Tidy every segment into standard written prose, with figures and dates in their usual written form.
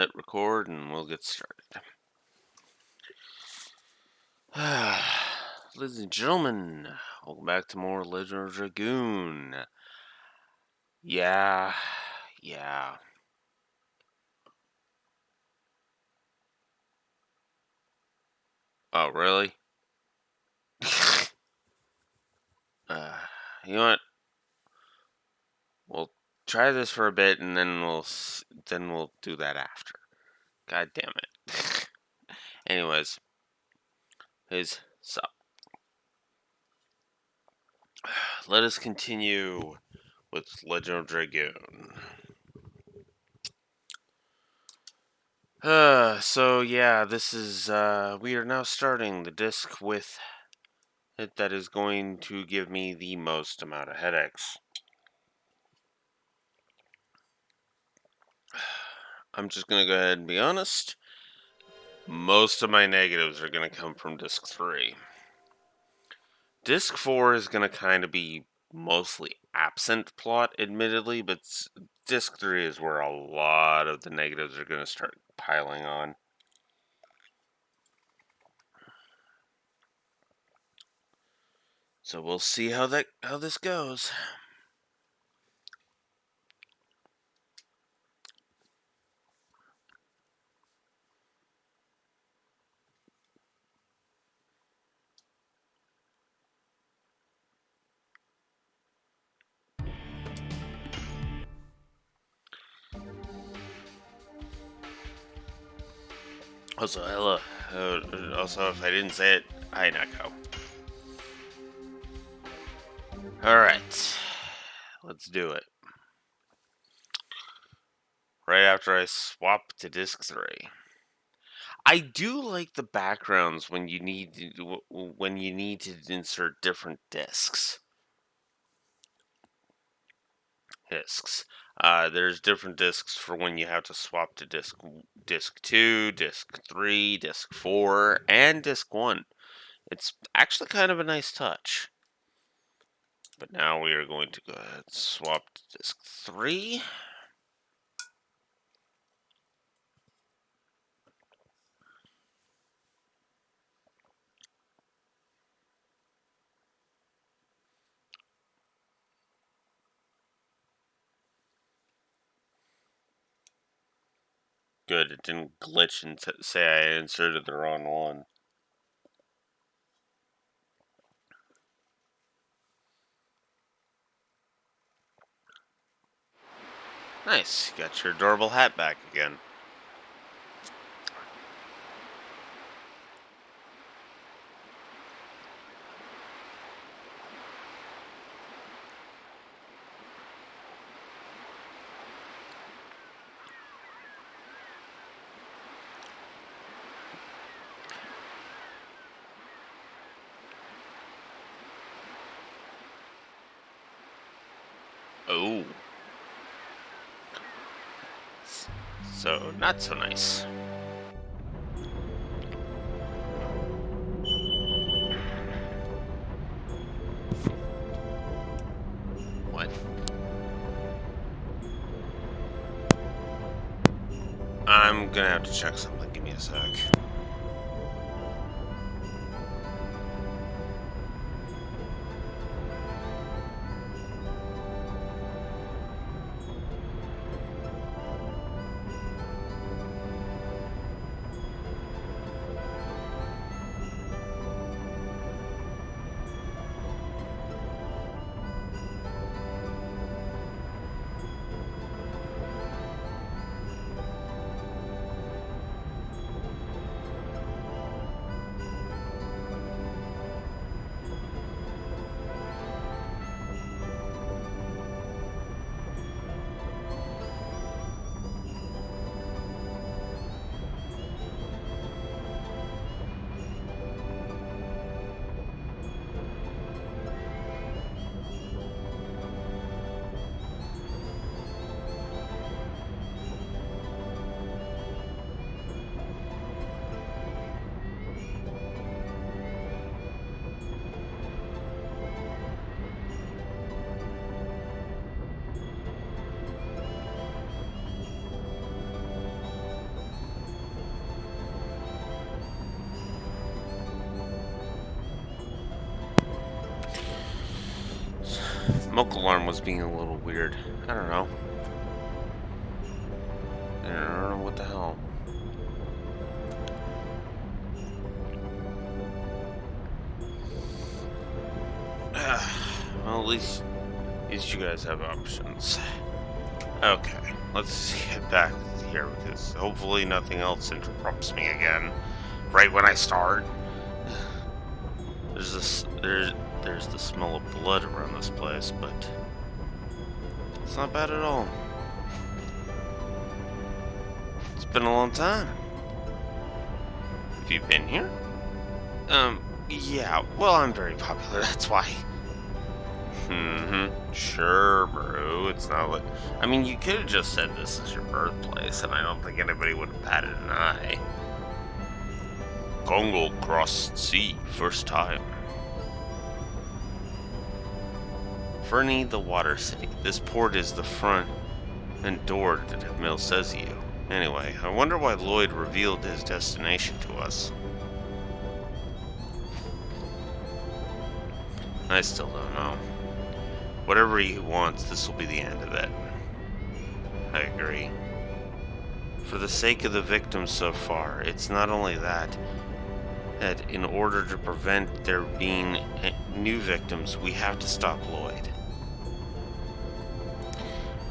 Hit record and we'll get started. Ladies and gentlemen, welcome back to more Legend of Dragoon. Yeah. Oh, really? uh, you know what? We'll try this for a bit and then we'll do that after. God damn it. Anyways, so let us continue with Legend of Dragoon. So yeah, this is, we are now starting the disc with it that is going to give me the most amount of headaches. I'm just going to go ahead and be honest. Most of my negatives are going to come from disc 3. Disc 4 is going to kind of be mostly absent plot, admittedly, but disc 3 is where a lot of the negatives are going to start piling on. So we'll see how this goes. Also, hello. Also, if I didn't say it, hi, Neko. Alright. Let's do it. Right after I swap to disc 3. I do like the backgrounds when you need to insert different discs. There's different discs for when you have to swap to disc 2, disc 3, disc 4, and disc 1. It's actually kind of a nice touch. But now we are going to go ahead and swap to disc 3. Good, it didn't glitch and say I inserted the wrong one. Nice, got your adorable hat back again. Oh. So, not so nice. What? I'm gonna have to check something. Give me a sec. smoke alarm was being a little weird. I don't know. I don't know what the hell. Well, at least you guys have options. Okay, let's get back here because hopefully nothing else interrupts me again right when I start. There's the smell of blood around this place, but it's not bad at all. It's been a long time. Have you been here? Yeah, well, I'm very popular, that's why. Sure, bro. It's not like... I mean, you could have just said this is your birthplace, and I don't think anybody would have batted an eye. Congo crossed sea, first time. Fernie, the water city. This port is the front and door that Mill says to you. Anyway, I wonder why Lloyd revealed his destination to us. I still don't know. Whatever he wants, this will be the end of it. I agree. For the sake of the victims so far, it's not only that in order to prevent there being new victims, we have to stop Lloyd.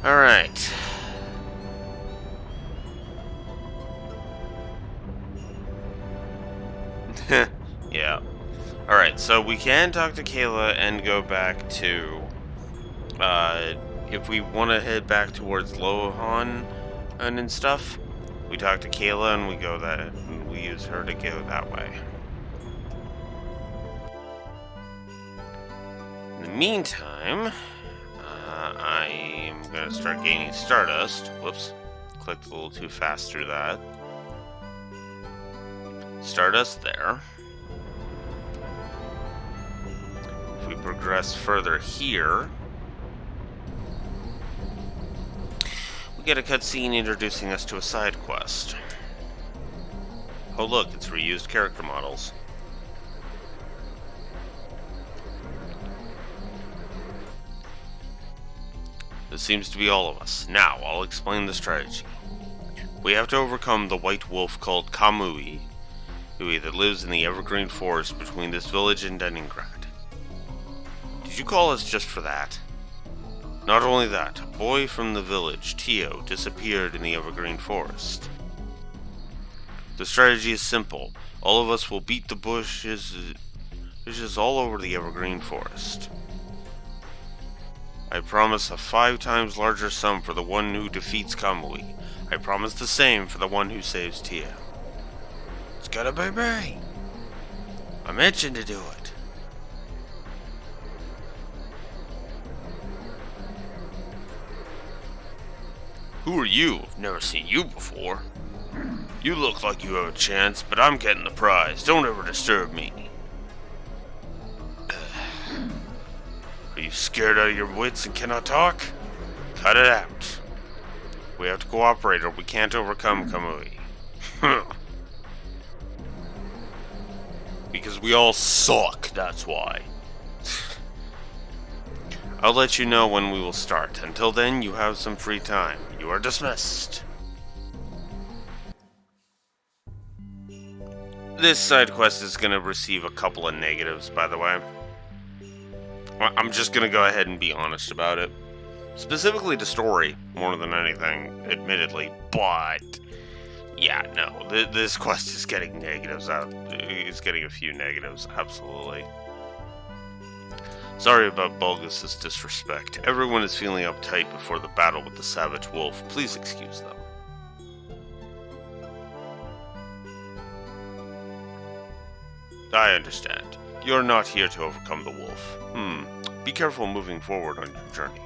Alright. Yeah. Alright, so we can talk to Kayla and go back to... if we want to head back towards Lohan and stuff, we talk to Kayla and we go that, and we use her to go that way. In the meantime, I am going to start gaining Stardust. Whoops, clicked a little too fast through that. Stardust there. If we progress further here, we get a cutscene introducing us to a side quest. Oh look, it's reused character models. This seems to be all of us. Now, I'll explain the strategy. We have to overcome the white wolf called Kamui that lives in the evergreen forest between this village and Leningrad. Did you call us just for that? Not only that, a boy from the village, Tio, disappeared in the evergreen forest. The strategy is simple. All of us will beat the bushes all over the evergreen forest. I promise a 5 times larger sum for the one who defeats Kamui. I promise the same for the one who saves Tio. It's gotta be me. I mentioned to do it. Who are you? I've never seen you before. You look like you have a chance, but I'm getting the prize. Don't ever disturb me. Are you scared out of your wits and cannot talk? Cut it out. We have to cooperate or we can't overcome Kamui. Because we all suck, that's why. I'll let you know when we will start. Until then, you have some free time. You are dismissed. This side quest is going to receive a couple of negatives, by the way. I'm just going to go ahead and be honest about it. Specifically to story, more than anything, admittedly. But, yeah, no. This quest is getting negatives out. It's getting a few negatives, absolutely. Sorry about Bulgus's disrespect. Everyone is feeling uptight before the battle with the savage wolf. Please excuse them. I understand. You're not here to overcome the wolf. Be careful moving forward on your journey.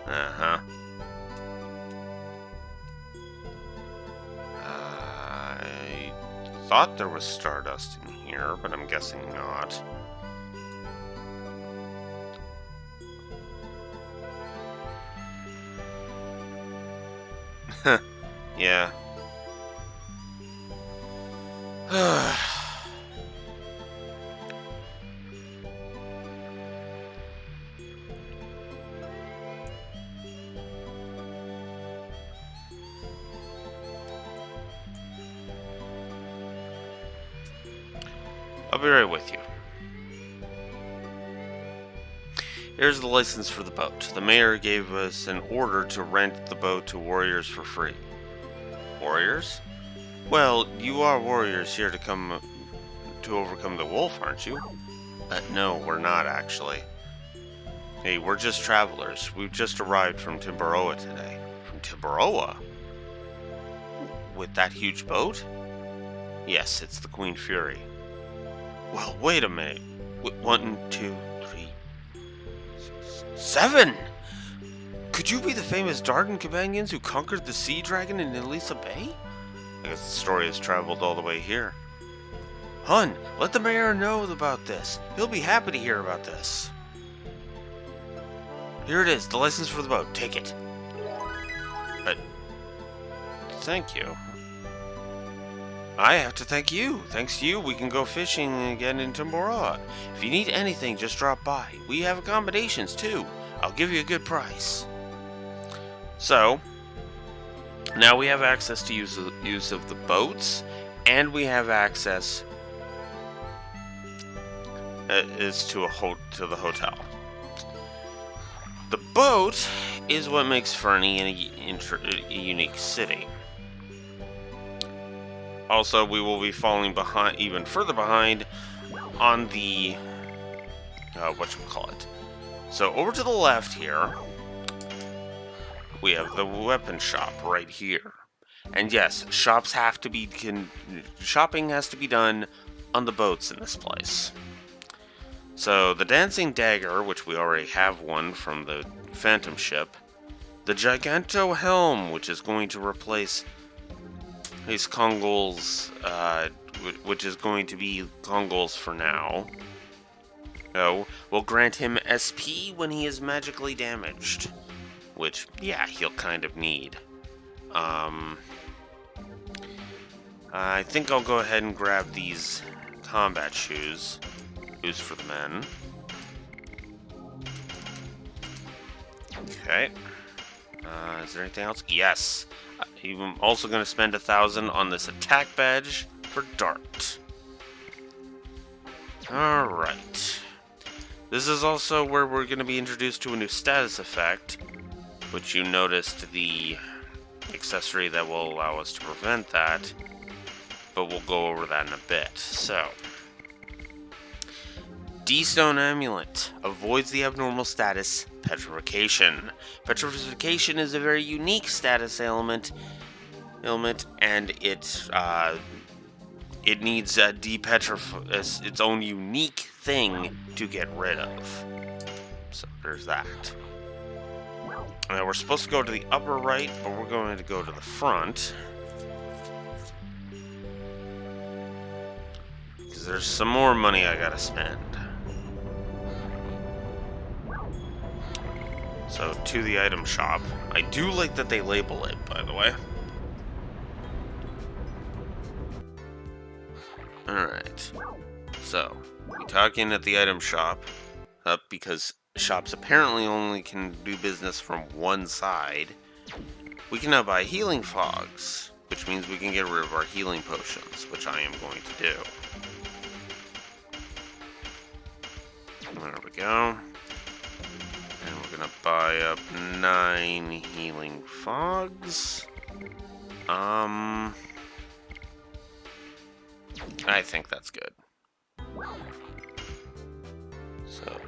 Uh-huh. I thought there was Stardust in here, but I'm guessing not. Yeah. I'll be right with you. Here's the license for the boat. The mayor gave us an order to rent the boat to warriors for free. Warriors? Well, you are warriors here to overcome the wolf, aren't you? No, we're not actually. Hey, we're just travelers. We've just arrived from Timberoa today. From Timberoa? With that huge boat? Yes, it's the Queen Fury. Well, wait a minute. 1, 2, 3, 7! Could you be the famous Dragoon companions who conquered the sea dragon in Elisa Bay? I guess the story has traveled all the way here. Hun, let the mayor know about this. He'll be happy to hear about this. Here it is, the license for the boat. Take it. Thank you. I have to thank you. Thanks to you, we can go fishing again in Timberoa. If you need anything, just drop by. We have accommodations, too. I'll give you a good price. So, now we have access to use of the boats, and we have access to the hotel. The boat is what makes Fernie a unique city. Also, we will be falling behind, even further behind, on the whatchamacallit. So over to the left here, we have the weapon shop right here. And yes, shopping has to be done on the boats in this place. So the dancing dagger, which we already have one from the Phantom ship, the Giganto helm, which is going to replace his Kongol's, which is going to be Kongol's for now. So, we'll grant him SP when he is magically damaged. Which, yeah, he'll kind of need. I think I'll go ahead and grab these combat shoes. Shoes for the men. Okay. Is there anything else? Yes. I'm also going to spend 1,000 on this attack badge for Dart. Alright. This is also where we're going to be introduced to a new status effect, which you noticed the accessory that will allow us to prevent that, but we'll go over that in a bit. So, D-Stone Amulet avoids the abnormal status Petrification. Petrification is a very unique status element, and it needs its own unique thing to get rid of. So there's that. Now we're supposed to go to the upper right, but we're going to go to the front. Because there's some more money I gotta spend. So, to the item shop. I do like that they label it, by the way. Alright. So, we talk in at the item shop, because shops apparently only can do business from one side. We can now buy healing fogs, which means we can get rid of our healing potions, which I am going to do. There we go. And we're gonna buy up 9 healing fogs. I think that's good. So,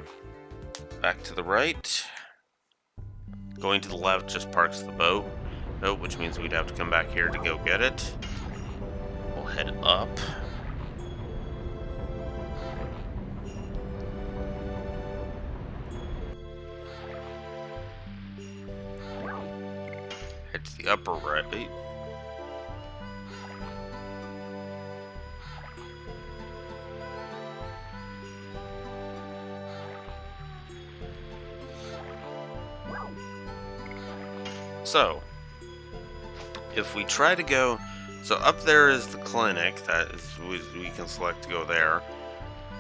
back to the right. Going to the left just parks the boat. Nope, which means we'd have to come back here to go get it. We'll head up. Head to the upper right. So, if we try to go... So up there is the clinic, that is, we can select to go there.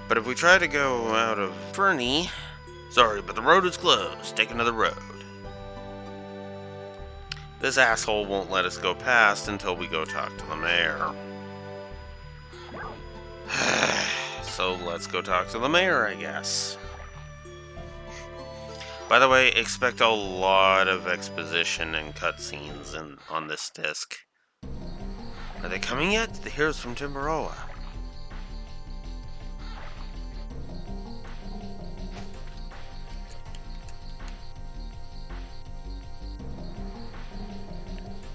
But if we try to go out of Fernie... Sorry, but the road is closed. Take another road. This asshole won't let us go past until we go talk to the mayor. so let's go talk to the mayor, I guess. By the way, expect a lot of exposition and cutscenes on this disc. Are they coming yet? The heroes from Timberoa.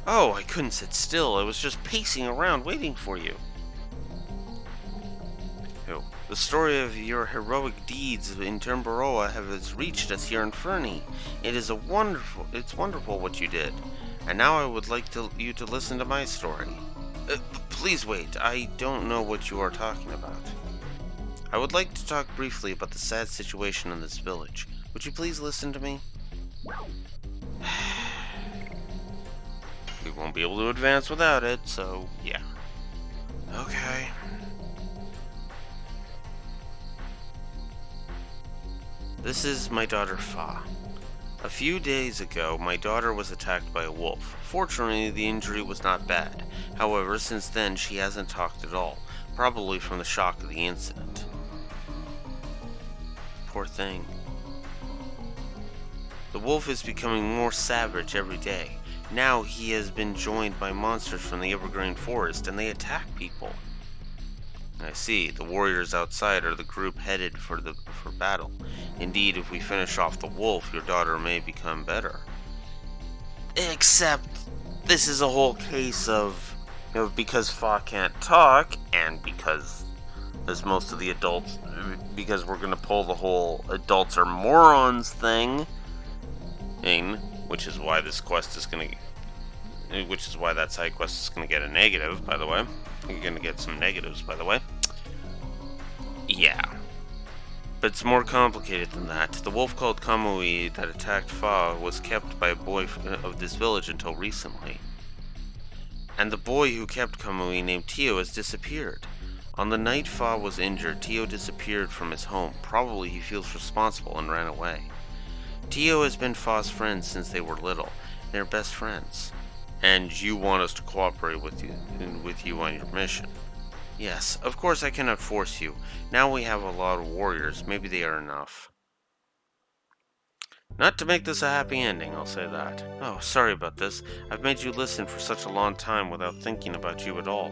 Oh, I couldn't sit still. I was just pacing around waiting for you. Oh, the story of your heroic deeds in Timberoa has reached us here in Fernie. It's wonderful what you did. And now I would like you to listen to my story. Please wait, I don't know what you are talking about. I would like to talk briefly about the sad situation in this village. Would you please listen to me? We won't be able to advance without it, so yeah. Okay. This is my daughter Fa. A few days ago, my daughter was attacked by a wolf. Fortunately, the injury was not bad. However, since then, she hasn't talked at all, probably from the shock of the incident. Poor thing. The wolf is becoming more savage every day. Now he has been joined by monsters from the evergreen forest, and they attack people. I see. The warriors outside are the group headed for battle. Indeed, if we finish off the wolf, your daughter may become better. Except, this is a whole case of, because Fa can't talk, and because as most of the adults, because we're gonna pull the whole adults are morons thing, which is why this quest is gonna, which is why that side quest is gonna get a negative, by the way. You're gonna get some negatives, by the way. Yeah. But it's more complicated than that. The wolf called Kamui that attacked Fa was kept by a boy of this village until recently. And the boy who kept Kamui, named Tio, has disappeared. On the night Fa was injured, Tio disappeared from his home. Probably he feels responsible and ran away. Tio has been Fa's friend since they were little. They're best friends. And you want us to cooperate with you on your mission. Yes, of course I cannot force you. Now we have a lot of warriors. Maybe they are enough. Not to make this a happy ending, I'll say that. Oh, sorry about this. I've made you listen for such a long time without thinking about you at all.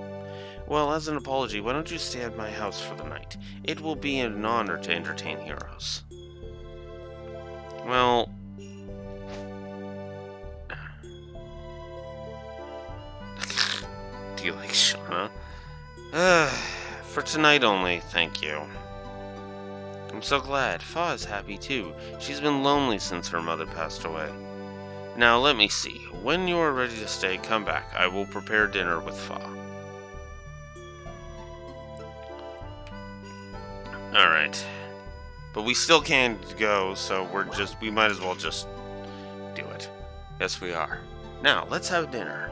Well, as an apology, why don't you stay at my house for the night? It will be an honor to entertain heroes. Well... Do you like Shauna? For tonight only, thank you. I'm so glad. Fa is happy too. She's been lonely since her mother passed away. Now let me see. When you are ready to stay, come back. I will prepare dinner with Fa. Alright. But we still can't go, so we might as well just do it. Yes, we are. Now, let's have dinner.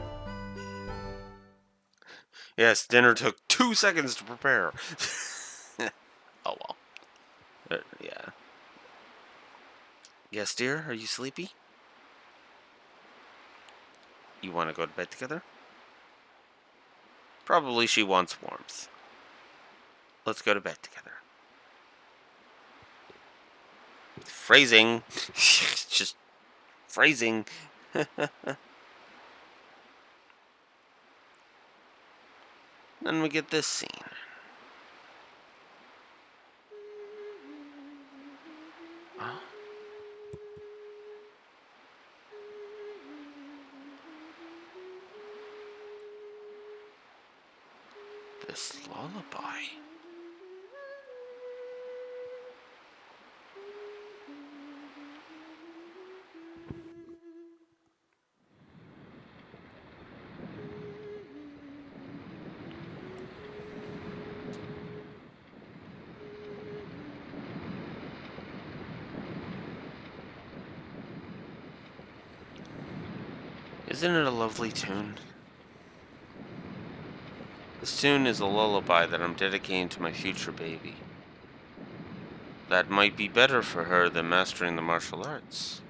Yes, dinner took 2 seconds to prepare. Oh well. Yeah. Yes, dear, are you sleepy? You want to go to bed together? Probably she wants warmth. Let's go to bed together. Phrasing. Just phrasing. Then we get this scene. Oh. This lullaby. Isn't it a lovely tune? This tune is a lullaby that I'm dedicating to my future baby. That might be better for her than mastering the martial arts.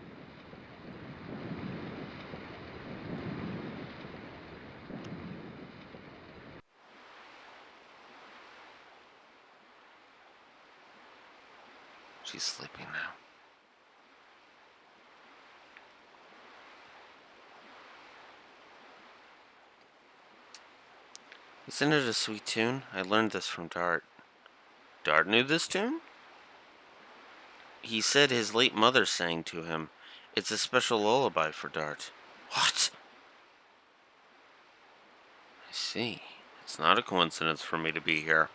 She's sleeping now. Isn't it a sweet tune? I learned this from Dart. Dart knew this tune? He said his late mother sang to him. It's a special lullaby for Dart. What? I see. It's not a coincidence for me to be here.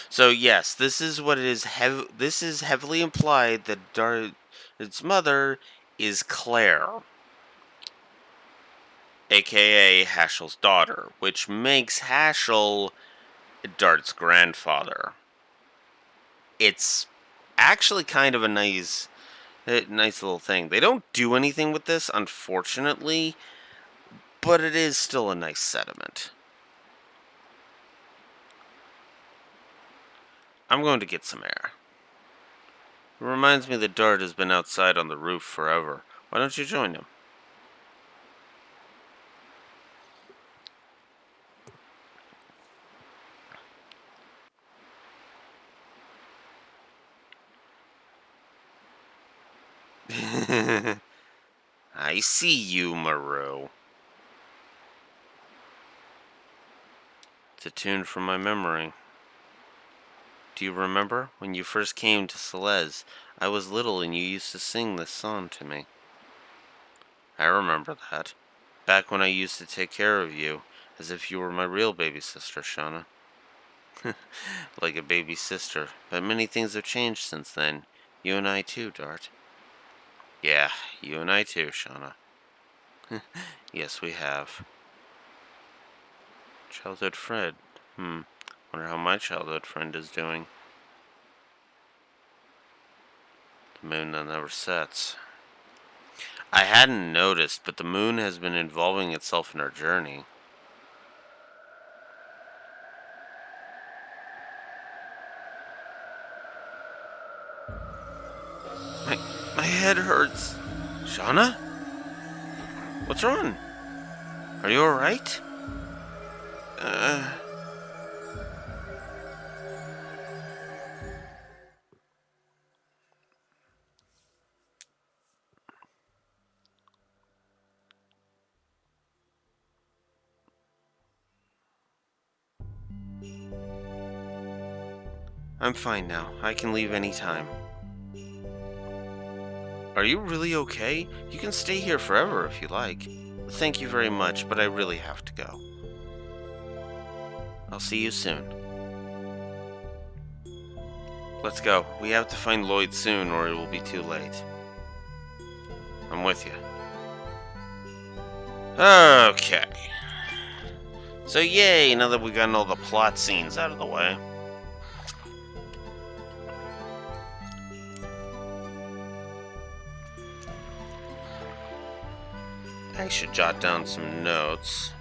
So yes, this is what it is. This is heavily implied that Dart's mother is Claire, aka Haschel's daughter, which makes Haschel Dart's grandfather. It's actually kind of a nice little thing. They don't do anything with this, unfortunately, but it is still a nice sentiment. I'm going to get some air. It reminds me that Dart has been outside on the roof forever. Why don't you join him? I see you, Maru. It's a tune from my memory. Do you remember when you first came to Celeste? I was little and you used to sing this song to me. I remember that. Back when I used to take care of you, as if you were my real baby sister, Shauna. Like a baby sister, but many things have changed since then. You and I too, Dart. Yeah, you and I too, Shauna. Yes, we have. Childhood friend. Wonder how my childhood friend is doing. The moon that never sets. I hadn't noticed, but the moon has been involving itself in our journey. My head hurts. Shauna? What's wrong? Are you alright? I'm fine now. I can leave any time. Are you really okay? You can stay here forever if you like. Thank you very much, but I really have to go. I'll see you soon. Let's go. We have to find Lloyd soon or it will be too late. I'm with you. Okay. So yay, now that we've gotten all the plot scenes out of the way. I should jot down some notes.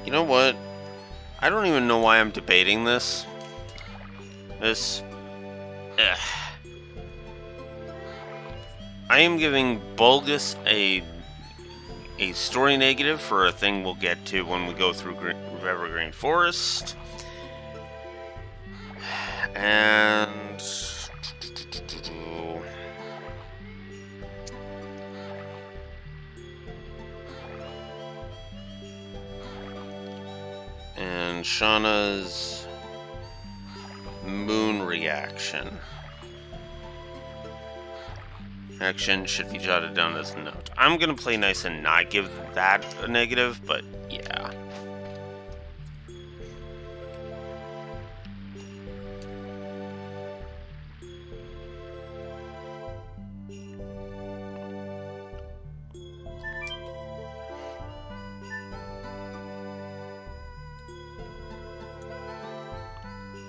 You know what? I don't even know why I'm debating this. I am giving Bulgus a story negative for a thing we'll get to when we go through Evergreen Forest. And Shauna's moon reaction. Action should be jotted down as a note. I'm gonna play nice and not give that a negative, but yeah.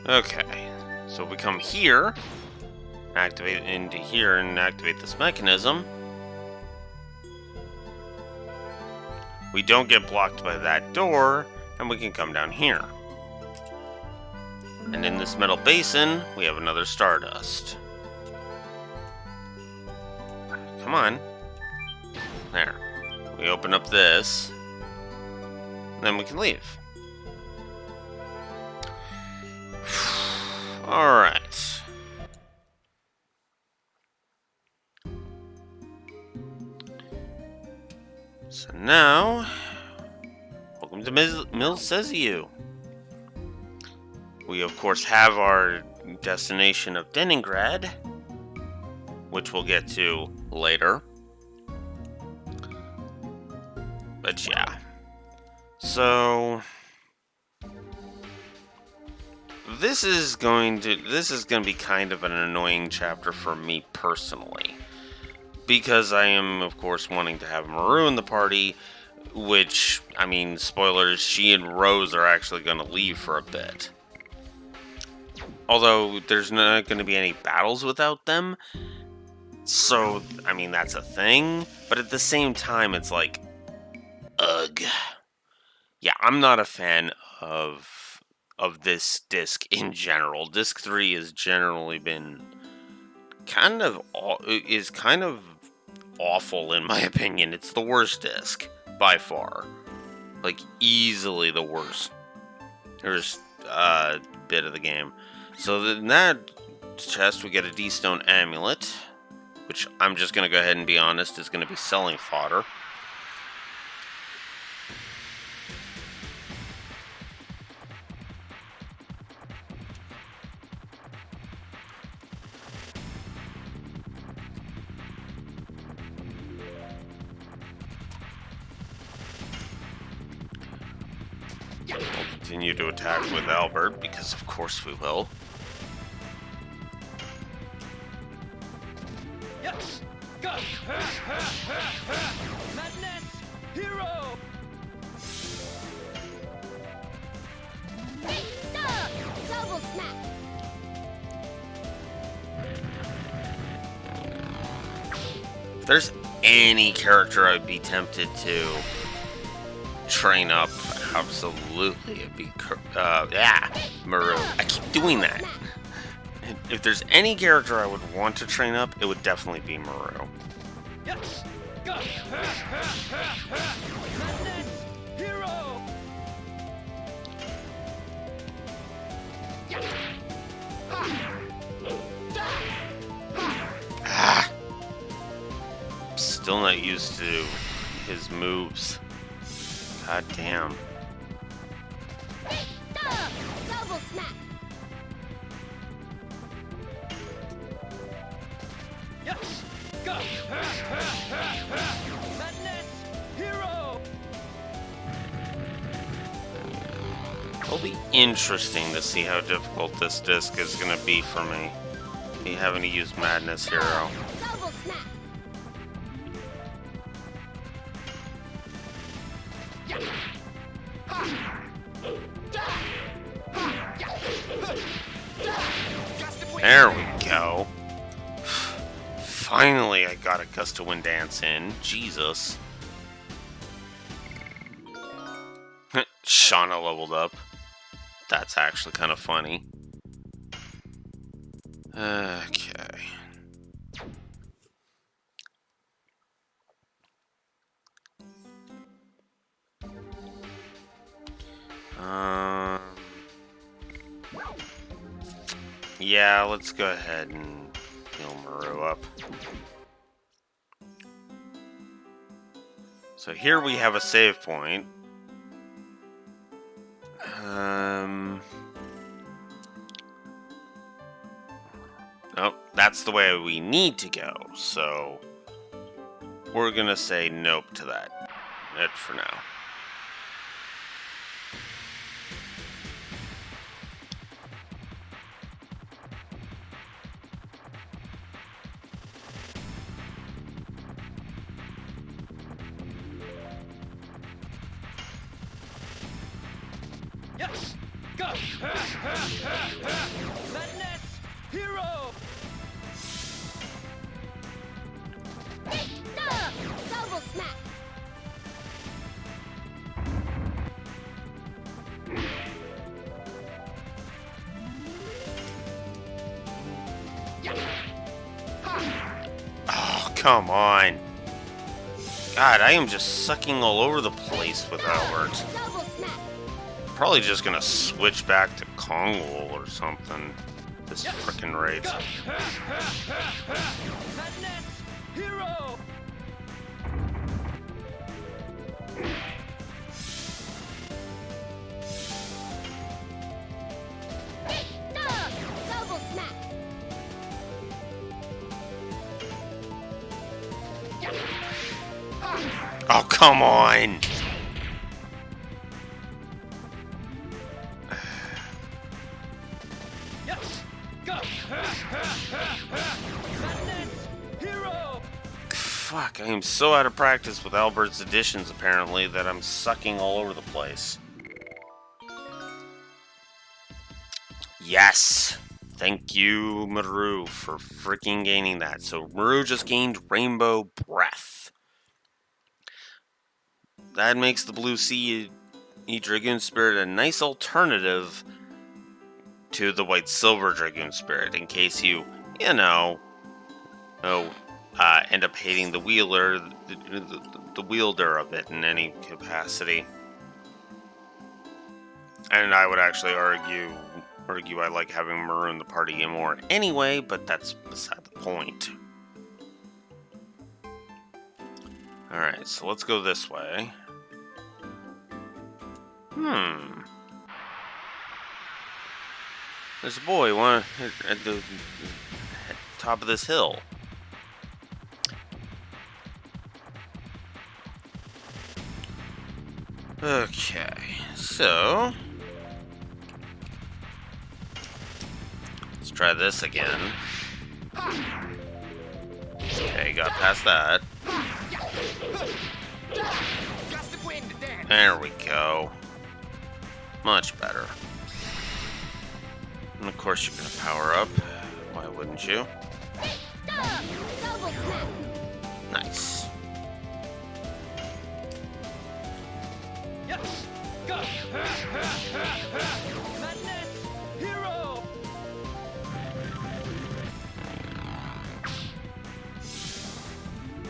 Okay, so we come here, activate into here, and activate this mechanism. We don't get blocked by that door, and we can come down here. And in this metal basin, we have another Stardust. Come on. There. We open up this. Then we can leave. Alright. So now, welcome to Mill Says You. We of course have our destination of Leningrad, which we'll get to later. But yeah. So this is going to be kind of an annoying chapter for me personally, because I am of course wanting to have Maru in the party, which, I mean, spoilers, she and Rose are actually going to leave for a bit. Although there's not going to be any battles without them, so I mean that's a thing, but at the same time it's like, ugh. Yeah, I'm not a fan of this disc in general. Disc 3 has generally been kind of awful in my opinion. It's the worst disc by far, like easily the worst bit of the game. So in that chest we get a D-Stone amulet, which I'm just gonna go ahead and be honest is gonna be selling fodder. We'll continue to attack with Albert, because of course we will. Yes! Go! Madness! Hero! Double smack! If there's any character I'd be tempted to train up, absolutely it'd be Maru. I keep doing that. If there's any character I would want to train up, it would definitely be Maru. Yes! Go! Madness! Hero! Ah! Still not used to his moves. God damn. Double smack! Yes! Go! Madness! Hero! It'll be interesting to see how difficult this disc is going to be for me. Me having to use Madness Hero. Double smack! There we go. Finally, I got a Gust of Wind Dance in. Jesus. Shauna leveled up. That's actually kind of funny. Okay. Yeah, let's go ahead and heal Maru up. So here we have a save point. Nope, that's the way we need to go, so we're gonna say nope to that for now. Yes! Go! Madness! Hero! Double smack! come on. God, I am just sucking all over the place with Albert. Double smack. Probably just gonna switch back to Kongol or something. This frickin' rate. Madness! Hero! Double smack. Oh, come on! Yes! Go! Madness! Hero! Fuck, I am so out of practice with Albert's additions, apparently, that I'm sucking all over the place. Yes! Thank you, Maru, for freaking gaining that. So, Maru just gained Rainbow Breath. That makes the Blue Sea Dragoon Spirit a nice alternative to the White Silver Dragoon Spirit, in case you end up hating the wielder, the wielder of it in any capacity. And I would actually argue I like having Maru in the party more anyway, but that's beside the point. Alright, so let's go this way. There's a boy at the top of this hill. Okay, so let's try this again. Okay, got past that. There we go. Much better. And of course you're gonna power up. Why wouldn't you? Double smack. Nice. Yes! Go! Madness! Hero!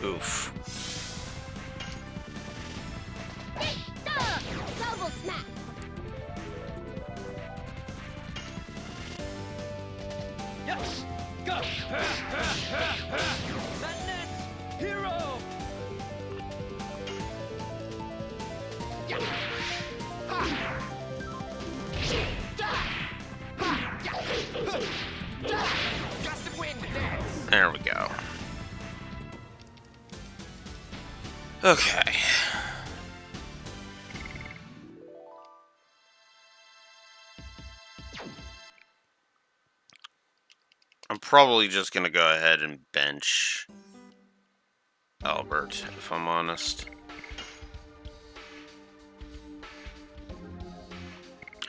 Oof. Double smack. Yes! Go! Madness! Hero! There we go. Okay. I'm probably just gonna go ahead and bench Albert, if I'm honest.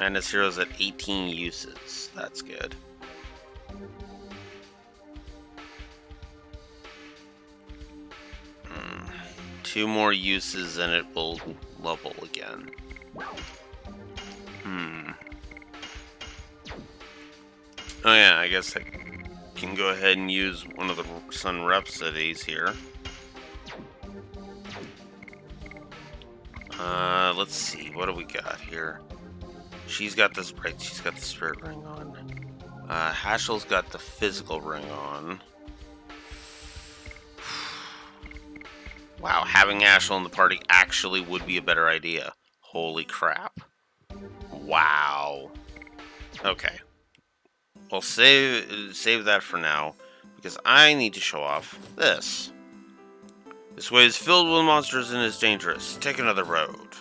And his hero's at 18 uses. That's good. Two more uses and it will level again. Oh yeah, I guess I can go ahead and use one of the Sun Rhapsodies here. Let's see, what do we got here? She's got this, right, she's got the spirit ring on. Hashel's got the physical ring on. Wow, having Ashel in the party actually would be a better idea. Holy crap. Wow. Okay. Well, save that for now, because I need to show off this. This way is filled with monsters and is dangerous. Take another road.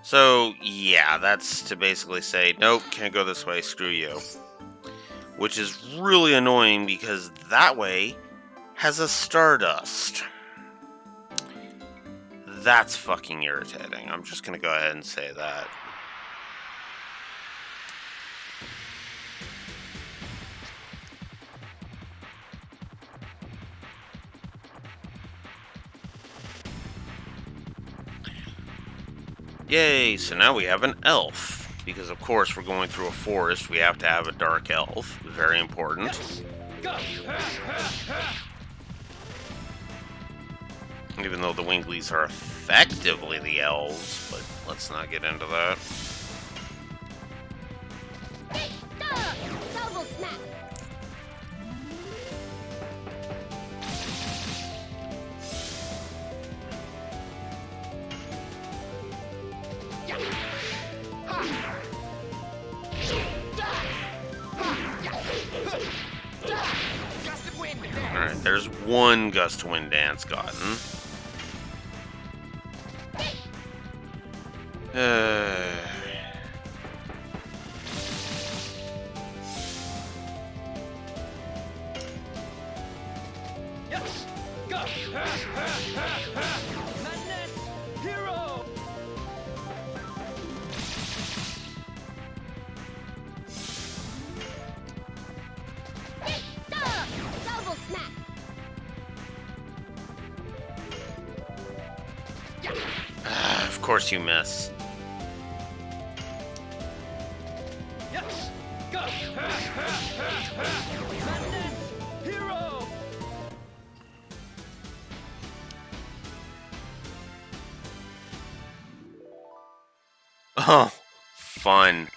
So, yeah, that's to basically say, nope, can't go this way, screw you. Which is really annoying, because that way has a Stardust. That's fucking irritating. I'm just gonna go ahead and say that. Yay, so now we have an elf. Because of course we're going through a forest, we have to have a dark elf. Very important. Go! Even though the Winglies are effectively the elves, but let's not get into that. Double smack. Alright, there's one Gust of Wind dance gotten. Yes! Go! Madness! Hero! Double smack. Of course you miss. Yes! Go! Madness! Hero! Oh, fun.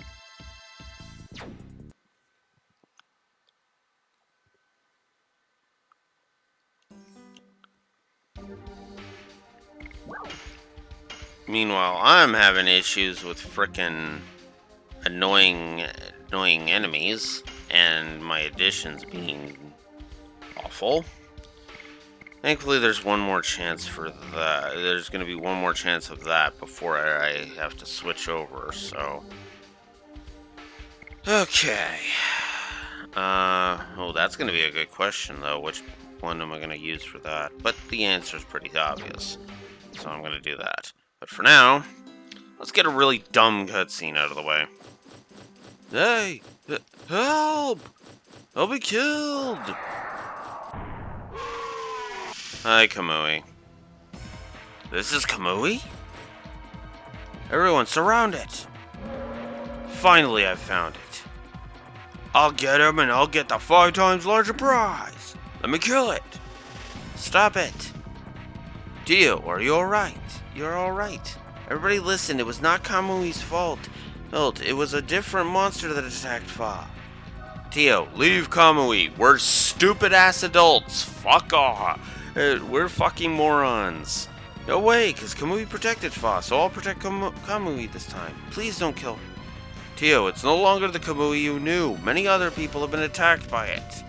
Meanwhile, I'm having issues with frickin' annoying enemies, and my additions being awful. Thankfully, there's one more chance for that. There's going to be one more chance of that before I have to switch over, so... Okay. Oh, that's going to be a good question, though. Which one am I going to use for that? But the answer's pretty obvious, so I'm going to do that. But for now, let's get a really dumb cutscene out of the way. Hey! Help! I'll be killed! Hi, Kamui. This is Kamui? Everyone surround it! Finally, I've found it. I'll get him and I'll get the 5 times larger prize! Let me kill it! Stop it! Dio, are you alright? You're alright. Everybody listen, it was not Kamui's fault. It was a different monster that attacked Fa. Tio, leave Kamui. We're stupid-ass adults. Fuck off. We're fucking morons. No way, because Kamui protected Fa, so I'll protect Kamui this time. Please don't kill him. Tio, it's no longer the Kamui you knew. Many other people have been attacked by it.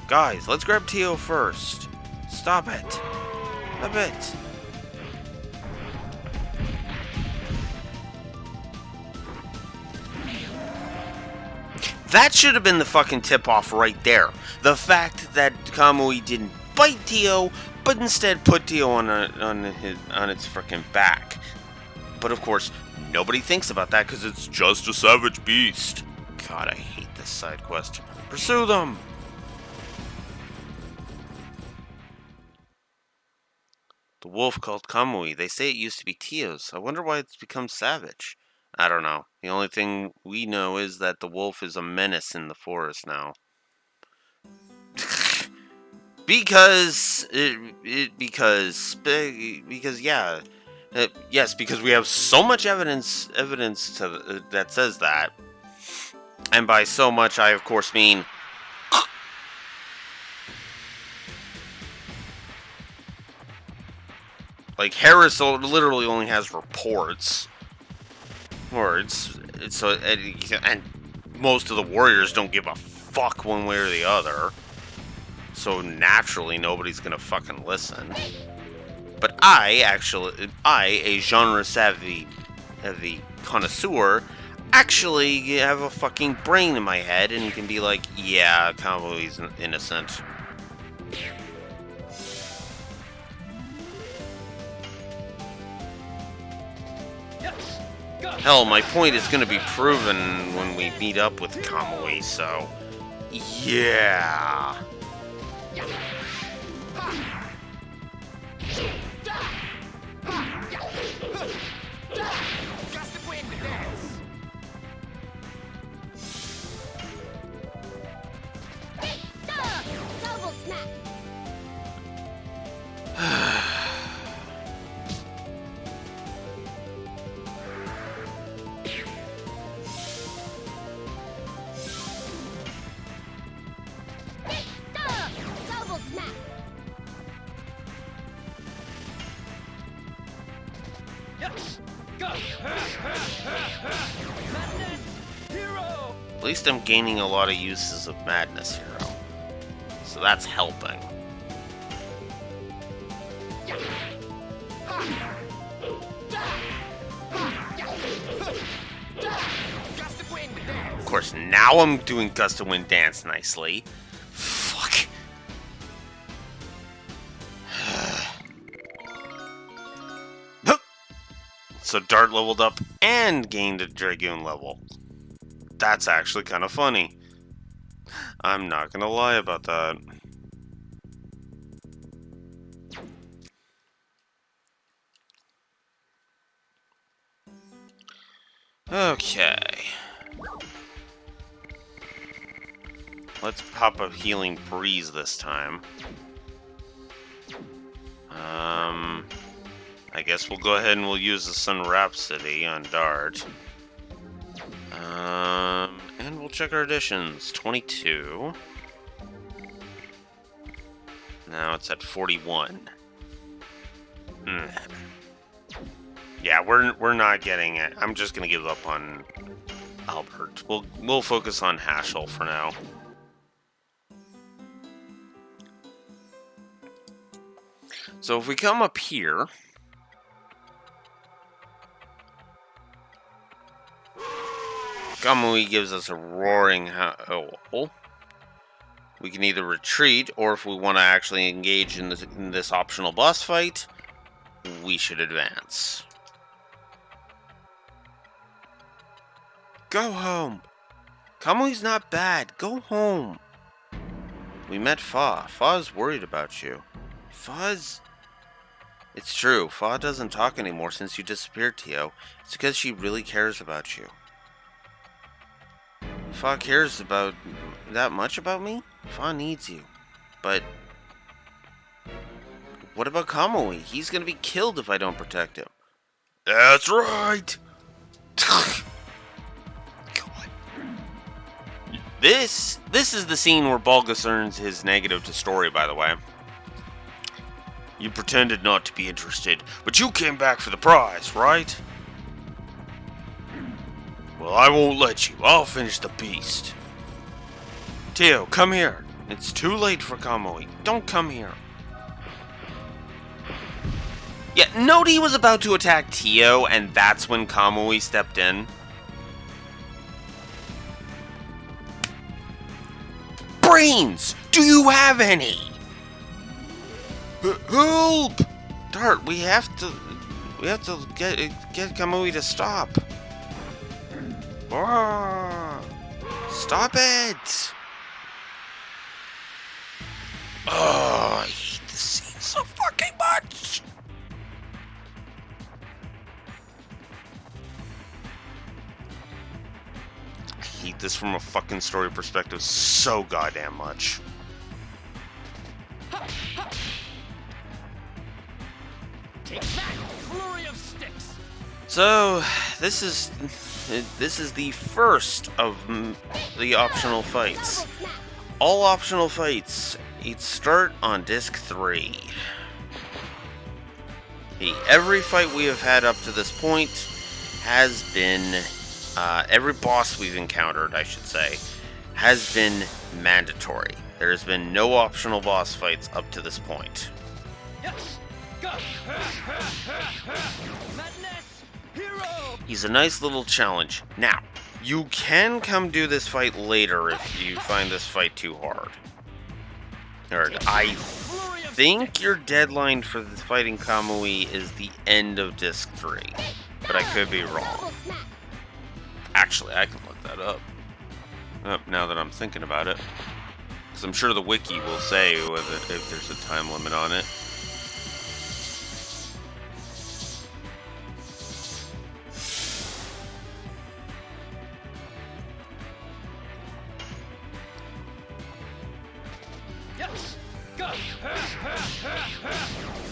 Guys, let's grab Tio first. Stop it. A bit. That should have been the fucking tip-off right there. The fact that Kamui didn't bite Tio, but instead put Tio on its frickin' back. But of course, nobody thinks about that because it's just a savage beast. God, I hate this side quest. Pursue them! The wolf called Kamui. They say it used to be Tio's. I wonder why it's become savage. I don't know. The only thing we know is that the wolf is a menace in the forest now. because yeah. Yes, because we have so much evidence that says that. And by so much, I of course mean like Harris literally only has reports. And most of the warriors don't give a fuck one way or the other. So naturally, nobody's gonna fucking listen. But I, a genre-savvy connoisseur, actually have a fucking brain in my head and can be like, yeah, Kamui's innocent. Hell, my point is going to be proven when we meet up with Kamui, so... Yeah! Double smack. Go! Madness! Hero! At least I'm gaining a lot of uses of Madness Hero. So that's helping. Of course, now I'm doing Gust of Wind Dance nicely. Fuck. So Dart leveled up and gained a Dragoon level. That's actually kind of funny. I'm not gonna lie about that. Okay. Let's pop a Healing Breeze this time. I guess we'll go ahead and we'll use the Sun Rhapsody on Dart. And we'll check our additions. 22. Now it's at 41. Yeah, we're not getting it. I'm just gonna give up on Albert. We'll focus on Haschel for now. So if we come up here, Kamui gives us a roaring howl. We can either retreat, or if we want to actually engage in this optional boss fight, we should advance. Go home. Kamui's not bad. Go home. We met Fa. Fa's worried about you. Fa's... It's true. Fa doesn't talk anymore since you disappeared, Tio. It's because she really cares about you. Fa cares about that much about me? Fa needs you. But what about Kamui? He's gonna be killed if I don't protect him. That's right. God. This is the scene where Bulgus earns his negative to story, by the way. You pretended not to be interested, but you came back for the prize, right? Well, I won't let you. I'll finish the beast. Tio, come here. It's too late for Kamui. Don't come here. Yeah, Nodi was about to attack Tio, and that's when Kamui stepped in. Brains! Do you have any? Help! Dart, we have to get Kamui to stop. Stop it! Oh, I hate this scene so fucking much. I hate this from a fucking story perspective so goddamn much. Take that, flurry of sticks! So, this is the first of the optional fights. All optional fights start on disc 3. Every fight we have had up to this point has been, every boss we've encountered, I should say, has been mandatory. There has been no optional boss fights up to this point. Yes! Go! Madness! Hero! He's a nice little challenge. Now, you can come do this fight later if you find this fight too hard. I think your deadline for the fighting Kamui is the end of disc 3, but I could be wrong. Actually, I can look that up. Now that I'm thinking about it, because I'm sure the wiki will say if there's a time limit on it. Yes! Go!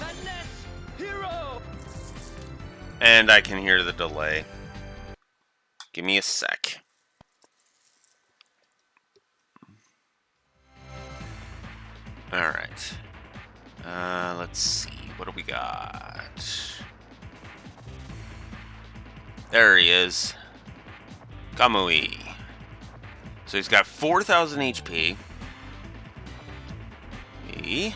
Madness! Hero! And I can hear the delay. Give me a sec. Alright. Let's see. What do we got? There he is. Kamui. So he's got 4,000 HP. E.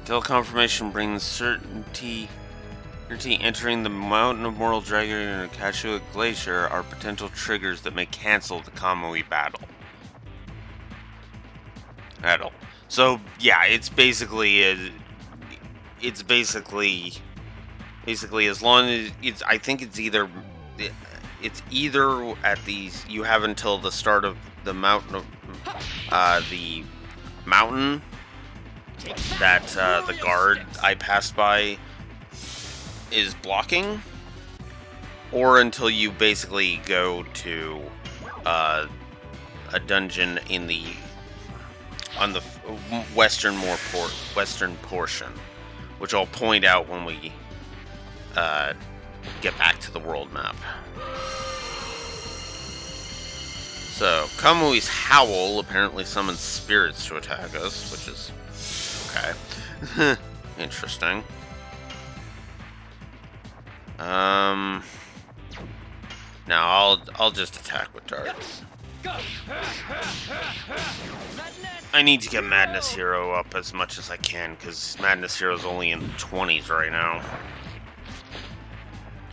Until confirmation brings certainty entering the Mountain of Mortal Dragon and Akashua Glacier are potential triggers that may cancel the Kamui battle. So yeah, it's basically as long as I think it's either at these you have until the start of the mountain that the guard I passed by is blocking, or until you basically go to a dungeon on the western portion, which I'll point out when we get back to the world map. So Kamui's howl apparently summons spirits to attack us, which is okay. Interesting. Now I'll just attack with darts. I need to get Madness Hero up as much as I can, because Madness Hero's only in the 20s right now.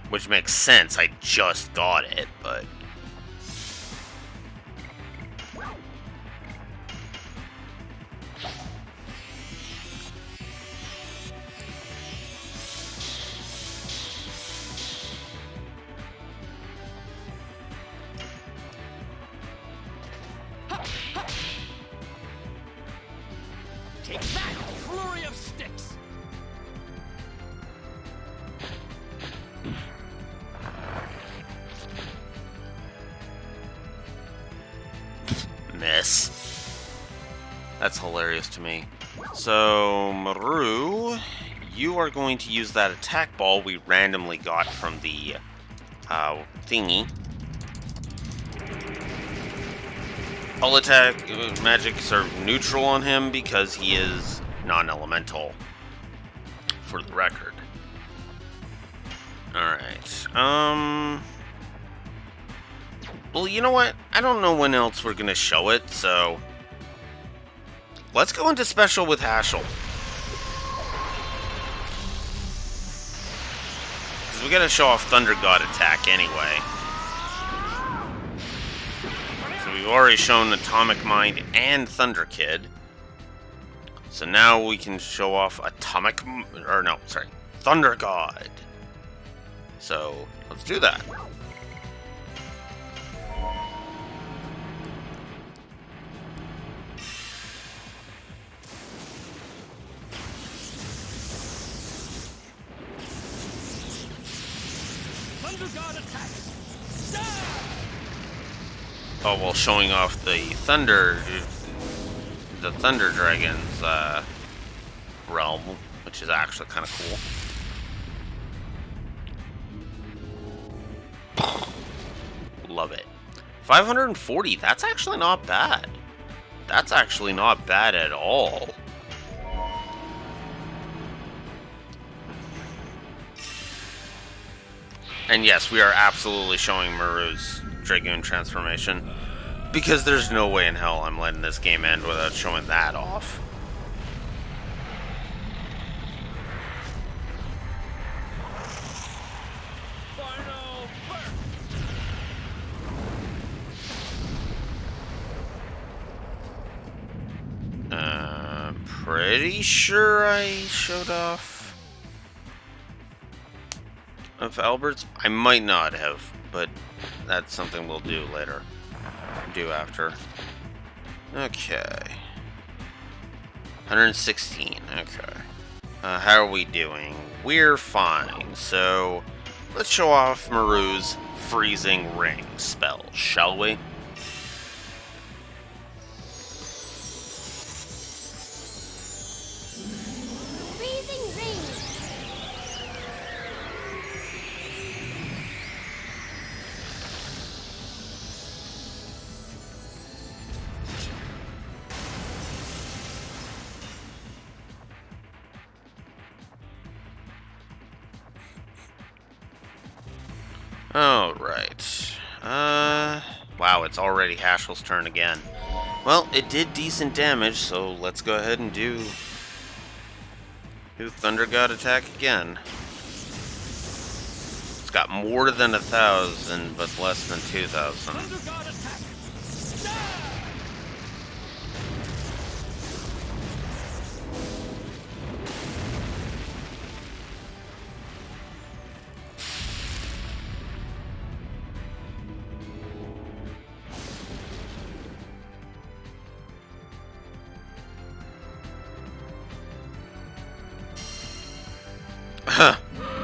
Which makes sense, I just got it, but... Take that! Flurry of sticks! Miss. That's hilarious to me. So, Maru, you are going to use that attack ball we randomly got from the thingy. All attack magics are neutral on him because he is non-elemental, for the record. Alright, well, you know what? I don't know when else we're gonna show it, so... let's go into special with Hashel. Because we gotta show off Thunder God attack anyway. So we've already shown Atomic Mind and Thunder Kid. So now we can show off Thunder God. So, let's do that. Thunder God attacks! Oh, while showing off the Thunder Dragon's realm, which is actually kind of cool. Love it. 540, that's actually not bad. That's actually not bad at all. And yes, we are absolutely showing Maru's Dragoon transformation, because there's no way in hell I'm letting this game end without showing that off. Final burst! Pretty sure I showed off of Albert's. I might not have, but that's something we'll do later. Do after. Okay. 116. Okay. How are we doing? We're fine. So, let's show off Maru's freezing ring spell, shall we? Freezing ring. Alright. Wow, it's already Hashel's turn again. Well, it did decent damage, so let's go ahead and do Thunder God attack again. It's got more than 1,000, but less than 2,000. Thunder God attack! Stab!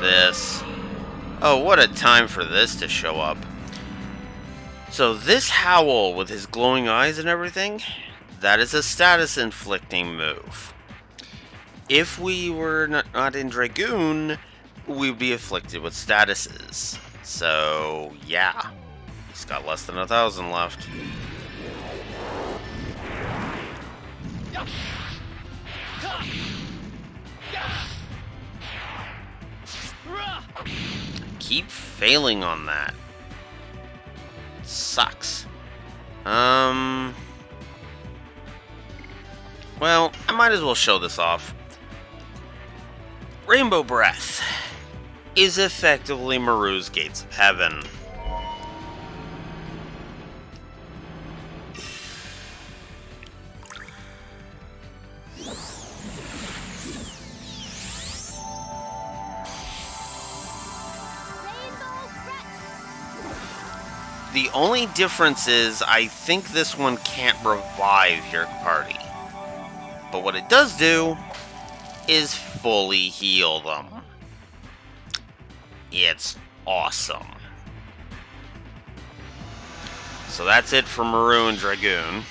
This. Oh, what a time for this to show up. So this Howl with his glowing eyes and everything, that is a status inflicting move. If we were not in Dragoon, we'd be afflicted with statuses. So, yeah. He's got less than 1,000 left. Keep failing on that. Sucks. Well, I might as well show this off. Rainbow Breath is effectively Maru's Gates of Heaven. Rainbow breath. The only difference is I think this one can't revive your party. But what it does do is fully heal them. It's awesome. So that's it for Maru and Dragoon.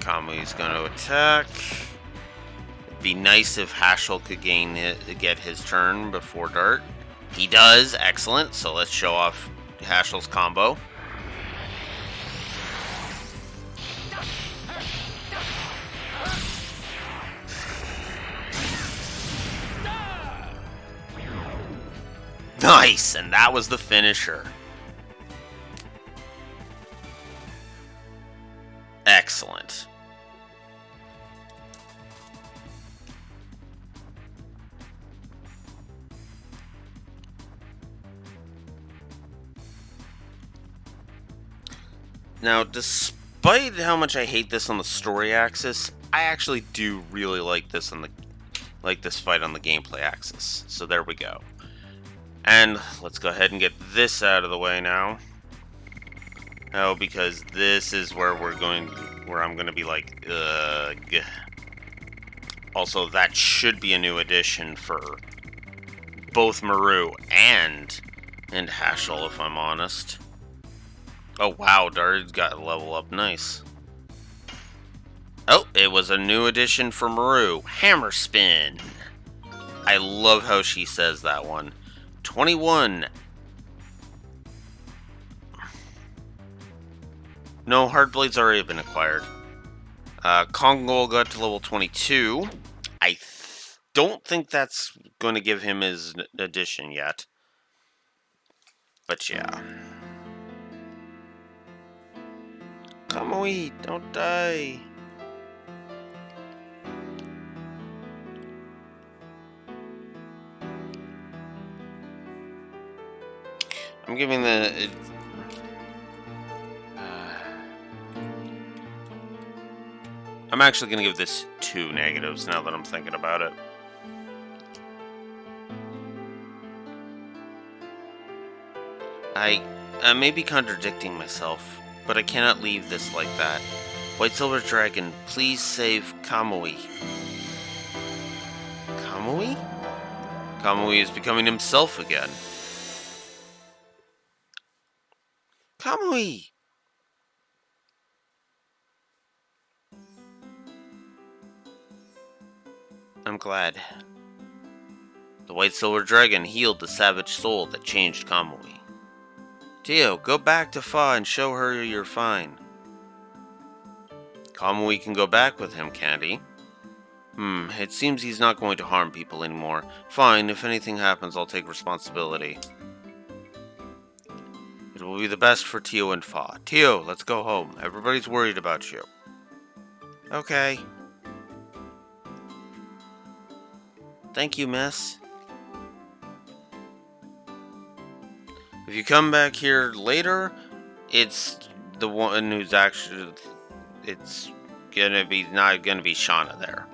Kamui's going to attack. It'd be nice if Hashel could get his turn before Dart. He does, excellent. So let's show off Hashel's combo. Nice, and that was the finisher. Excellent. Now, despite how much I hate this on the story axis, I actually do really like this fight on the gameplay axis. So there we go. And let's go ahead and get this out of the way now. Oh, because this is where I'm going to be like, ugh. Also, that should be a new addition for both Maru and Hashel, if I'm honest. Oh, wow, Dart's got a level up. Nice. Oh, it was a new addition for Maru. Hammer Spin. I love how she says that one. 21. No, Hardblade's already been acquired. Kongol got to level 22. I don't think that's going to give him his addition yet. But yeah. Kamui, don't die. I'm giving I'm actually going to give this 2 negatives now that I'm thinking about it. I may be contradicting myself, but I cannot leave this like that. White Silver Dragon, please save Kamui. Kamui? Kamui is becoming himself again. Kamui! I'm glad. The White Silver Dragon healed the savage soul that changed Kamui. Tio, go back to Fa and show her you're fine. Kamui can go back with him, can't he? It seems he's not going to harm people anymore. Fine, if anything happens, I'll take responsibility. It will be the best for Tio and Fa. Tio, let's go home. Everybody's worried about you. Okay. Thank you, miss. If you come back here later, it's the one who's actually... It's not gonna be Shauna there.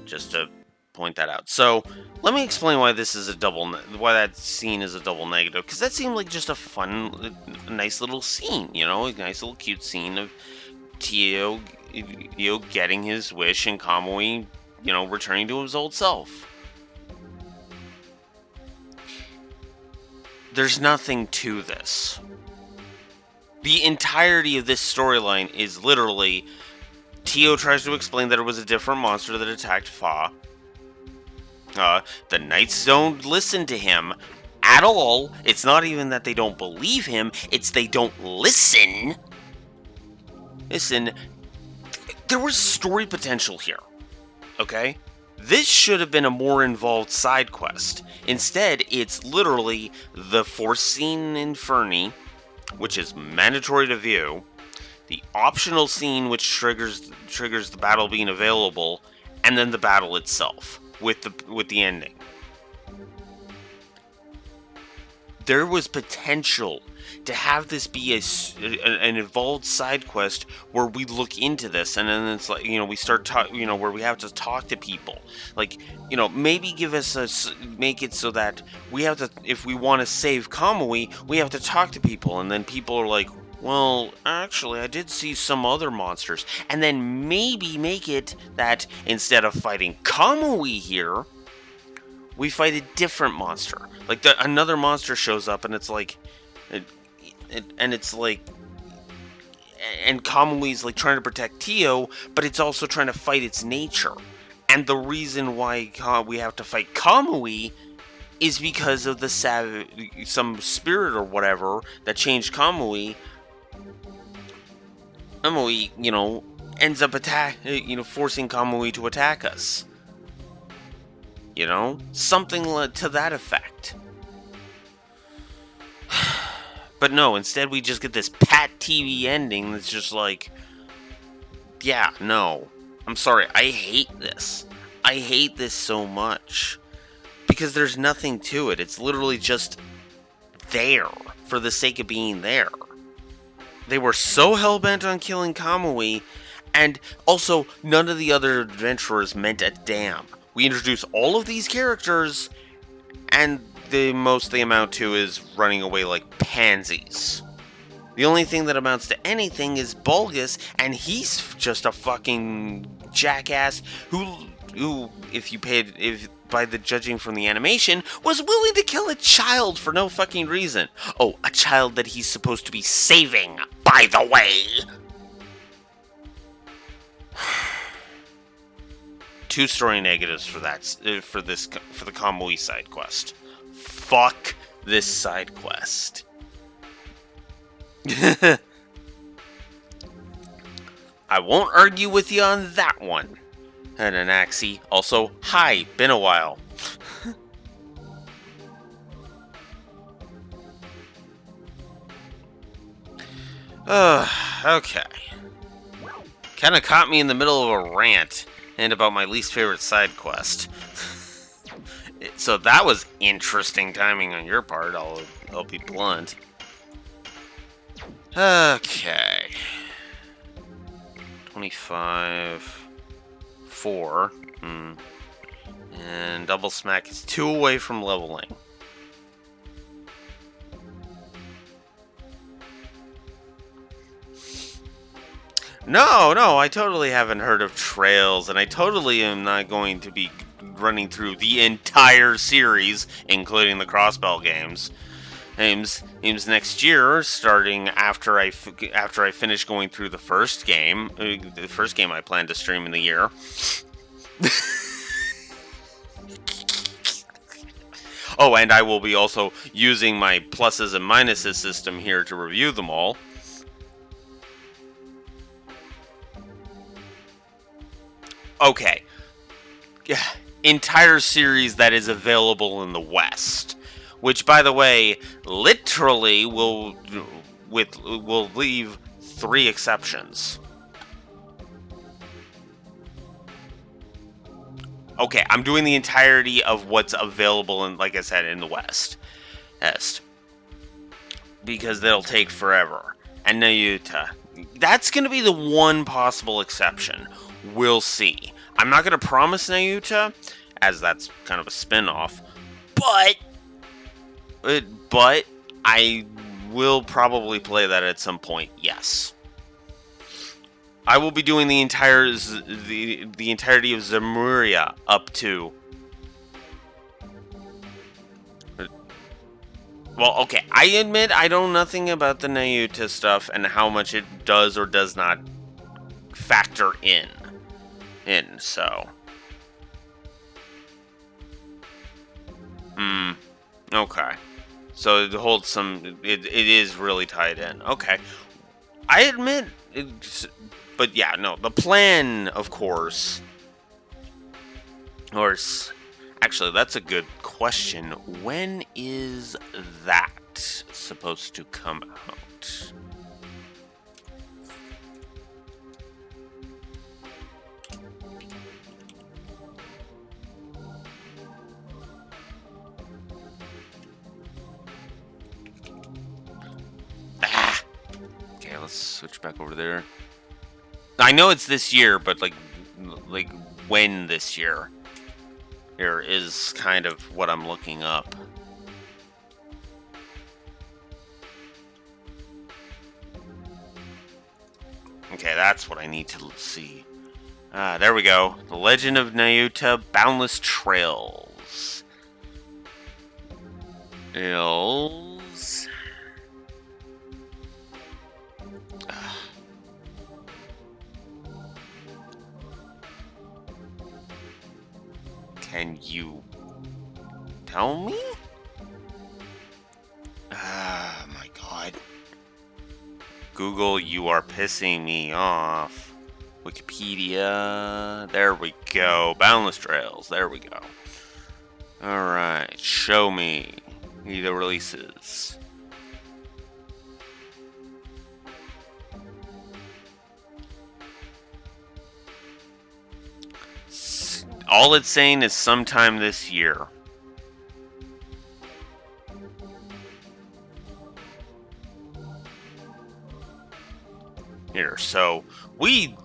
Just to point that out. So, let me explain why this is why that scene is a double negative. Because that seemed like just a fun, nice little scene, you know? A nice little cute scene of Tio getting his wish and Kamui, returning to his old self. There's nothing to this. The entirety of this storyline is literally Tio tries to explain that it was a different monster that attacked Fa. The Knights don't listen to him at all. It's not even that they don't believe him, it's they don't listen. Listen, there was story potential here, okay? This should have been a more involved side quest. Instead, it's literally the foreseen Inferni, which is mandatory to view, the optional scene which triggers the battle being available, and then the battle itself with the ending. There was potential to have this be an involved side quest where we look into this, and then it's like, we start where we have to talk to people. Like, maybe make it so that we have to, if we want to save Kamui, we have to talk to people, and then people are like, well, actually, I did see some other monsters. And then maybe make it that instead of fighting Kamui here, we fight a different monster. Like, another monster shows up, and it's like... And it's like... And Kamui's like trying to protect Tio, but it's also trying to fight its nature. And the reason why we have to fight Kamui is because of some spirit or whatever that changed Kamui. Kamui, ends up forcing Kamui to attack us. Something to that effect. But no, instead we just get this pat TV ending that's just like, yeah, no. I'm sorry, I hate this. I hate this so much. Because there's nothing to it. It's literally just there for the sake of being there. They were so hell-bent on killing Kamui, and also none of the other adventurers meant a damn. We introduce all of these characters, and the most they amount to is running away like pansies. The only thing that amounts to anything is Bulgus, and he's just a fucking jackass who if by the judging from the animation, was willing to kill a child for no fucking reason. Oh, a child that he's supposed to be saving, by the way. 2 story negatives for the Kamui side quest. Fuck this side quest. I won't argue with you on that one. And Anaxi, also, hi, been a while. Okay. Kinda caught me in the middle of a rant and about my least favorite side quest. So that was interesting timing on your part, I'll be blunt. Okay. 25... 4. And Double Smack is 2 away from leveling. No, I totally haven't heard of Trails, and I totally am not going to be running through the entire series, including the Crossbell games next year, starting after after I finish going through the first game I plan to stream in the year. Oh, and I will be also using my pluses and minuses system here to review them all. Okay. Entire series that is available in the West, which, by the way, literally will leave 3 exceptions. Okay, I'm doing the entirety of what's available in, like I said, in the West. Because they'll take forever. And Nayuta. That's going to be the one possible exception. We'll see. I'm not going to promise Nayuta, as that's kind of a spin-off, but I will probably play that at some point, yes. I will be doing the entirety of Zemuria up to... Well, okay, I admit I know nothing about the Nayuta stuff and how much it does or does not factor in, so... Okay. So it holds some... It is really tied in. Okay. I admit... But yeah, no, the plan, of course... Actually, that's a good question. When is that supposed to come out? Okay, let's switch back over there. I know it's this year, but like when this year? Here is kind of what I'm looking up. Okay, that's what I need to see. There we go. The Legend of Nayuta Boundless Trails. Can you tell me? Ah, my God. Google, you are pissing me off. Wikipedia. There we go. Boundless Trails. There we go. Alright. Show me the releases. All it's saying is sometime this year. Here, so we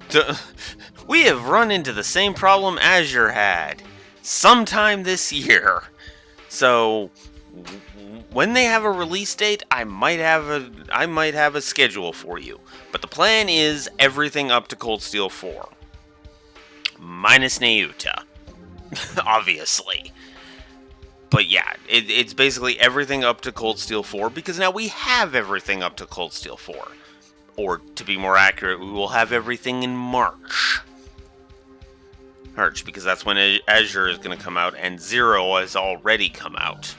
have run into the same problem Azure had sometime this year. So when they have a release date, I might have a schedule for you. But the plan is everything up to Cold Steel 4. Minus Nayuta. Obviously. But yeah, it's basically everything up to Cold Steel 4, because now we have everything up to Cold Steel 4. Or, to be more accurate, we will have everything in March. Because that's when Azure is going to come out, and Zero has already come out.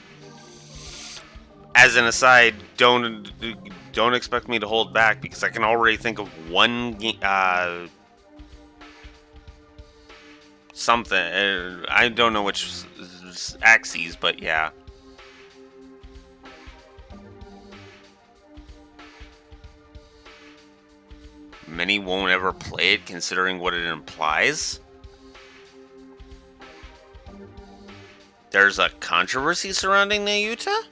As an aside, don't expect me to hold back, because I can already think of one something. I don't know which axes, but yeah. Many won't ever play it, considering what it implies. There's a controversy surrounding Nayuta?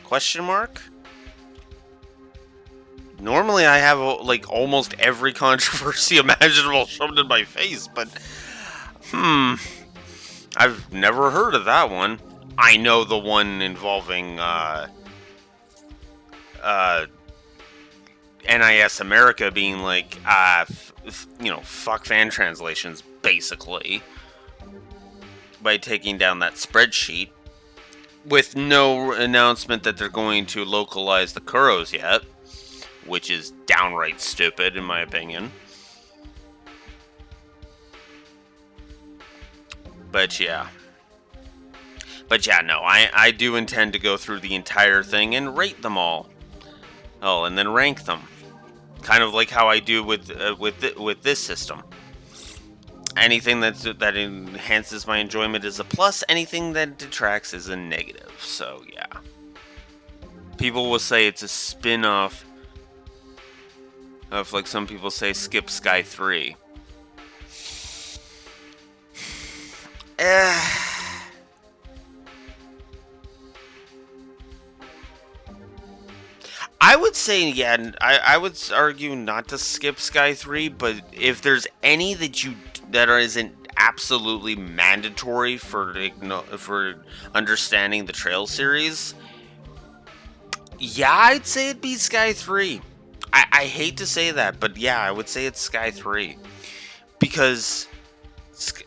Question mark? Normally I have like almost every controversy imaginable shoved in my face, but I've never heard of that one. I know the one involving NIS America being like, fuck fan translations, basically, by taking down that spreadsheet with no announcement that they're going to localize the Kuros yet, which is downright stupid, in my opinion. But yeah. No, I do intend to go through the entire thing and rate them all. Oh, and then rank them. Kind of like how I do with this system. Anything that enhances my enjoyment is a plus. Anything that detracts is a negative. So yeah, people will say it's a spin-off of, like some people say, Skip Sky 3. I would say, yeah, I would argue not to skip Sky 3, but if there's any that isn't absolutely mandatory for understanding the Trail series, yeah, I'd say it'd be Sky 3. I hate to say that, but yeah, I would say it's Sky 3. Because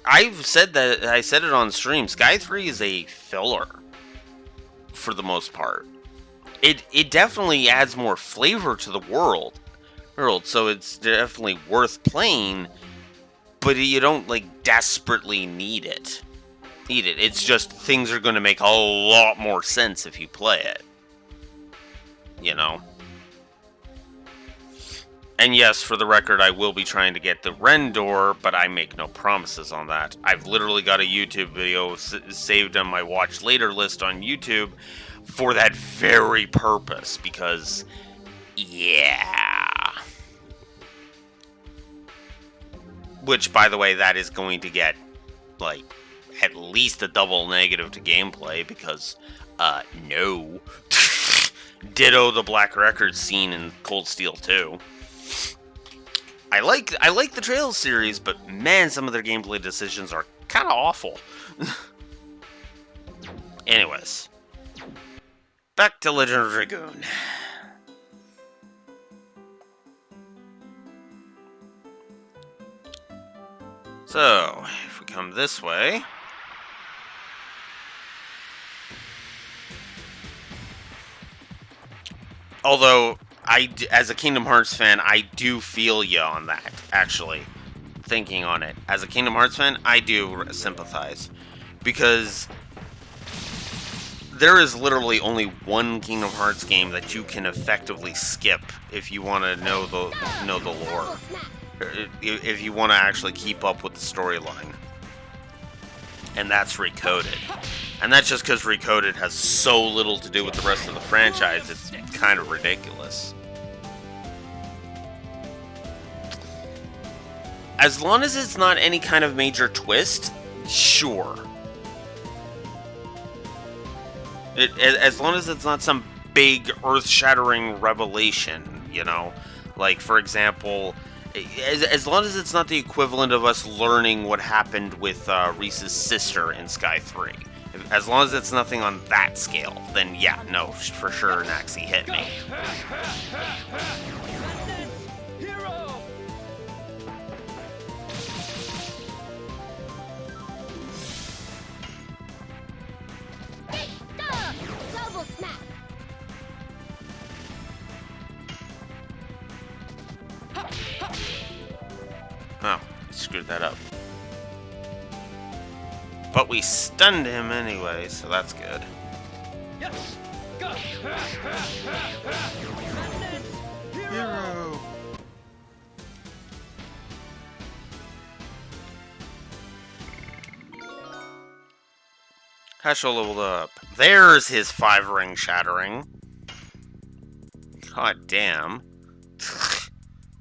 I said it on stream, Sky 3 is a filler for the most part. It definitely adds more flavor to the world, so it's definitely worth playing, but you don't like desperately need it. It's just things are going to make a lot more sense if you play it. You know? And yes, for the record, I will be trying to get the Rendor, but I make no promises on that. I've literally got a YouTube video saved on my watch later list on YouTube for that very purpose, because, yeah. Which, by the way, that is going to get, like, at least a double negative to gameplay, because, no. Ditto the Black Records scene in Cold Steel 2. I like the Trails series, but man, some of their gameplay decisions are kind of awful. Anyways. Back to Legend of Dragoon. So, if we come this way... Although, as a Kingdom Hearts fan, I do feel ya on that, actually. Thinking on it. As a Kingdom Hearts fan, I do sympathize. Because there is literally only one Kingdom Hearts game that you can effectively skip if you want to know the lore. If you want to actually keep up with the storyline. And that's Recoded. And that's just because Recoded has so little to do with the rest of the franchise, it's kind of ridiculous. As long as it's not any kind of major twist, sure. As long as it's not some big earth-shattering revelation, you know? Like, for example, as long as it's not the equivalent of us learning what happened with Reese's sister in Sky 3. As long as it's nothing on that scale, then yeah, no, for sure, Naxi hit me. Double smack. Oh, screwed that up. But we stunned him anyway, so that's good. Yes. Go. Hero. Heschel leveled up. There's his 5-ring shattering. God damn.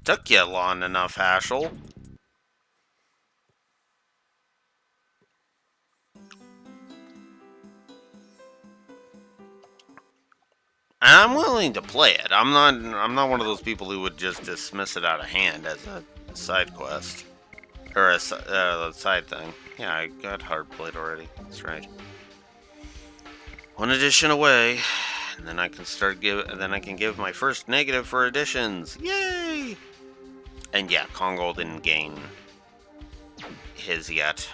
Took you long enough, Heschel. I'm willing to play it. I'm not one of those people who would just dismiss it out of hand as a side quest. Or a side thing. Yeah, I got Hardblade already. That's right. One edition away. And then I can give my first negative for additions. Yay! And yeah, Kongol didn't gain his yet.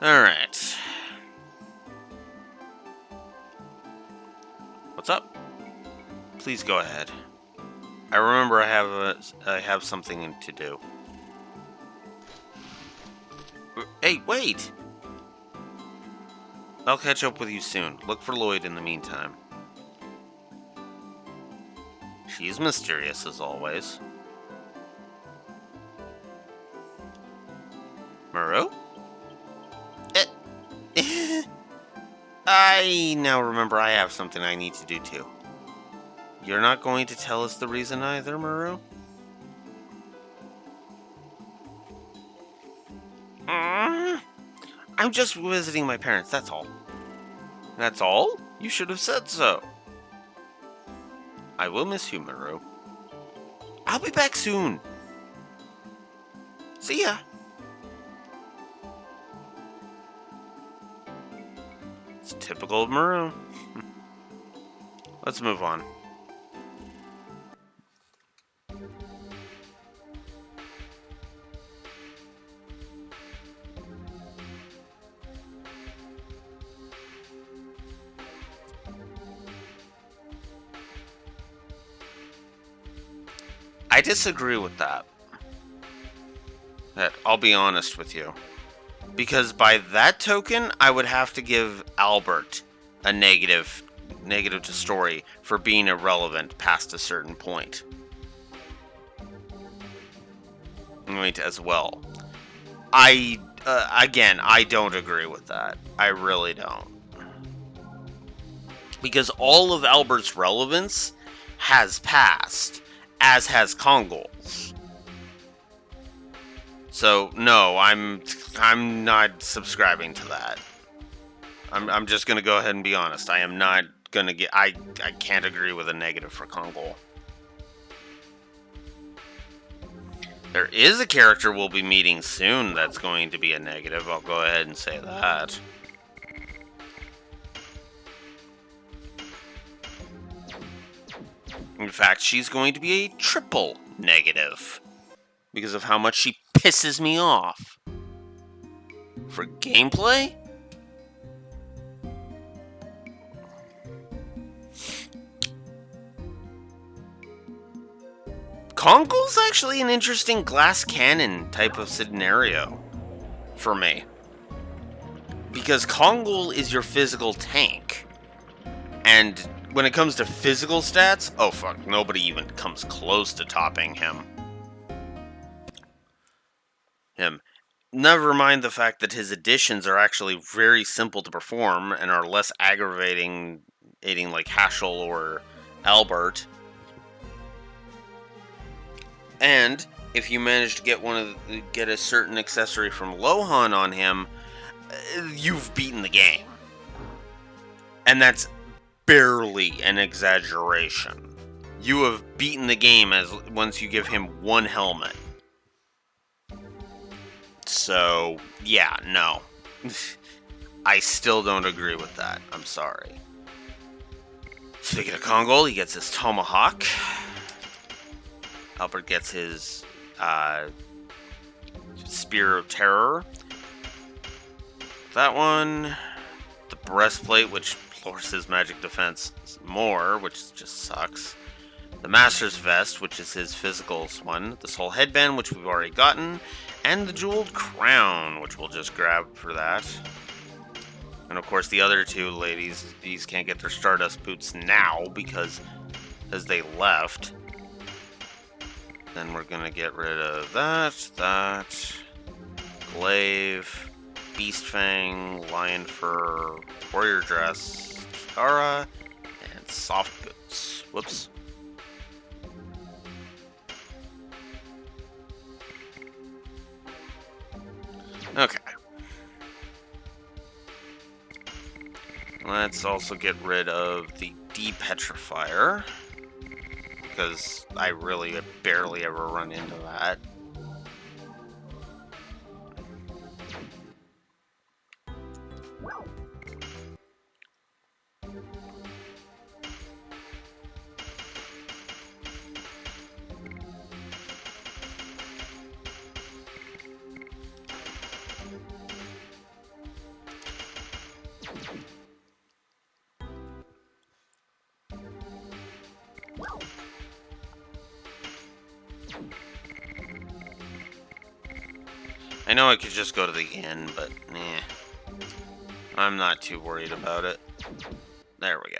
Alright. What's up? Please go ahead. I remember I have something to do. Hey, wait! I'll catch up with you soon. Look for Lloyd in the meantime. She's mysterious as always. Maru? I now remember I have something I need to do too. You're not going to tell us the reason either, Maru? I'm just visiting my parents, that's all. That's all? You should have said so. I will miss you, Maru. I'll be back soon. See ya. It's typical of Maru. Let's move on. I disagree with that. I'll be honest with you. Because by that token, I would have to give Albert a negative to story for being irrelevant past a certain point. Right, as well. Again, I don't agree with that. I really don't. Because all of Albert's relevance has passed, as has Kongol's. So no, I'm not subscribing to that. I'm just gonna go ahead and be honest. I am not gonna get. I can't agree with a negative for Kongol. There is a character we'll be meeting soon that's going to be a negative. I'll go ahead and say that. In fact, she's going to be a triple negative because of how much she pisses me off. For gameplay? Kongol's actually an interesting glass cannon type of scenario for me. Because Kongol is your physical tank. And when it comes to physical stats, oh fuck, nobody even comes close to topping him. Never mind the fact that his additions are actually very simple to perform and are less aggravating like Haschel or Albert. And if you manage to get a certain accessory from Lohan on him, you've beaten the game. And that's barely an exaggeration. You have beaten the game once you give him one helmet. So, yeah, no. I still don't agree with that. I'm sorry. Speaking of Kongol, he gets his Tomahawk. Albert gets his Spear of Terror. That one. The Breastplate, which lowers his magic defense more, which just sucks. The Master's Vest, which is his physical one. The Soul Headband, which we've already gotten. And the Jeweled Crown, which we'll just grab for that. And of course the other two ladies, these can't get their Stardust Boots now because they left. Then we're gonna get rid of that, Glaive, Beast Fang, Lion Fur, Warrior Dress, Chikara, and Soft Boots. Whoops. Okay. Let's also get rid of the depetrifier, because I really barely ever run into that. I know I could just go to the inn, but nah. I'm not too worried about it. There we go.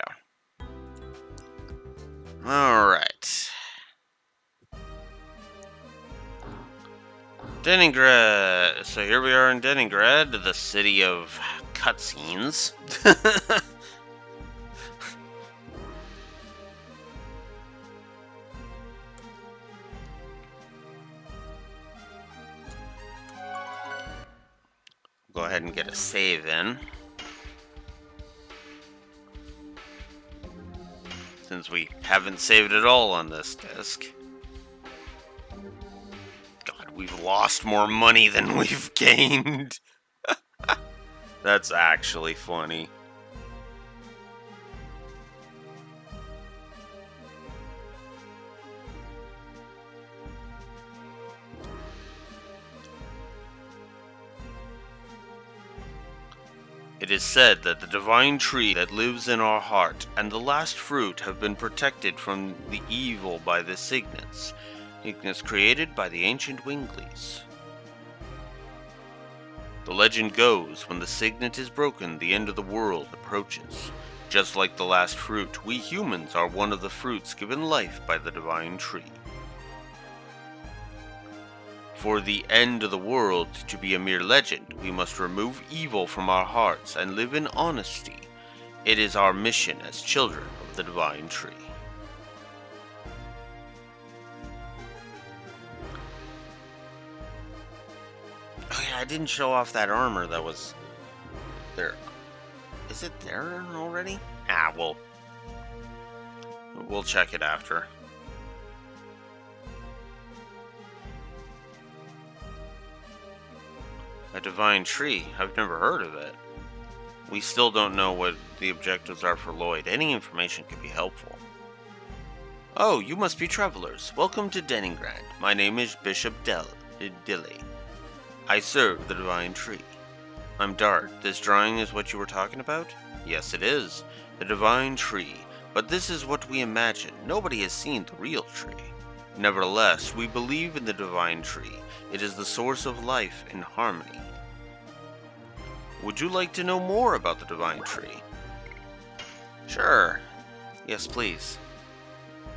Alright. Leningrad. So here we are in Leningrad, the city of cutscenes. Go ahead and get a save in, since we haven't saved at all on this disc. God, we've lost more money than we've gained. That's actually funny. It is said that the divine tree that lives in our heart and the last fruit have been protected from the evil by the signets created by the ancient Winglies. The legend goes, when the signet is broken, the end of the world approaches. Just like the last fruit, we humans are one of the fruits given life by the divine tree. For the end of the world to be a mere legend, we must remove evil from our hearts and live in honesty. It is our mission as children of the divine tree. Oh yeah, I didn't show off that armor that was there. Is it there already? Ah, we'll check it after. A divine tree? I've never heard of it. We still don't know what the objectives are for Lloyd. Any information could be helpful. Oh, you must be travelers. Welcome to Leningrad. My name is Bishop Dilly. I serve the divine tree. I'm Dart. This drawing is what you were talking about? Yes, it is. The divine tree. But this is what we imagine. Nobody has seen the real tree. Nevertheless, we believe in the divine tree. It is the source of life and harmony. Would you like to know more about the divine tree? Sure. Yes, please.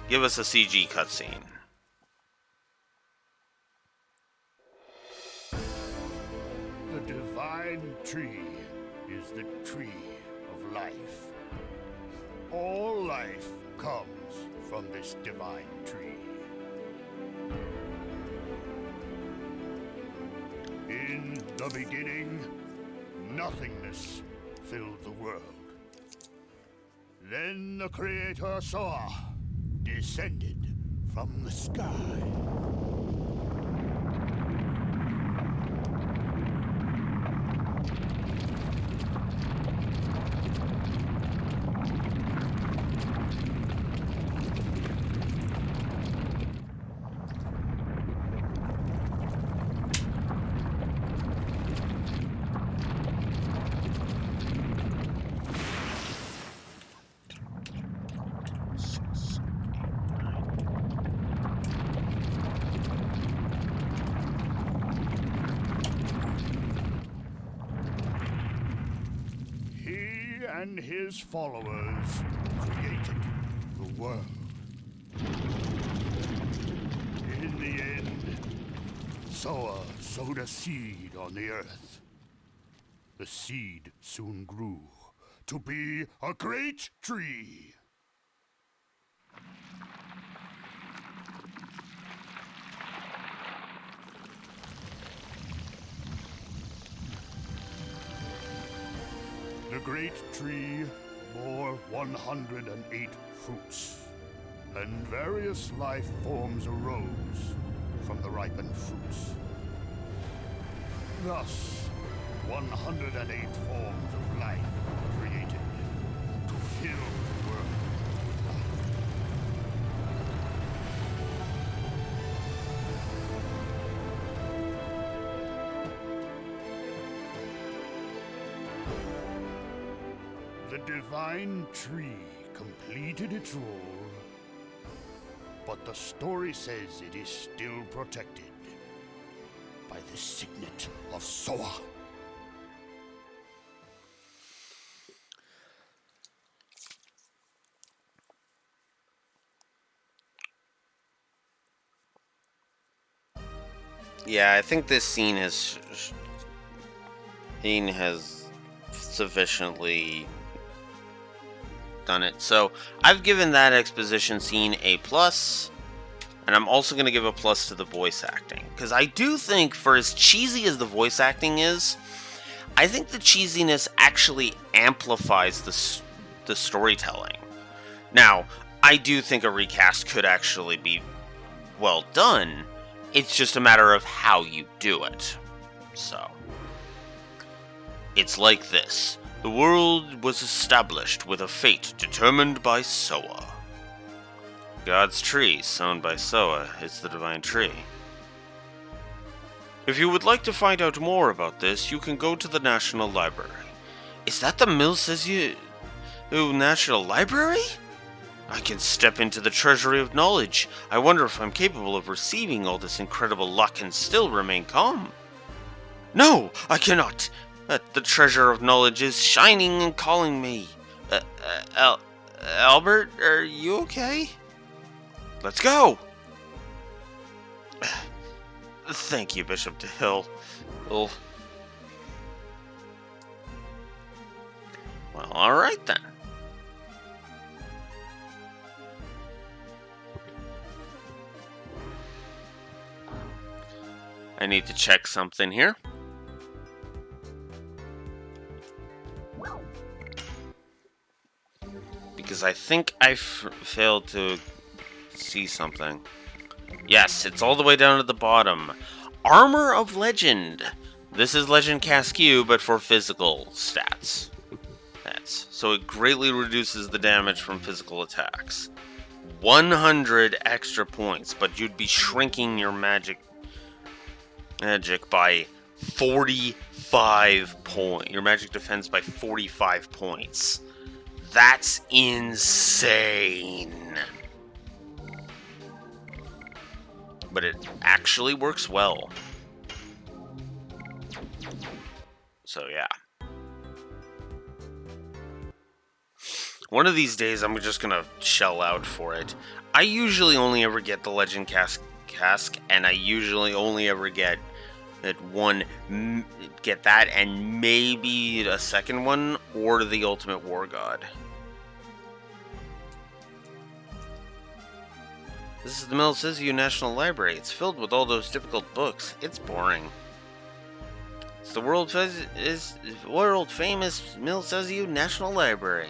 Give us a CG cutscene. The divine tree is the tree of life. All life comes from this divine tree. In the beginning, nothingness filled the world. Then the Creator Soa descended from the sky. And his followers created the world. In the end, Soa sowed a seed on the earth. The seed soon grew to be a great tree. The great tree bore 108 fruits, and various life forms arose from the ripened fruits. Thus, 108 forms of life were created to fill the world with life. The divine tree completed its role, but the story says it is still protected by the signet of Soa. Yeah, I think this scene has sufficiently done it. So I've given that exposition scene a plus, and I'm also going to give a plus to the voice acting, because I do think, for as cheesy as the voice acting is, I think the cheesiness actually amplifies the storytelling. Now, I do think a recast could actually be well done. It's just a matter of how you do it. So, it's like this. The world was established with a fate determined by Soa. God's tree, sown by Soa, is the divine tree. If you would like to find out more about this, you can go to the National Library. Is that the Mill Says You National Library? I can step into the treasury of knowledge. I wonder if I'm capable of receiving all this incredible luck and still remain calm. No, I cannot. The treasure of knowledge is shining and calling me. Albert, are you okay? Let's go. Thank you, Bishop DeHill. Well, alright then. I need to check something here. Because I think I failed to see something. Yes, it's all the way down at the bottom. Armor of Legend. This is Legend Casque, but for physical stats. So it greatly reduces the damage from physical attacks. 100 extra points, but you'd be shrinking your magic by 45 points. Your magic defense by 45 points. That's insane. But it actually works well. So yeah. One of these days I'm just gonna shell out for it. I usually only ever get the Legend Casque, and I usually only ever get that and maybe a second one, or the Ultimate War God. This is the Mill Says You National Library. It's filled with all those difficult books. It's boring. It's the world famous Mill Says You National Library.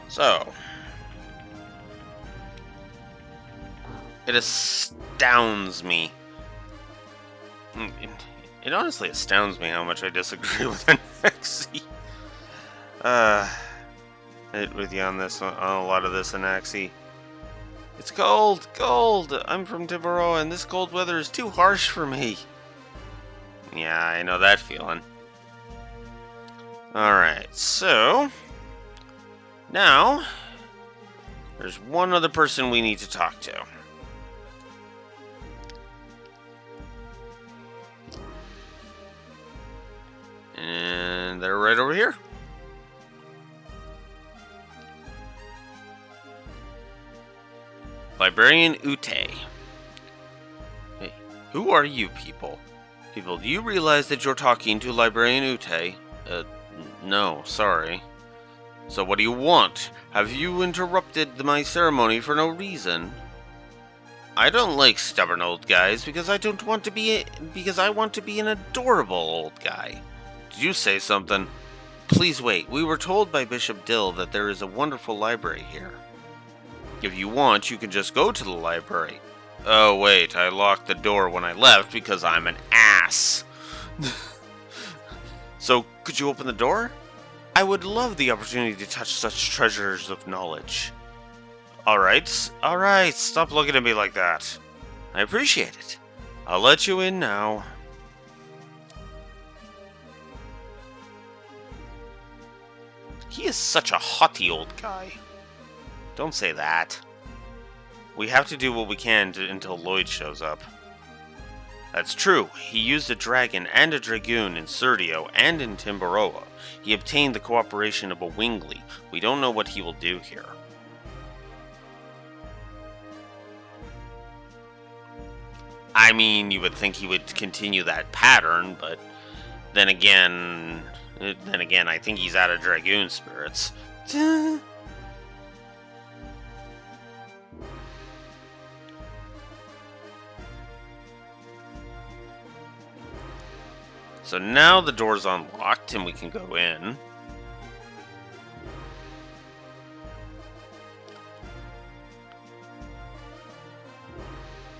So, it astounds me. It honestly astounds me how much I disagree with Anaxi. With you on this one, on a lot of this, Anaxi. It's cold! I'm from Tiburon, and this cold weather is too harsh for me. Yeah, I know that feeling. Alright, so now there's one other person we need to talk to. And they're right over here. Librarian Ute. Hey, who are you people? Do you realize that you're talking to Librarian Ute? No, sorry. So what do you want? Have you interrupted my ceremony for no reason? I don't like stubborn old guys because I want to be an adorable old guy. Did you say something? Please wait. We were told by Bishop Dill that there is a wonderful library here. If you want, you can just go to the library. Oh wait, I locked the door when I left because I'm an ass. So, could you open the door? I would love the opportunity to touch such treasures of knowledge. Alright, stop looking at me like that. I appreciate it. I'll let you in now. He is such a haughty old guy. Don't say that. We have to do what we can until Lloyd shows up. That's true. He used a dragon and a dragoon in Serdio and in Timbaroa. He obtained the cooperation of a Wingly. We don't know what he will do here. I mean, you would think he would continue that pattern, but then again, I think he's out of dragoon spirits. So now the door's unlocked and we can go in.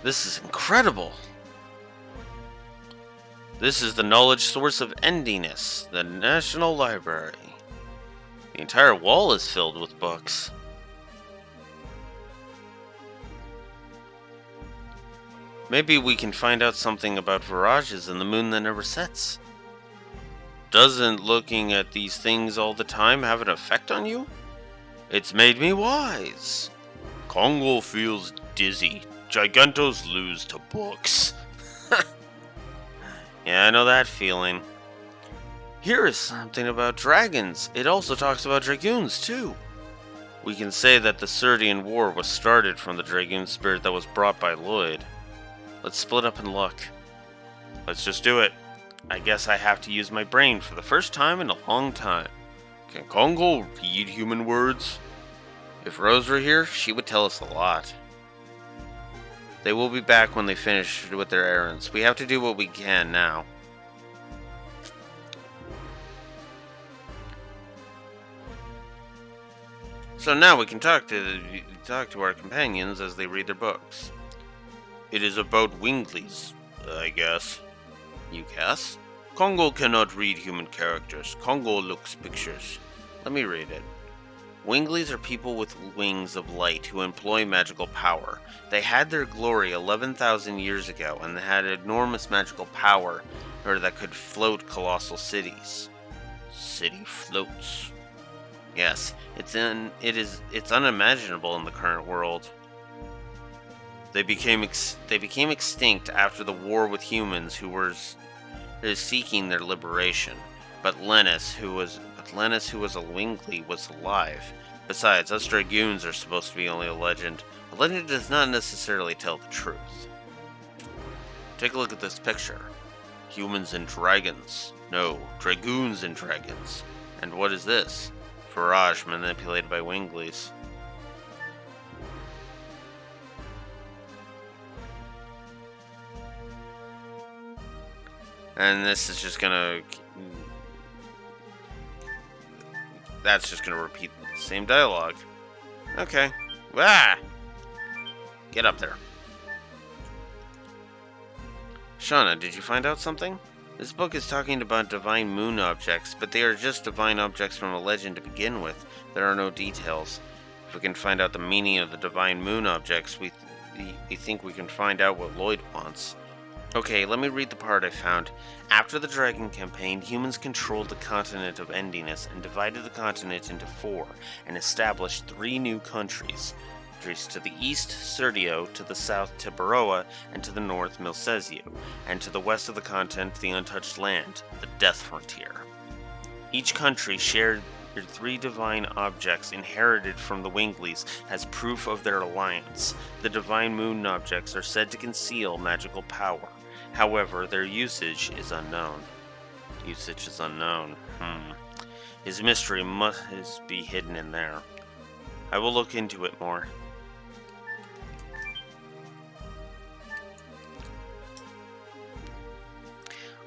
This is incredible. This is the knowledge source of Endiness, the National Library. The entire wall is filled with books. Maybe we can find out something about virages and the moon that never sets. Doesn't looking at these things all the time have an effect on you? It's made me wise. Congo feels dizzy. Gigantos lose to books. Yeah, I know that feeling. Here is something about dragons. It also talks about dragoons, too. We can say that the Serdian War was started from the dragoon spirit that was brought by Lloyd. Let's split up and look. Let's just do it. I guess I have to use my brain for the first time in a long time. Can Congo read human words? If Rose were here, she would tell us a lot. They will be back when they finish with their errands. We have to do what we can now. So now we can talk to our companions as they read their books. It is about Winglies, I guess. You guess? Congo cannot read human characters. Congo looks pictures. Let me read it. Winglies are people with wings of light who employ magical power. They had their glory 11,000 years ago, and they had enormous magical power that could float colossal cities. City floats. Yes, it's unimaginable in the current world. They became extinct after the war with humans who were seeking their liberation. But Lennis, who was a Wingly, was alive. Besides, us dragoons are supposed to be only a legend. A legend does not necessarily tell the truth. Take a look at this picture. Humans and dragons. No, dragoons and dragons. And what is this? Virage manipulated by Winglies. And this is just gonna... That's just gonna repeat the same dialogue. Okay. Ah! Get up there. Shauna, did you find out something? This book is talking about divine moon objects, but they are just divine objects from a legend to begin with. There are no details. If we can find out the meaning of the divine moon objects, we think we can find out what Lloyd wants. Okay, let me read the part I found. After the Dragon campaign, humans controlled the continent of Endiness and divided the continent into 4 and established 3 new countries. To the east, Serdio, to the south, Tibaroa, and to the north, Milcesio, and to the west of the continent, the untouched land, the Death Frontier. Each country shared their 3 divine objects inherited from the Winglies as proof of their alliance. The divine moon objects are said to conceal magical power. However, their usage is unknown. His mystery must be hidden in there. I will look into it more.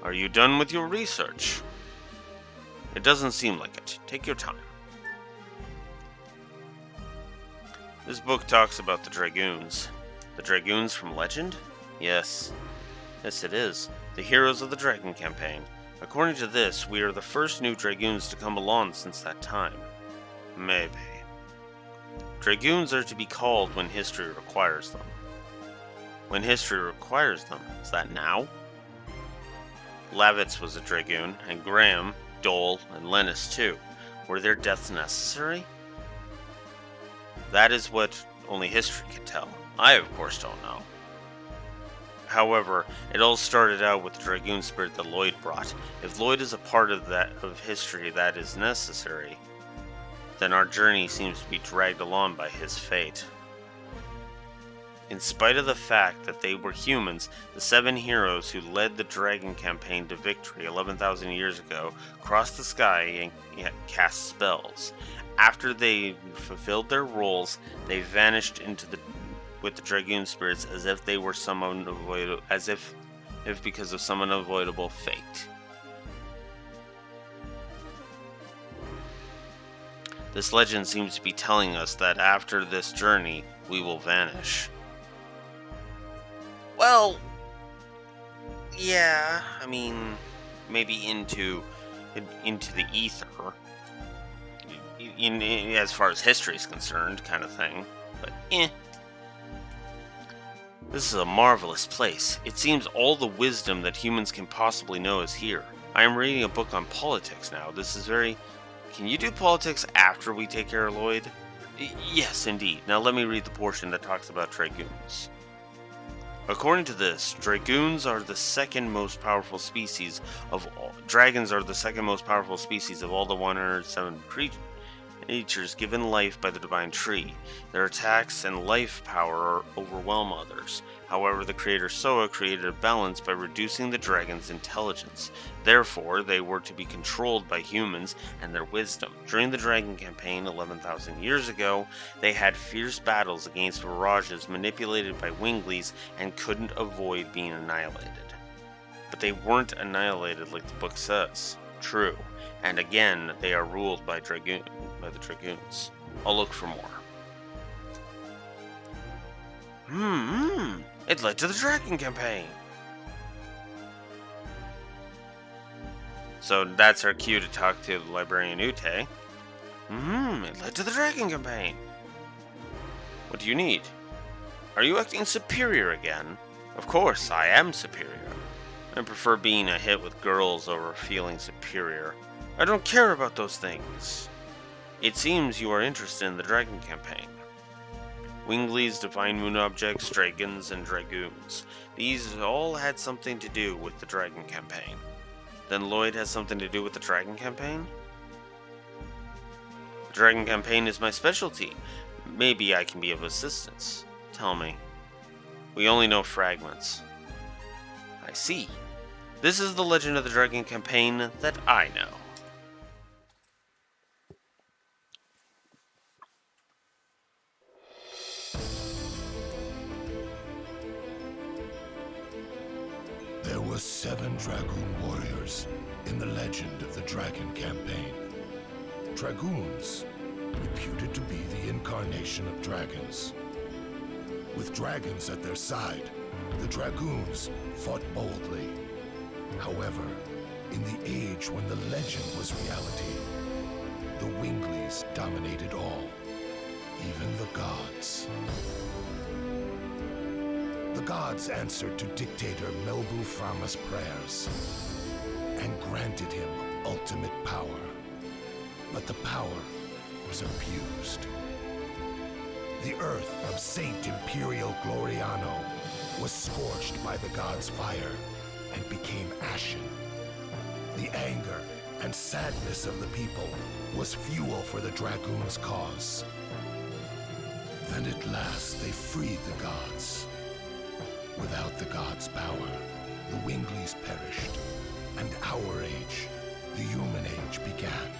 Are you done with your research? It doesn't seem like it. Take your time. This book talks about the Dragoons. The Dragoons from legend? Yes. Yes, it is. The heroes of the Dragon campaign. According to this, we are the first new Dragoons to come along since that time. Maybe. Dragoons are to be called when history requires them. When history requires them? Is that now? Lavitz was a Dragoon, and Graham, Dole, and Lennis too. Were their deaths necessary? That is what only history can tell. I, of course, don't know. However, it all started out with the Dragoon spirit that Lloyd brought. If Lloyd is a part of history that is necessary, then our journey seems to be dragged along by his fate. In spite of the fact that they were humans, the 7 heroes who led the Dragon campaign to victory 11,000 years ago crossed the sky and cast spells. After they fulfilled their roles, they vanished with the Dragoon spirits as if they were because of some unavoidable fate. This legend seems to be telling us that after this journey, we will vanish. Well, yeah, I mean, maybe into the ether, as far as history is concerned, kind of thing. But This is a marvelous place. It seems all the wisdom that humans can possibly know is here. I am reading a book on politics now. This is very... Can you do politics after we take care of Lloyd? Yes, indeed. Now let me read the portion that talks about Dragoons. According to this, Dragoons are the second most powerful species of all. Dragons are the second most powerful species of all the 107 creatures given life by the Divine Tree. Their attacks and life power overwhelm others. However, the creator Soa created a balance by reducing the dragon's intelligence. Therefore, they were to be controlled by humans and their wisdom. During the Dragon campaign 11,000 years ago, they had fierce battles against mirages manipulated by Winglies and couldn't avoid being annihilated. But they weren't annihilated like the book says. True. And again, they are ruled by the Dragoons. I'll look for more. It led to the Dragon campaign. So that's our cue to talk to the librarian Ute. It led to the Dragon campaign. What do you need? Are you acting superior again? Of course, I am superior. I prefer being a hit with girls over feeling superior. I don't care about those things. It seems you are interested in the Dragon campaign. Winglies, Divine Moon Objects, Dragons, and Dragoons. These all had something to do with the Dragon campaign. Then Lloyd has something to do with the Dragon campaign? The Dragon campaign is my specialty. Maybe I can be of assistance. Tell me. We only know fragments. I see. This is the legend of the Dragon campaign that I know. There were 7 Dragoon warriors in the legend of the Dragon campaign. Dragoons, reputed to be the incarnation of dragons. With dragons at their side, the Dragoons fought boldly. However, in the age when the legend was reality, the Winglies dominated all, even the gods. The gods answered to dictator Melbu Frama's prayers and granted him ultimate power. But the power was abused. The earth of Saint Imperial Gloriano was scorched by the gods' fire and became ashen. The anger and sadness of the people was fuel for the Dragoons' cause. Then at last they freed the gods. Without the gods' power, the Winglies perished, and our age, the human age, began.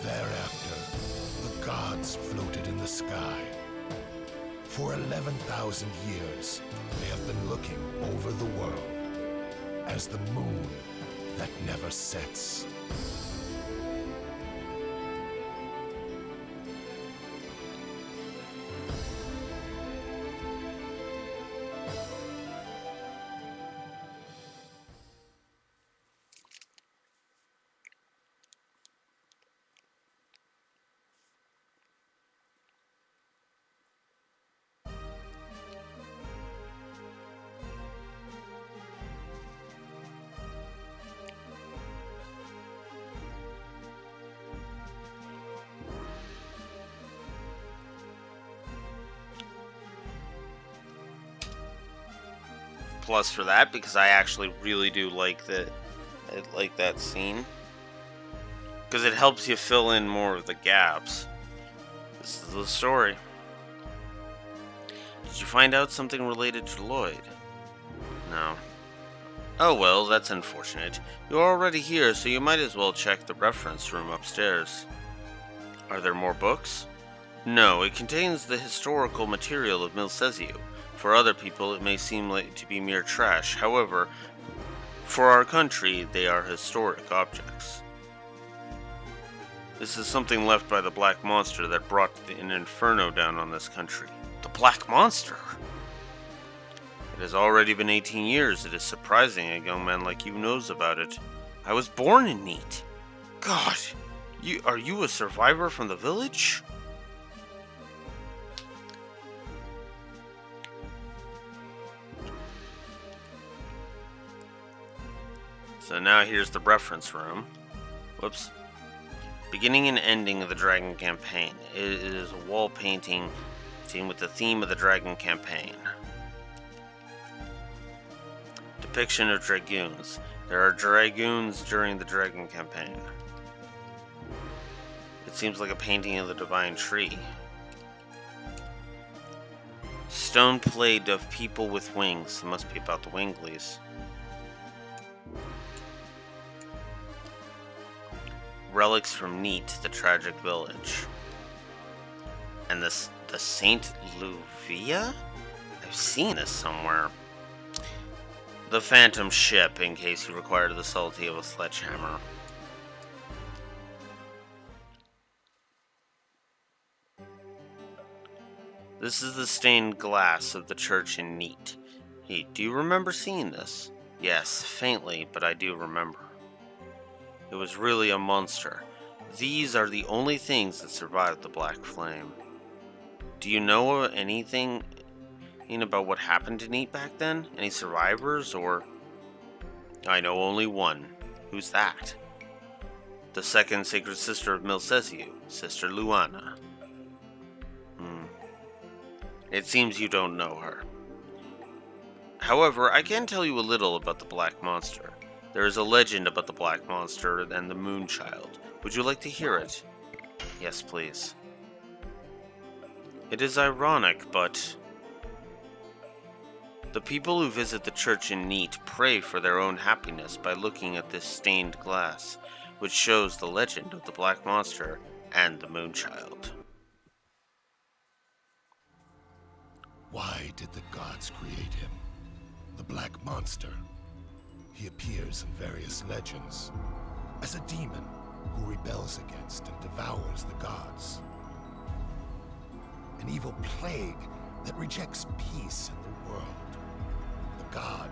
Thereafter, the gods floated in the sky. For 11,000 years, they have been looking over the world as the moon that never sets. Plus for that, because I actually really do like that scene. Because it helps you fill in more of the gaps. This is the story. Did you find out something related to Lloyd? No. Oh well, that's unfortunate. You're already here, so you might as well check the reference room upstairs. Are there more books? No, it contains the historical material of Milcesio. For other people, it may seem like to be mere trash. However, for our country, they are historic objects. This is something left by the Black Monster that brought an inferno down on this country. The Black Monster? It has already been 18 years. It is surprising a young man like you knows about it. I was born in Neat. God, are you a survivor from the village? So now here's the reference room. Whoops. Beginning and ending of the Dragon campaign. It is a wall painting with the theme of the Dragon campaign. Depiction of Dragoons. There are Dragoons during the Dragon campaign. It seems like a painting of the Divine Tree. Stone plate of people with wings. It must be about the Winglies. Relics from Neat, the tragic village. And the Saint Luvia? I've seen this somewhere. The Phantom Ship, in case you require the subtlety of a sledgehammer. This is the stained glass of the church in Neat. Hey, do you remember seeing this? Yes, faintly, but I do remember. It was really a monster. These are the only things that survived the Black Flame. Do you know anything about what happened to Neat back then? Any survivors, or... I know only one. Who's that? The second sacred sister of Milcesio, Sister Luana. It seems you don't know her. However, I can tell you a little about the Black Monster. There is a legend about the Black Monster and the Moonchild. Would you like to hear it? Yes, please. It is ironic, but... the people who visit the church in Neat pray for their own happiness by looking at this stained glass, which shows the legend of the Black Monster and the Moonchild. Why did the gods create him? The Black Monster. He appears in various legends as a demon who rebels against and devours the gods. An evil plague that rejects peace in the world. The god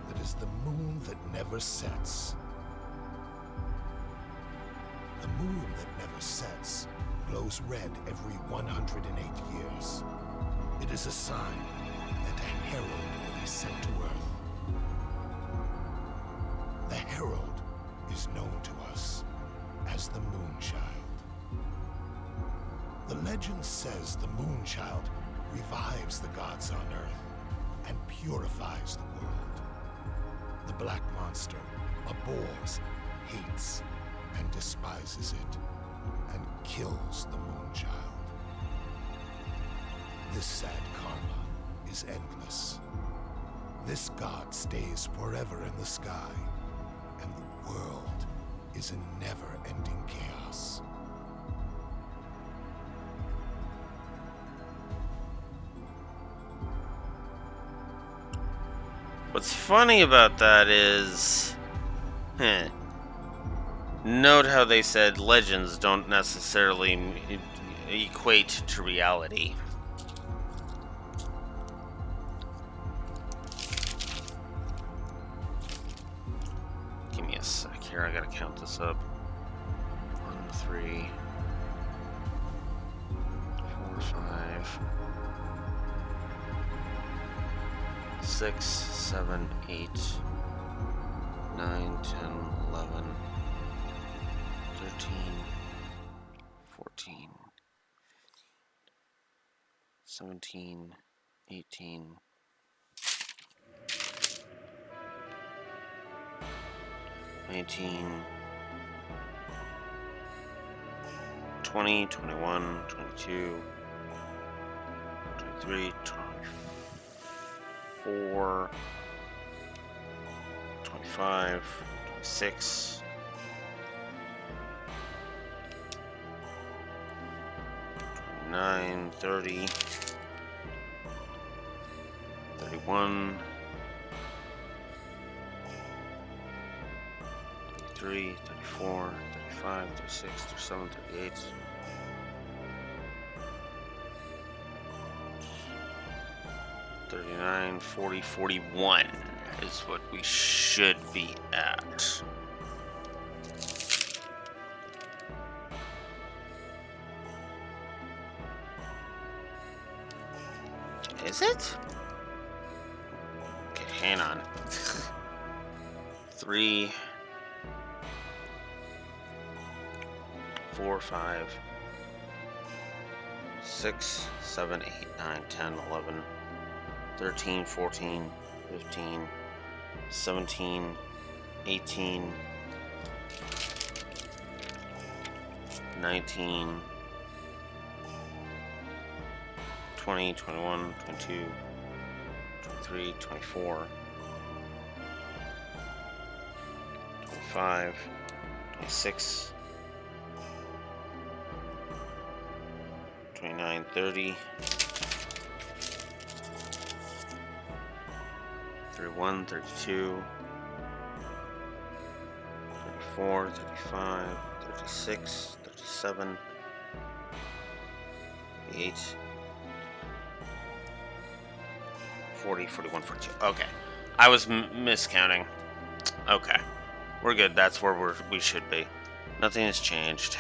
that is the moon that never sets. The moon that never sets glows red every 108 years. It is a sign that a herald will be sent to Earth. The herald is known to us as the Moonchild. The legend says the Moonchild revives the gods on Earth and purifies the world. The Black Monster abhors, hates, and despises it, and kills the Moonchild. This sad karma is endless. This god stays forever in the sky, and the world is a never-ending chaos. What's funny about that is, note how they said legends don't necessarily equate to reality. Give me a sec here, I gotta count this up. 1, 3, 4, 5, 6, 7, 8, 9, 10, 11, 13, 14, 17, 18, 19, 20, 21, 22, 23, 24, 25, 26, 29, 30, 31, 33, 34, 35, 36, 37, 38, 39, 40, 41 is what we should be at. Is it? Okay, hang on. 3, 4, 5, 6, 7, 8, 9, 10, 11, 13, 14, 15, 17, 18, 19, 20, 21, 22, 23, 24, 25, 26, 29, 30, 31, 32, 34, 35, 36, 37, 38, 40, 41, 42. Okay. I was miscounting. Okay. We're good. That's where we should be. Nothing has changed.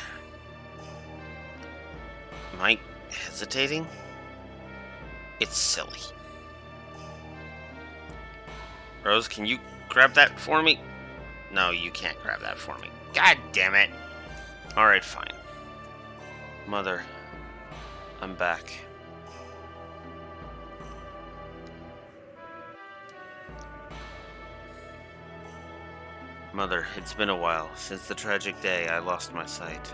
Am I hesitating? It's silly. Rose, can you grab that for me? No, you can't grab that for me. God damn it. Alright, fine. Mother, I'm back. Mother, it's been a while. Since the tragic day, I lost my sight.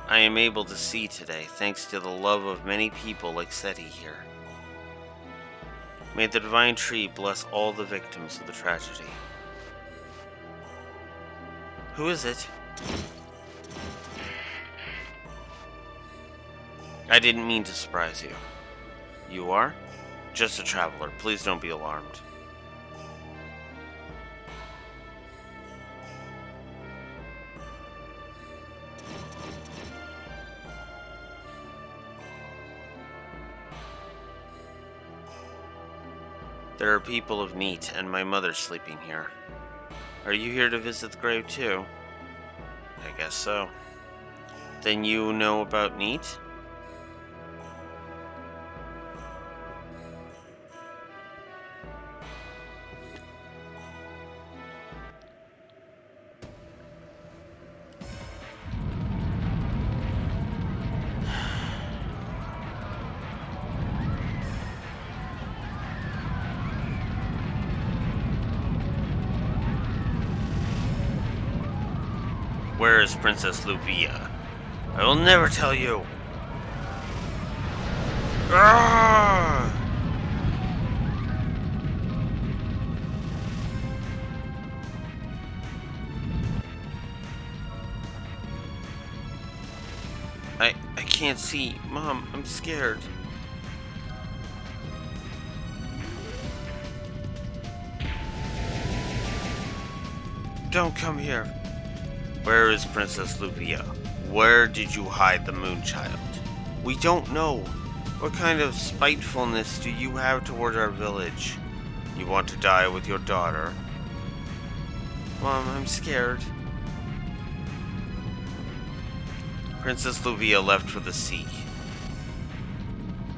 I am able to see today, thanks to the love of many people like Seti here. May the divine tree bless all the victims of the tragedy. Who is it? I didn't mean to surprise you. You are? Just a traveler. Please don't be alarmed. There are people of Neat and my mother sleeping here. Are you here to visit the grave too? I guess so. Then you know about Neat? Where is Princess Luvia? I will never tell you. Ah! I can't see. Mom, I'm scared. Don't come here. Where is Princess Luvia? Where did you hide the Moonchild? We don't know. What kind of spitefulness do you have toward our village? You want to die with your daughter? Mom, I'm scared. Princess Luvia left for the sea.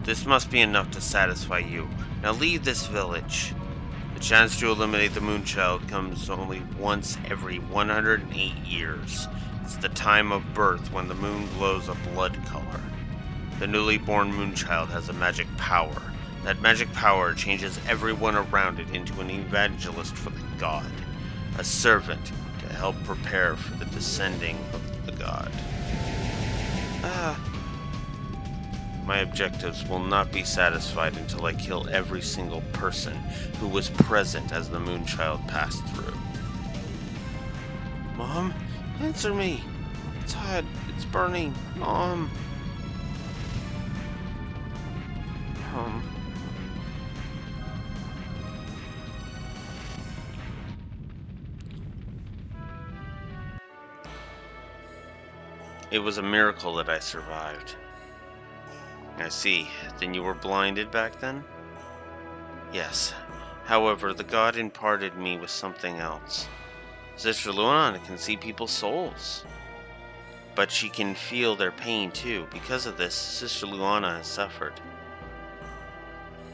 This must be enough to satisfy you. Now leave this village. The chance to eliminate the Moonchild comes only once every 108 years. It's the time of birth when the moon glows a blood color. The newly born Moonchild has a magic power. That magic power changes everyone around it into an evangelist for the god, a servant to help prepare for the descending of the god. My objectives will not be satisfied until I kill every single person who was present as the Moonchild passed through. Mom, answer me. It's hot. It's burning. Mom. Mom. It was a miracle that I survived. I see. Then you were blinded back then? Yes. However, the god imparted me with something else. Sister Luana can see people's souls. But she can feel their pain too. Because of this, Sister Luana has suffered.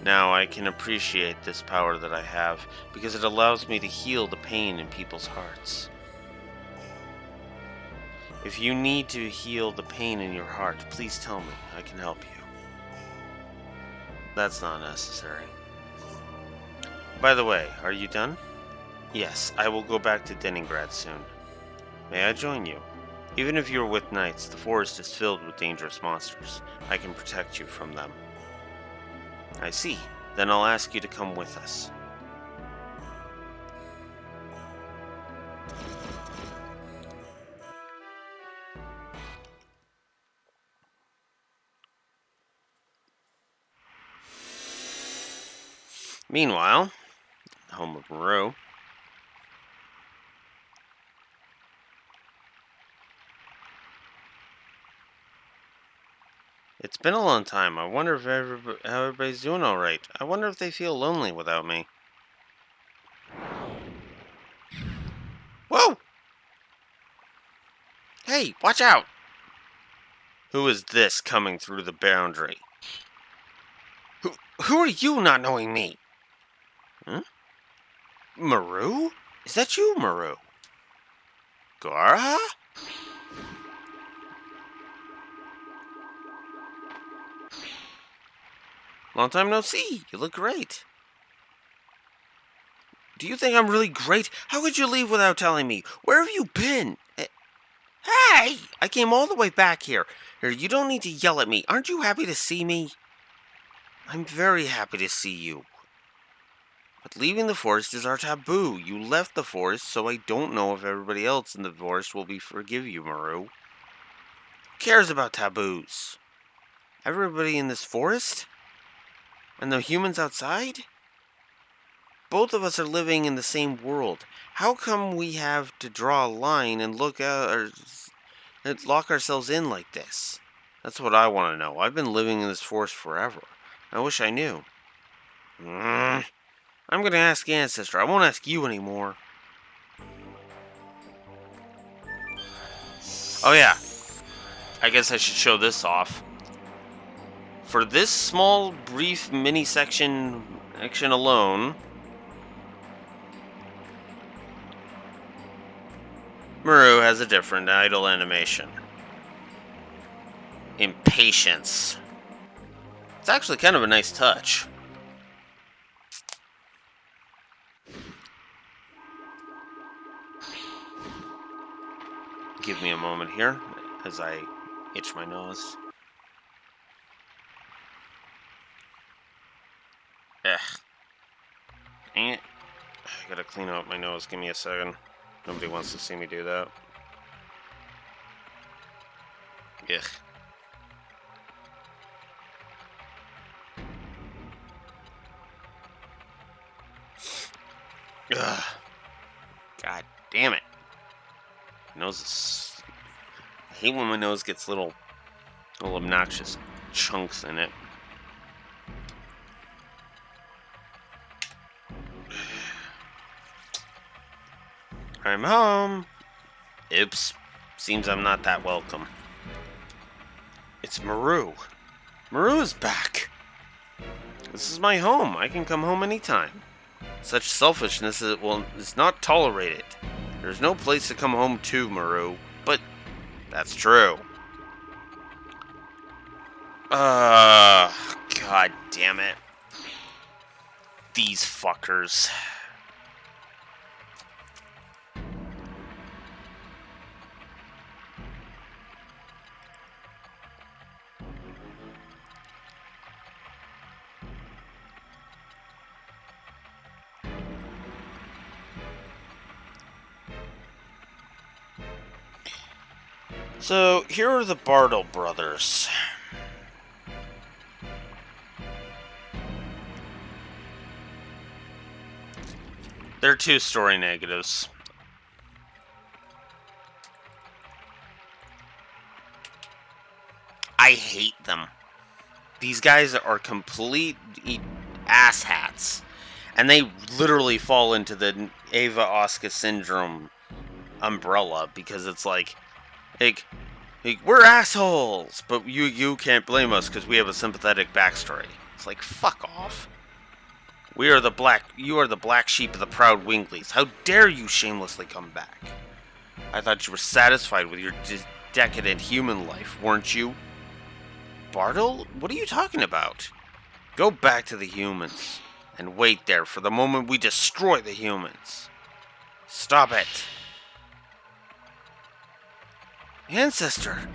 Now I can appreciate this power that I have because it allows me to heal the pain in people's hearts. If you need to heal the pain in your heart, please tell me. I can help you. That's not necessary. By the way, are you done? Yes, I will go back to Denningrad soon. May I join you? Even if you're with knights, the forest is filled with dangerous monsters. I can protect you from them. I see. Then I'll ask you to come with us. Meanwhile, home of Moreau. It's been a long time. I wonder if how everybody's doing all right. I wonder if they feel lonely without me. Whoa! Hey, watch out! Who is this coming through the boundary? Who are you not knowing me? Huh? Maru? Is that you, Maru? Gara? Long time no see. You look great. Do you think I'm really great? How could you leave without telling me? Where have you been? Hey! I came all the way back here. Here, you don't need to yell at me. Aren't you happy to see me? I'm very happy to see you. But leaving the forest is our taboo. You left the forest, so I don't know if everybody else in the forest will forgive you, Maru. Who cares about taboos? Everybody in this forest? And the humans outside? Both of us are living in the same world. How come we have to draw a line and look out and lock ourselves in like this? That's what I want to know. I've been living in this forest forever. I wish I knew. I'm going to ask Ancestor. I won't ask you anymore. Oh yeah. I guess I should show this off. For this small, brief mini section alone, Maru has a different idle animation. Impatience. It's actually kind of a nice touch. Give me a moment here as I itch my nose. Ugh. Dang it. I gotta clean out my nose. Give me a second. Nobody wants to see me do that. Ugh. Ugh. God damn it. My nose is... I hate when my nose gets little obnoxious chunks in it. I'm home. Oops. Seems I'm not that welcome. It's Maru. Maru is back. This is my home. I can come home anytime. Such selfishness is not tolerated. There's no place to come home to, Maru. But that's true. God damn it. These fuckers. So, here are the Bartle brothers. They're 2 story negatives. I hate them. These guys are complete asshats. And they literally fall into the Ava Oscar syndrome umbrella because it's like we're assholes, but you can't blame us because we have a sympathetic backstory. It's like, fuck off. You are the black sheep of the proud Wingleys. How dare you shamelessly come back? I thought you were satisfied with your decadent human life, weren't you? Bartle? What are you talking about? Go back to the humans and wait there for the moment we destroy the humans. Stop it. Ancestor!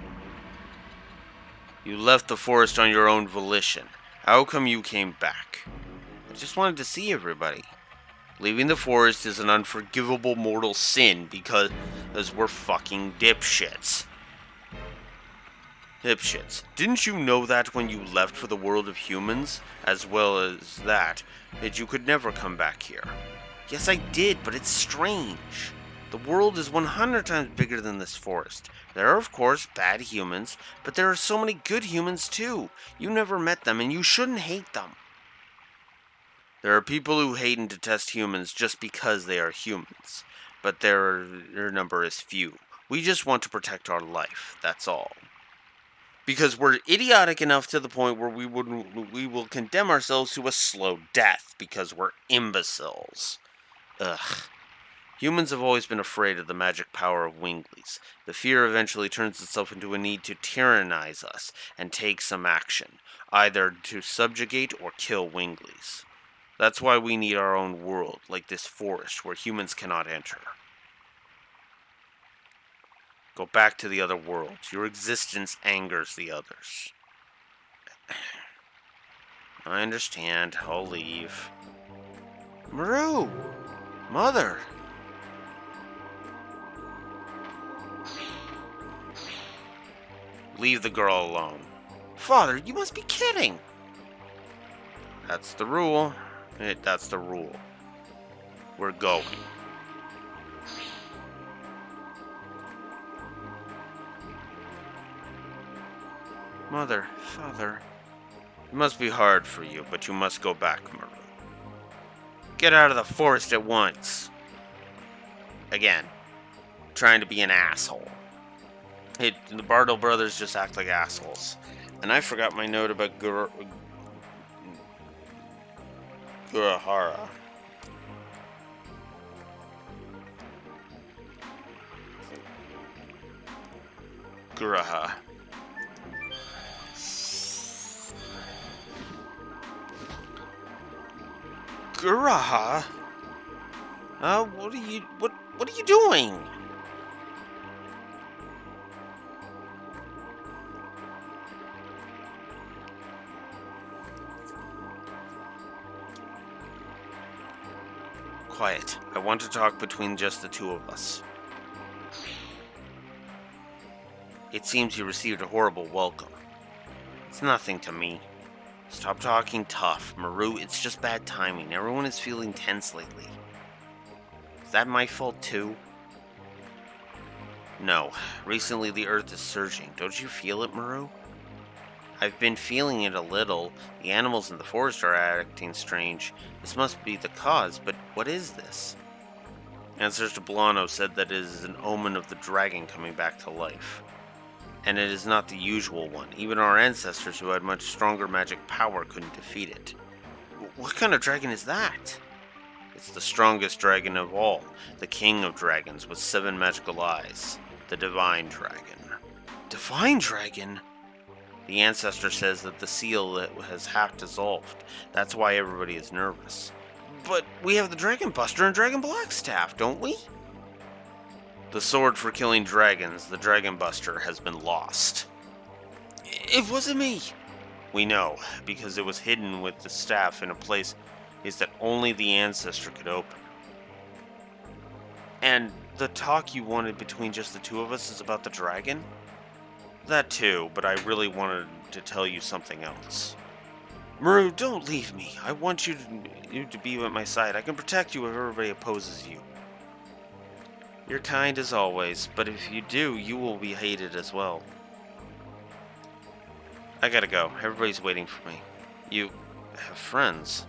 You left the forest on your own volition. How come you came back? I just wanted to see everybody. Leaving the forest is an unforgivable mortal sin because we're fucking dipshits. Dipshits. Didn't you know that when you left for the world of humans? As well as that you could never come back here. Yes, I did, but it's strange. The world is 100 times bigger than this forest. There are, of course, bad humans, but there are so many good humans, too. You never met them, and you shouldn't hate them. There are people who hate and detest humans just because they are humans, but their number is few. We just want to protect our life, that's all. Because we're idiotic enough to the point where we will condemn ourselves to a slow death because we're imbeciles. Ugh. Humans have always been afraid of the magic power of Wingleys. The fear eventually turns itself into a need to tyrannize us and take some action, either to subjugate or kill Wingleys. That's why we need our own world, like this forest where humans cannot enter. Go back to the other worlds. Your existence angers the others. I understand. I'll leave. Maru! Mother! Leave the girl alone. Father, you must be kidding! That's the rule. That's the rule. We're going. Mother, Father, it must be hard for you, but you must go back, Maru. Get out of the forest at once. Again, trying to be an asshole. The Bartle brothers just act like assholes. And I forgot my note about Gurahara. Guraha. Guraha? What are you doing? Quiet. I want to talk between just the two of us. It seems you received a horrible welcome. It's nothing to me. Stop talking tough, Maru. It's just bad timing. Everyone is feeling tense lately. that my fault too? No. Recently the earth is surging. Don't you feel it, Maru? I've been feeling it a little. The animals in the forest are acting strange. This must be the cause, but what is this? Ancestor Bolano said that it is an omen of the dragon coming back to life. And it is not the usual one. Even our ancestors who had much stronger magic power couldn't defeat it. What kind of dragon is that? It's the strongest dragon of all, the king of dragons with 7 magical eyes, the divine dragon. Divine dragon? The ancestor says that the seal has half dissolved. That's why everybody is nervous. But we have the Dragon Buster and Dragon Blackstaff, don't we? The sword for killing dragons, the Dragon Buster, has been lost. It wasn't me! We know, because it was hidden with the staff in a place that only the ancestor could open. And the talk you wanted between just the two of us is about the dragon? That too, but I really wanted to tell you something else. Maru, don't leave me. I want you to be at my side. I can protect you if everybody opposes you. You're kind as always, but if you do, you will be hated as well. I gotta go. Everybody's waiting for me. You have friends.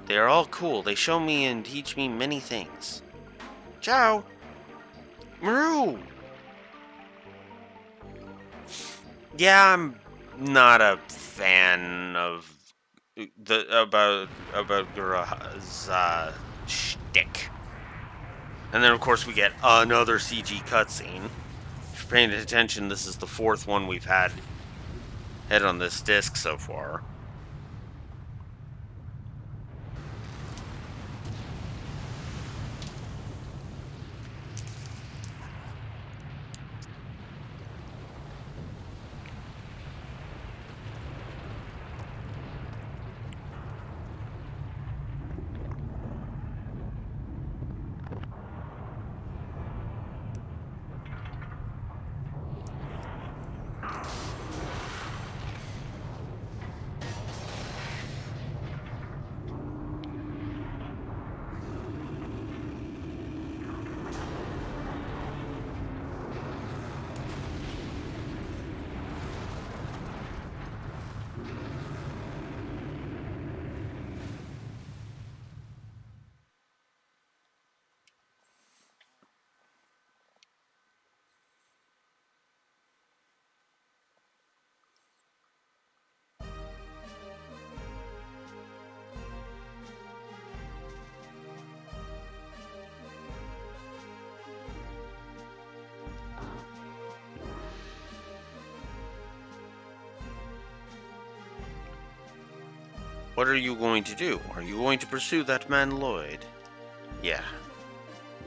They are all cool. They show me and teach me many things. Ciao! Maru! Yeah, I'm not a fan of about Gura's shtick. And then of course we get another CG cutscene. If you're paying attention, this is the 4th one we've had on this disc so far. What are you going to do? Are you going to pursue that man Lloyd? Yeah.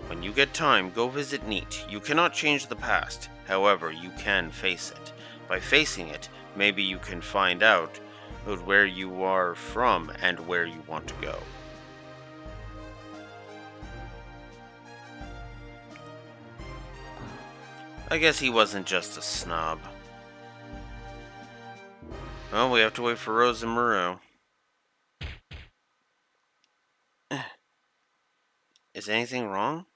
When you get time, go visit Neat. You cannot change the past. However, you can face it. By facing it, maybe you can find out where you are from and where you want to go. I guess he wasn't just a snob. Well, we have to wait for Rose and Maru. Is anything wrong?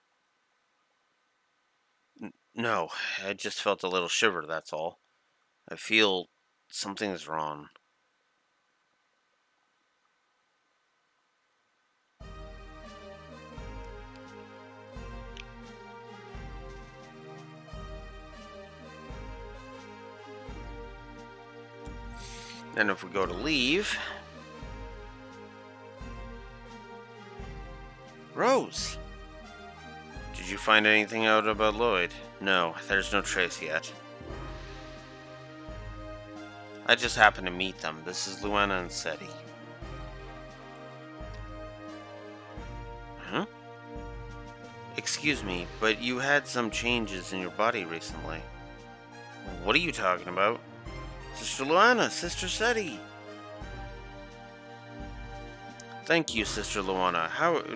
No, I just felt a little shiver, that's all. I feel something's wrong. And if we go to leave... Rose! Did you find anything out about Lloyd? No, there's no trace yet. I just happened to meet them. This is Luana and Seti. Huh? Excuse me, but you had some changes in your body recently. What are you talking about? Sister Luana, Sister Seti. Thank you, Sister Luana.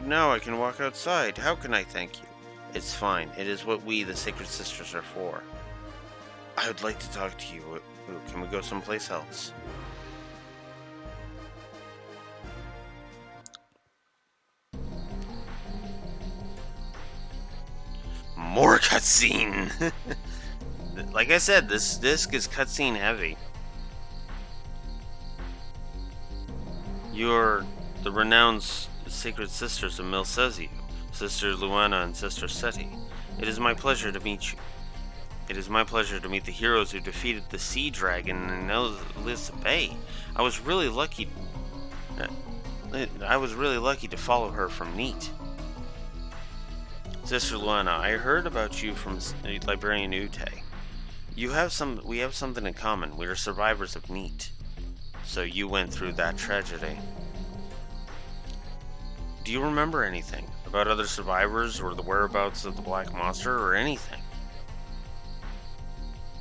Now I can walk outside. How can I thank you? It's fine. It is what we, the Sacred Sisters, are for. I would like to talk to you. Can we go someplace else? More cutscene! Like I said, this disc is cutscene heavy. You're the renowned sacred sisters of Milcesio, Sister Luana and Sister Seti. It is my pleasure to meet you. It is my pleasure to meet the heroes who defeated the Sea Dragon in Elizabeth Bay. I was really lucky to follow her from Neat. Sister Luana, I heard about you from Librarian Ute. We have something in common. We are survivors of Neat. So you went through that tragedy. Do you remember anything about other survivors or the whereabouts of the Black Monster or anything?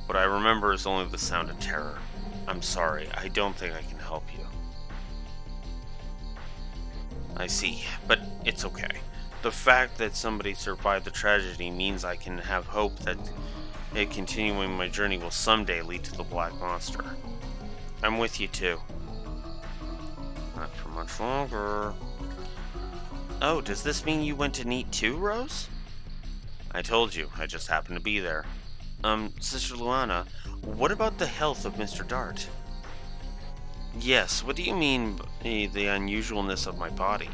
What I remember is only the sound of terror. I'm sorry, I don't think I can help you. I see, but it's okay. The fact that somebody survived the tragedy means I can have hope that continuing my journey will someday lead to the Black Monster. I'm with you too. Not for much longer. Oh, does this mean you went to Neat too, Rose? I told you, I just happened to be there. Sister Luana, what about the health of Mr. Dart? Yes, what do you mean by the unusualness of my body?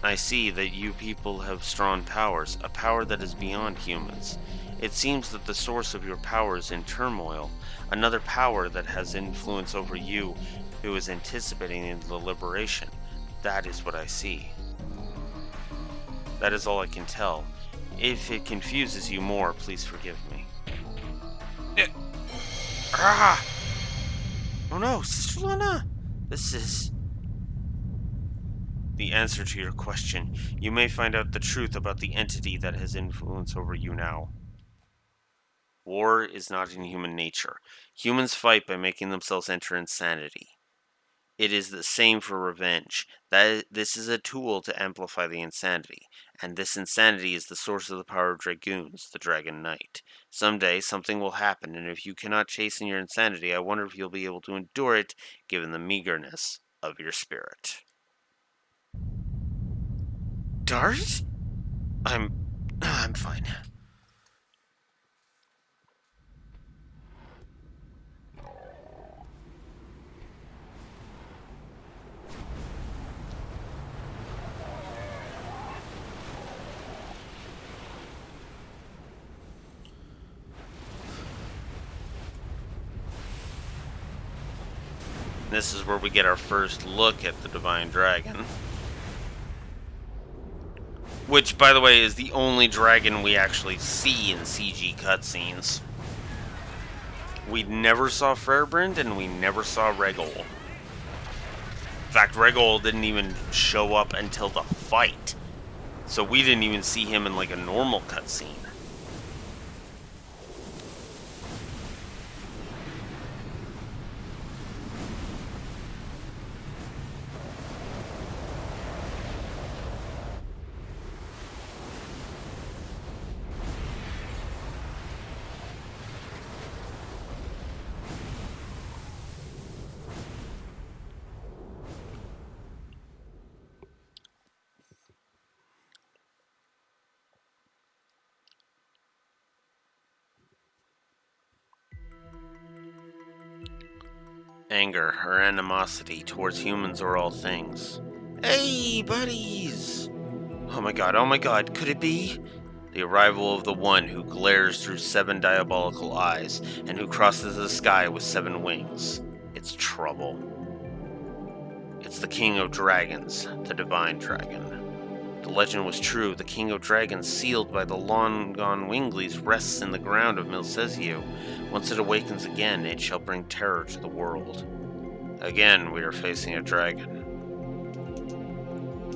I see that you people have strong powers, a power that is beyond humans. It seems that the source of your power is in turmoil, another power that has influence over you who is anticipating the liberation. That is what I see. That is all I can tell. If it confuses you more, please forgive me. Oh no, Sister Lana! This is the answer to your question. You may find out the truth about the entity that has influence over you now. War is not in human nature. Humans fight by making themselves enter insanity. It is the same for revenge. This is a tool to amplify the insanity, and this insanity is the source of the power of Dragoons, the Dragon Knight. Someday, something will happen, and if you cannot chasten your insanity, I wonder if you'll be able to endure it, given the meagerness of your spirit. Dart? I'm fine. This is where we get our first look at the Divine Dragon. Which, by the way, is the only dragon we actually see in CG cutscenes. We never saw Fairbrand, and we never saw Regol. In fact, Regol didn't even show up until the fight. So we didn't even see him in like a normal cutscene. Anger or animosity towards humans or all things. Hey, buddies! Oh my god, could it be? The arrival of the one who glares through 7 diabolical eyes and who crosses the sky with 7 wings. It's trouble. It's the King of Dragons, the Divine Dragon. The legend was true. The King of Dragons, sealed by the long-gone Winglies, rests in the ground of Milcesio. Once it awakens again, it shall bring terror to the world. Again, we are facing a dragon.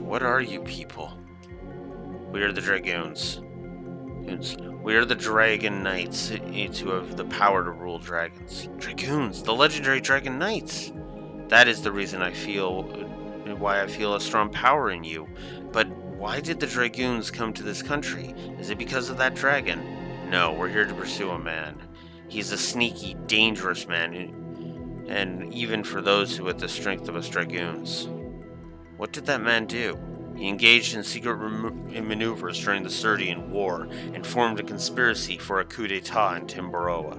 What are you people? We are the Dragoons. We are the Dragon Knights who have the power to rule dragons. Dragoons, the legendary Dragon Knights. That is the reason why I feel a strong power in you. But why did the Dragoons come to this country? Is it because of that dragon? No, we're here to pursue a man. He's a sneaky, dangerous man, and even for those who have the strength of us Dragoons. What did that man do? He engaged in secret maneuvers during the Serdian War and formed a conspiracy for a coup d'etat in Timbaroa.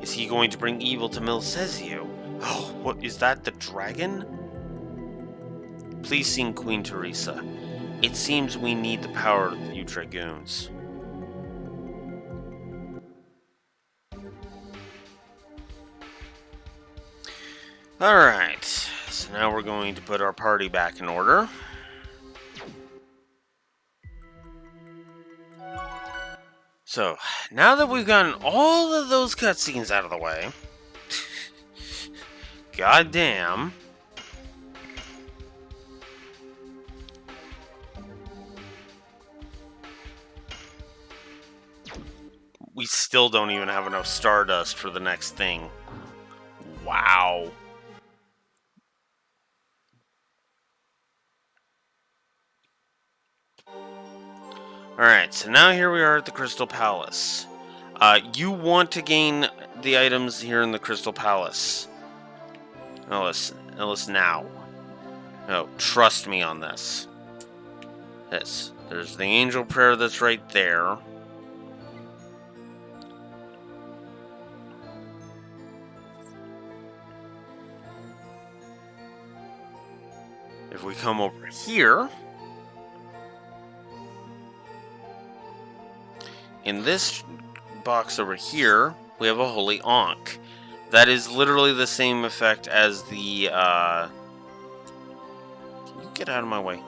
Is he going to bring evil to Milcesio? Oh, what is that, the dragon? Please sing Queen Teresa. It seems we need the power of you dragoons. Alright, so now we're going to put our party back in order. So, now that we've gotten all of those cutscenes out of the way, goddamn, we still don't even have enough Stardust for the next thing. Wow. Alright, so now here we are at the Crystal Palace. You want to gain the items here in the Crystal Palace. Ellis now. No, trust me on this. There's the angel prayer that's right there. If we come over here, in this box over here, we have a Holy Ankh. That is literally the same effect as the, Can you get out of my way?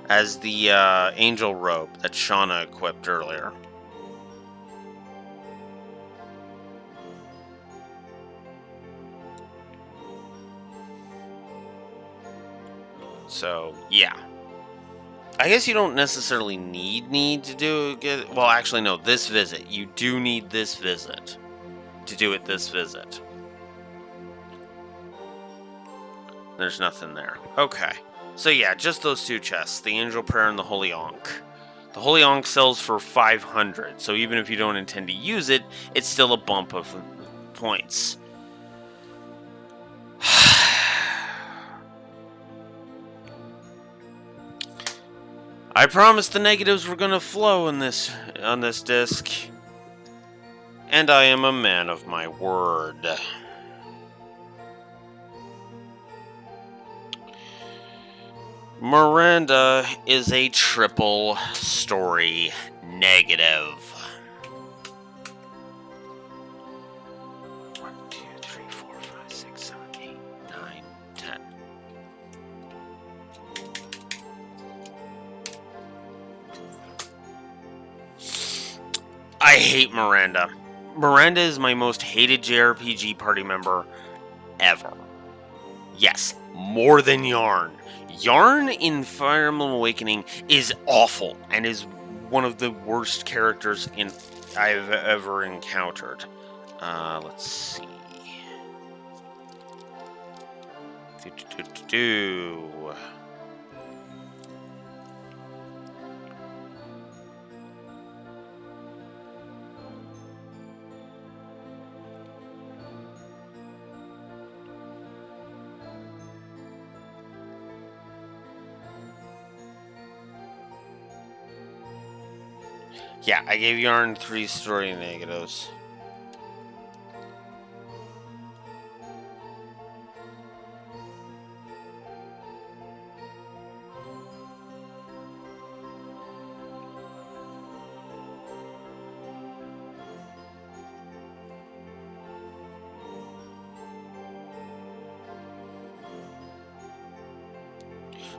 As the, Angel Robe that Shauna equipped earlier. So, yeah. I guess you don't necessarily need to well, actually, no, this visit. You do need this visit to do it this visit. There's nothing there. Okay. So yeah, just those two chests, the Angel Prayer and the Holy Ankh. The Holy Ankh sells for 500, so even if you don't intend to use it, it's still a bump of points. I promised the negatives were gonna flow on this disc, and I am a man of my word. Miranda is a triple story negative. 1, 2, 3, 4, 5, 6, 7, 8, 9, 10. I hate Miranda. Miranda is my most hated JRPG party member ever. Yes, more than Yarn. Yarn in Fire Emblem Awakening is awful and is one of the worst characters I've ever encountered. Let's see. Yeah, I gave Yarn 3 story negatives.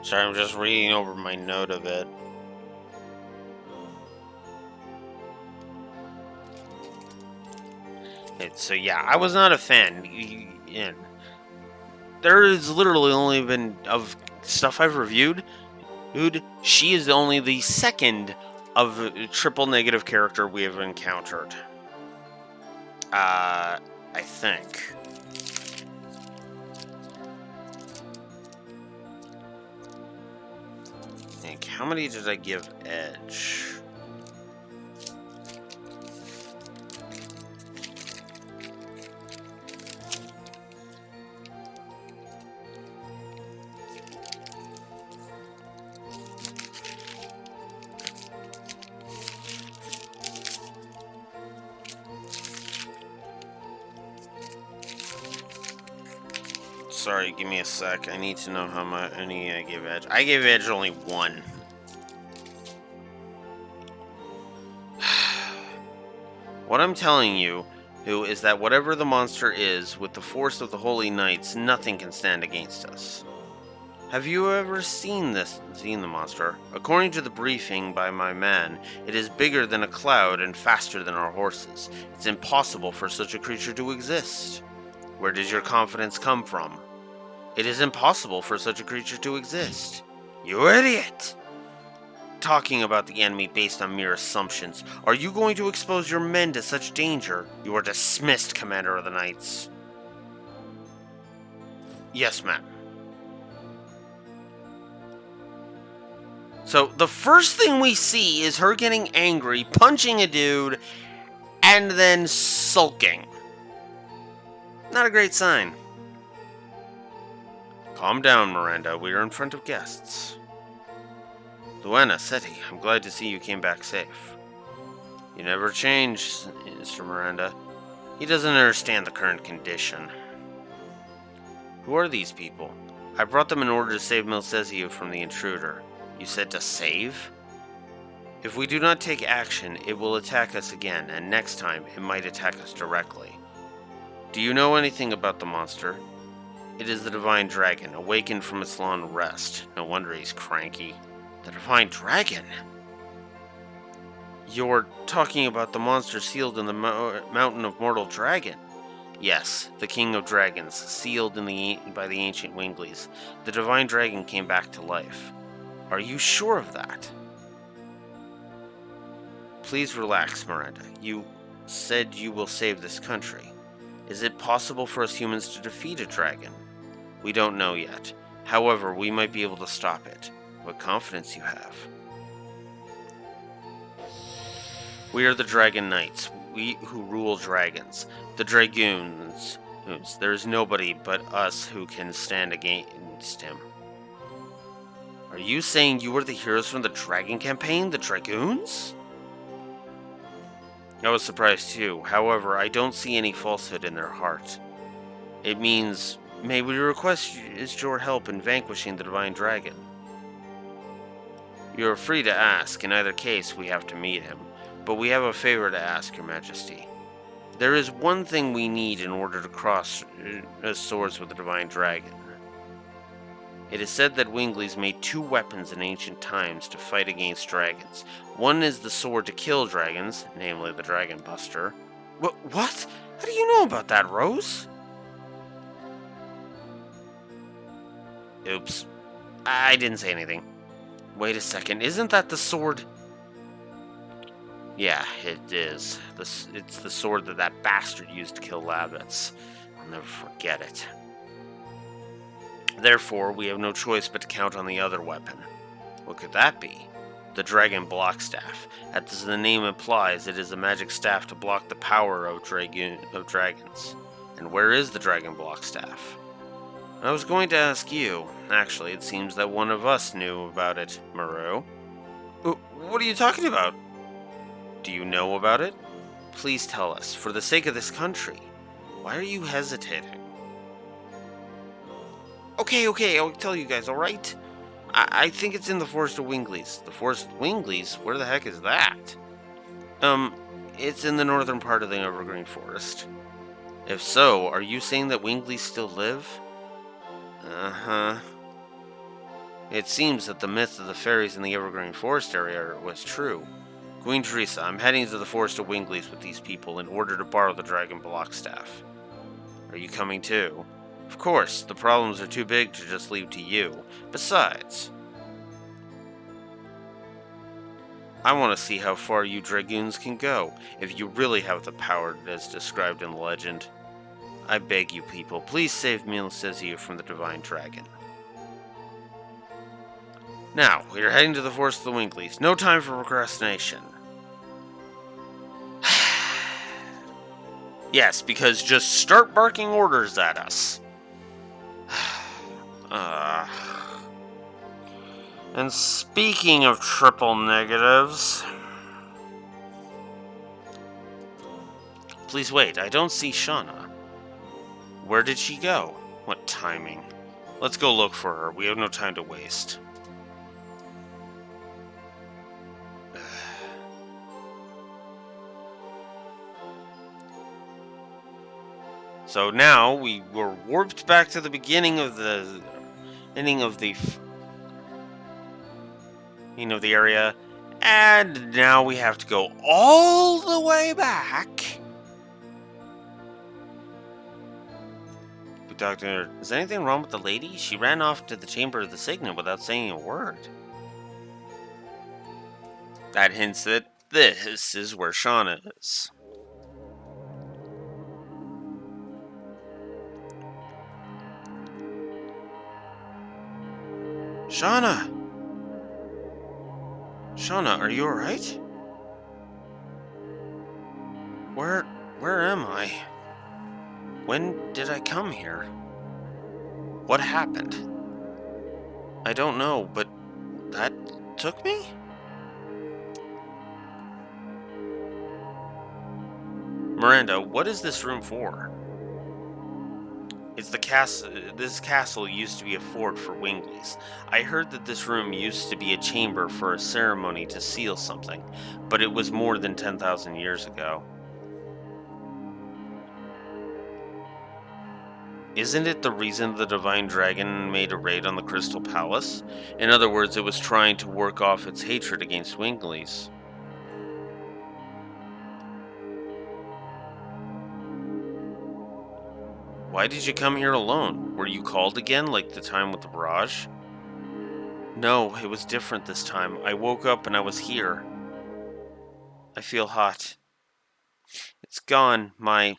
Sorry, I'm just reading over my note of it. So yeah, I was not a fan. There has literally only been, of stuff I've reviewed, dude, she is only the second of a triple negative character we have encountered. I think. How many did I give Edge? Sorry, give me a sec. I need to know how many I gave Edge. I gave Edge only 1. What I'm telling you is that whatever the monster is, with the force of the Holy Knights, nothing can stand against us. Have you ever seen the monster? According to the briefing by my man, it is bigger than a cloud and faster than our horses. It's impossible for such a creature to exist. Where does your confidence come from? It is impossible for such a creature to exist. You idiot! Talking about the enemy based on mere assumptions. Are you going to expose your men to such danger? You are dismissed, Commander of the Knights. Yes, ma'am. So, the first thing we see is her getting angry, punching a dude, and then sulking. Not a great sign. Calm down, Miranda. We are in front of guests. Luana, Seti, I'm glad to see you came back safe. You never change, Mr. Miranda. He doesn't understand the current condition. Who are these people? I brought them in order to save Milcesio from the intruder. You said to save? If we do not take action, it will attack us again, and next time, it might attack us directly. Do you know anything about the monster? It is the Divine Dragon, awakened from its long rest. No wonder he's cranky. The Divine Dragon? You're talking about the monster sealed in the Mountain of Mortal Dragon? Yes, the King of Dragons, sealed by the ancient Winglies. The Divine Dragon came back to life. Are you sure of that? Please relax, Miranda. You said you will save this country. Is it possible for us humans to defeat a dragon? We don't know yet. However, we might be able to stop it. What confidence you have. We are the Dragon Knights, we who rule dragons. The Dragoons. There is nobody but us who can stand against him. Are you saying you were the heroes from the Dragon campaign, the Dragoons? I was surprised too. However, I don't see any falsehood in their heart. It means, may we request your help in vanquishing the Divine Dragon? You are free to ask. In either case, we have to meet him. But we have a favor to ask, Your Majesty. There is one thing we need in order to cross swords with the Divine Dragon. It is said that Winglies made 2 weapons in ancient times to fight against dragons. One is the sword to kill dragons, namely the Dragon Buster. What? How do you know about that, Rose? Oops. I didn't say anything. Wait a second, isn't that the sword? Yeah, it is. It's the sword that bastard used to kill Labbits. I'll never forget it. Therefore, we have no choice but to count on the other weapon. What could that be? The Dragon Blockstaff. As the name implies, it is a magic staff to block the power of dragons. And where is the Dragon Blockstaff? I was going to ask you. Actually, it seems that one of us knew about it, Moreau. What are you talking about? Do you know about it? Please tell us, for the sake of this country. Why are you hesitating? Okay, I'll tell you guys, alright? I think it's in the Forest of Winglies. The Forest of Winglies? Where the heck is that? It's in the northern part of the Evergreen Forest. If so, are you saying that Winglies still live? Uh-huh. It seems that the myth of the fairies in the Evergreen Forest area was true. Queen Teresa, I'm heading to the Forest of Winglies with these people in order to borrow the Dragon Blockstaff. Are you coming too? Of course, the problems are too big to just leave to you. Besides, I want to see how far you Dragoons can go, if you really have the power as described in legend. I beg you people, please save Milcesio from the Divine Dragon. Now, we are heading to the Forest of the Winglies. No time for procrastination. Yes, because just start barking orders at us. And speaking of triple negatives... Please wait, I don't see Shauna. Where did she go? What timing? Let's go look for her. We have no time to waste. So now we were warped back to the beginning of the ending of the area, and now we have to go all the way back. Doctor, is anything wrong with the lady? She ran off to the chamber of the signet without saying a word. That hints that this is where Shauna is. Shauna! Shauna, are you alright? Where am I? When did I come here? What happened? I don't know, but that took me? Miranda, what is this room for? It's the castle. This castle used to be a fort for Wingleys. I heard that this room used to be a chamber for a ceremony to seal something, but it was more than 10,000 years ago. Isn't it the reason the Divine Dragon made a raid on the Crystal Palace? In other words, it was trying to work off its hatred against Wingleys. Why did you come here alone? Were you called again, like the time with the barrage? No, it was different this time. I woke up and I was here. I feel hot. It's gone, my...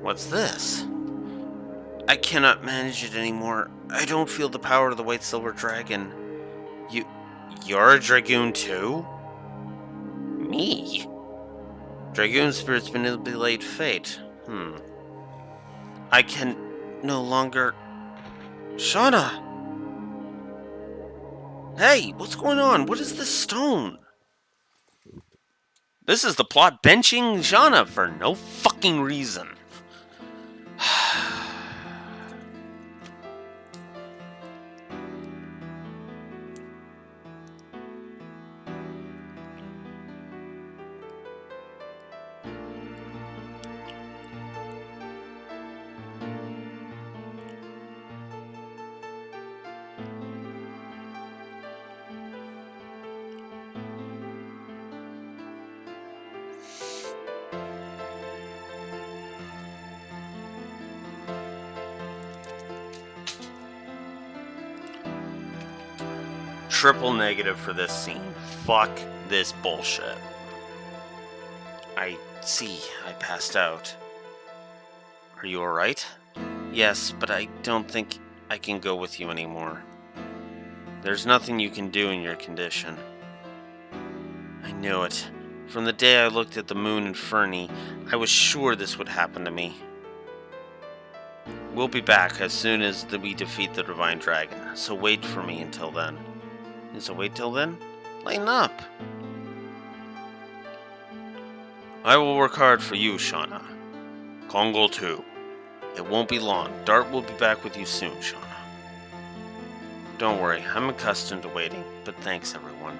What's this? I cannot manage it anymore. I don't feel the power of the White Silver Dragon. You're a Dragoon too? Me? Dragoon spirit's manipulate fate. I can no longer... Shauna! Hey, what's going on? What is this stone? This is the plot benching Shauna for no fucking reason. Triple negative for this scene. Fuck this bullshit. I see. I passed out. Are you alright? Yes, but I don't think I can go with you anymore. There's nothing you can do in your condition. I knew it. From the day I looked at the moon and Fernie, I was sure this would happen to me. We'll be back as soon as we defeat the Divine Dragon, so wait for me until then. So wait till then? Lighten up! I will work hard for you, Shauna. Kongol too. It won't be long. Dart will be back with you soon, Shauna. Don't worry, I'm accustomed to waiting, but thanks everyone.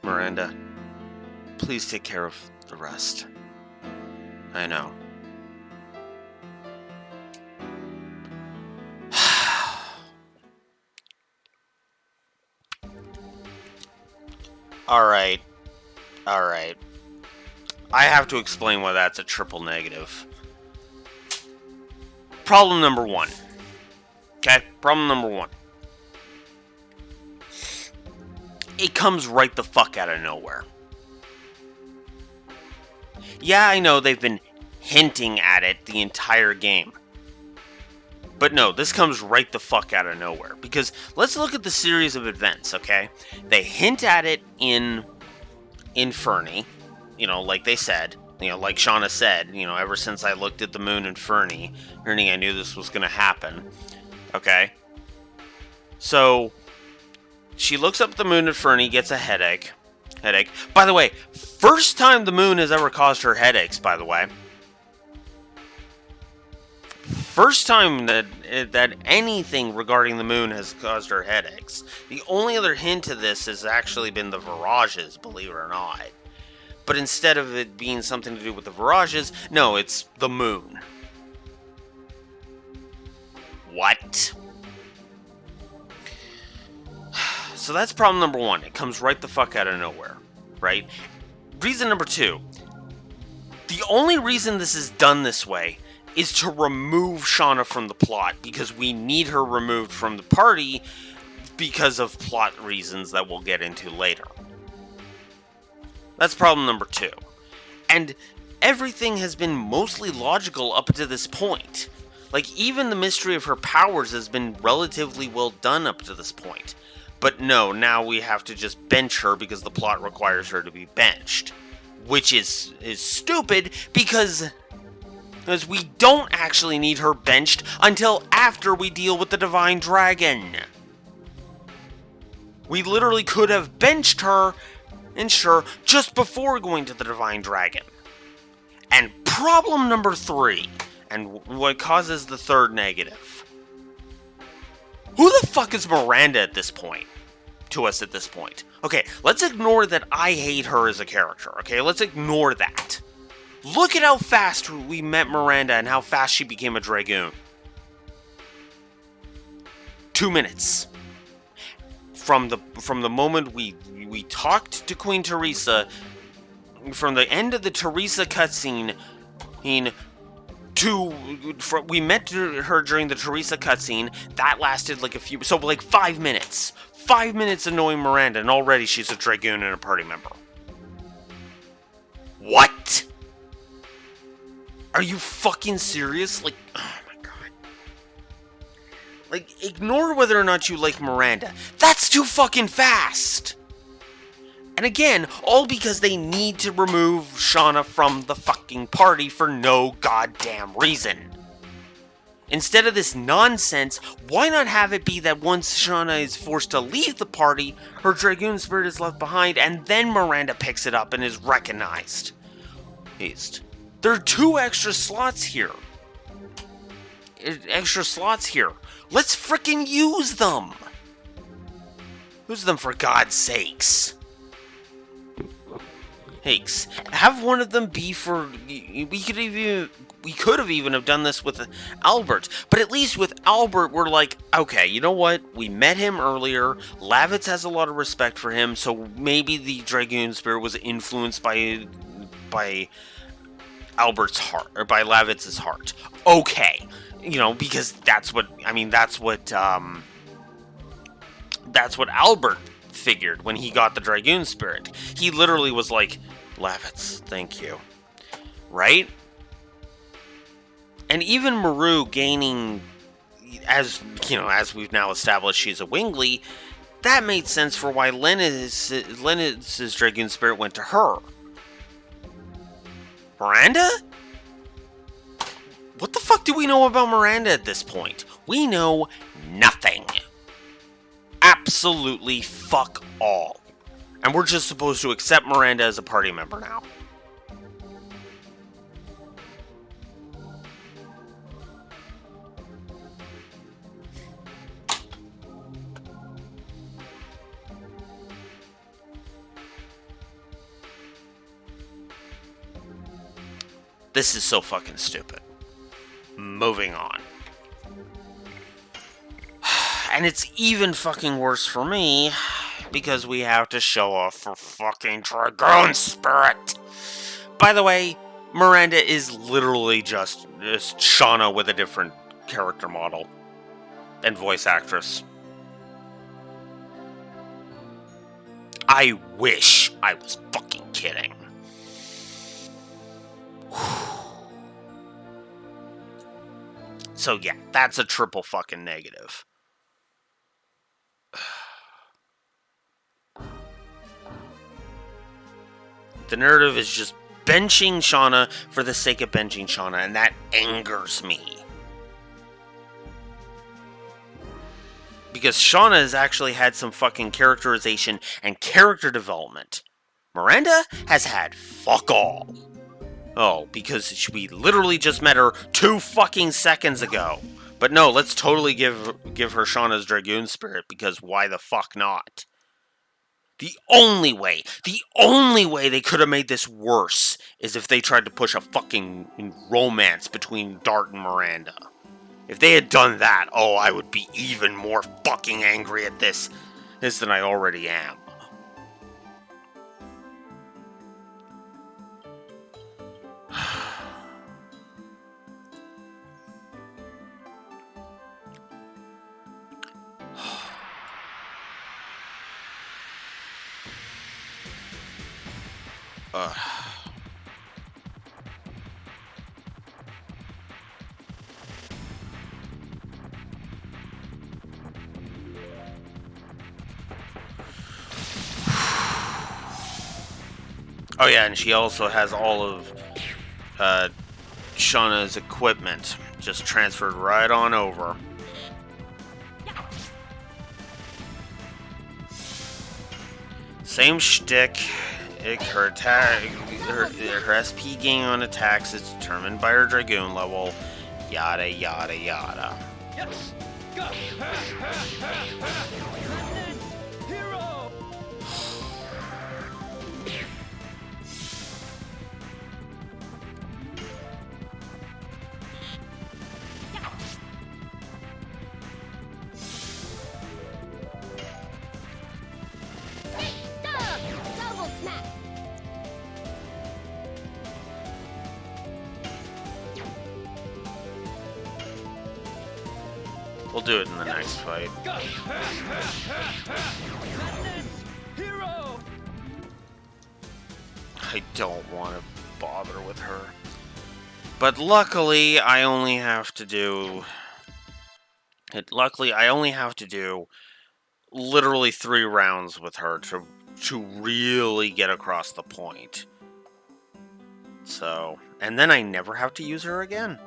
Miranda, please take care of the rest. I know. Alright. Alright. I have to explain why that's a triple negative. Problem number one. Okay, problem number one. It comes right the fuck out of nowhere. Yeah, I know they've been hinting at it the entire game. But no, this comes right the fuck out of nowhere. Because let's look at the series of events, okay? They hint at it in Fernie, like they said. Like Shauna said, ever since I looked at the moon in Fernie, I knew this was going to happen. Okay? So, she looks up the moon in Fernie, gets a headache. By the way, first time the moon has ever caused her headaches, by the way. First time that anything regarding the moon has caused her headaches. The only other hint to this has actually been the virages, believe it or not. But instead of it being something to do with the virages, no, it's the moon. What? So that's problem number one. It comes right the fuck out of nowhere, right? Reason number two. The only reason this is done this way is to remove Shauna from the plot, because we need her removed from the party because of plot reasons that we'll get into later. That's problem number two. And everything has been mostly logical up to this point. Like, even the mystery of her powers has been relatively well done up to this point. But no, now we have to just bench her because the plot requires her to be benched. Which is stupid, because we don't actually need her benched until after we deal with the Divine Dragon. We literally could have benched her, and sure, just before going to the Divine Dragon. And problem number three, and what causes the third negative. Who the fuck is Miranda at this point? To us at this point. Okay, let's ignore that I hate her as a character, okay? Let's ignore that. Look at how fast we met Miranda and how fast she became a Dragoon. 2 minutes. From the moment we talked to Queen Teresa, from the end of the Teresa cutscene, we met her during the Teresa cutscene. That lasted like 5 minutes. 5 minutes annoying Miranda, and already she's a Dragoon and a party member. What? Are you fucking serious? Like, oh my god. Like, ignore whether or not you like Miranda. That's too fucking fast! And again, all because they need to remove Shauna from the fucking party for no goddamn reason. Instead of this nonsense, why not have it be that once Shauna is forced to leave the party, her Dragoon spirit is left behind, and then Miranda picks it up and is recognized? There are 2 extra slots here. Let's frickin' use them! Use them for God's sakes. Have one of them be for... We could have even done this with Albert, but at least with Albert, we're like, okay, you know what? We met him earlier. Lavitz has a lot of respect for him, so maybe the Dragoon spirit was influenced by Albert's heart, or by Lavitz's heart. Okay, because that's what Albert figured when he got the Dragoon spirit. He literally was like, Lavitz, thank you. Right? And even Maru gaining, as we've now established, she's a Wingly, that made sense for why Lennox's Dragoon spirit went to her. Miranda? What the fuck do we know about Miranda at this point? We know nothing. Absolutely fuck all. And we're just supposed to accept Miranda as a party member now. This is so fucking stupid. Moving on. And it's even fucking worse for me, because we have to show off for fucking Dragoon Spirit. By the way, Miranda is literally just Shauna with a different character model. And voice actress. I wish I was fucking kidding. So yeah, that's a triple fucking negative. The narrative is just benching Shauna for the sake of benching Shauna, and that angers me. Because Shauna has actually had some fucking characterization and character development. Miranda has had fuck all. Oh, because we literally just met her 2 fucking seconds ago. But no, let's totally give her Shauna's Dragoon spirit, because why the fuck not? The only way they could have made this worse is if they tried to push a fucking romance between Dart and Miranda. If they had done that, oh, I would be even more fucking angry at this than I already am. Oh yeah, and she also has all of Shauna's equipment just transferred right on over. Same shtick. Her attack, her SP gain on attacks is determined by her Dragoon level. Yada yada yada. Yes! Go! Hero! Double smack. We'll do it in the next fight. Go! Hero! I don't want to bother with her. But luckily, I only have to do... literally 3 rounds with her to really get across the point. So, and then I never have to use her again.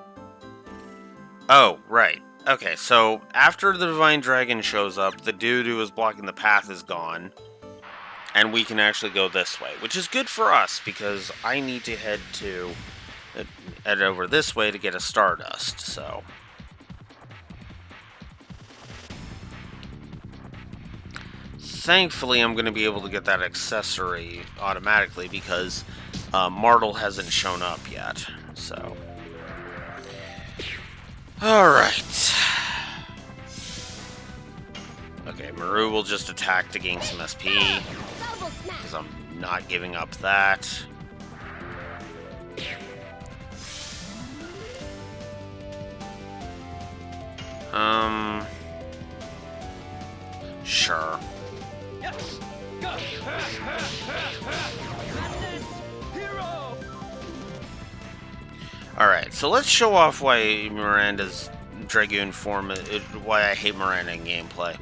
Oh, right. Okay, so after the Divine Dragon shows up, the dude who was blocking the path is gone. And we can actually go this way, which is good for us, because I need to head over this way to get a Stardust, so... Thankfully, I'm going to be able to get that accessory automatically, because Martel hasn't shown up yet, so... Alright. Okay, Maru will just attack to gain some SP, Double smack. because I'm not giving up that. Sure. Yes! Go! Hero! Alright, so let's show off why Miranda's Dragoon form, why I hate Miranda in gameplay.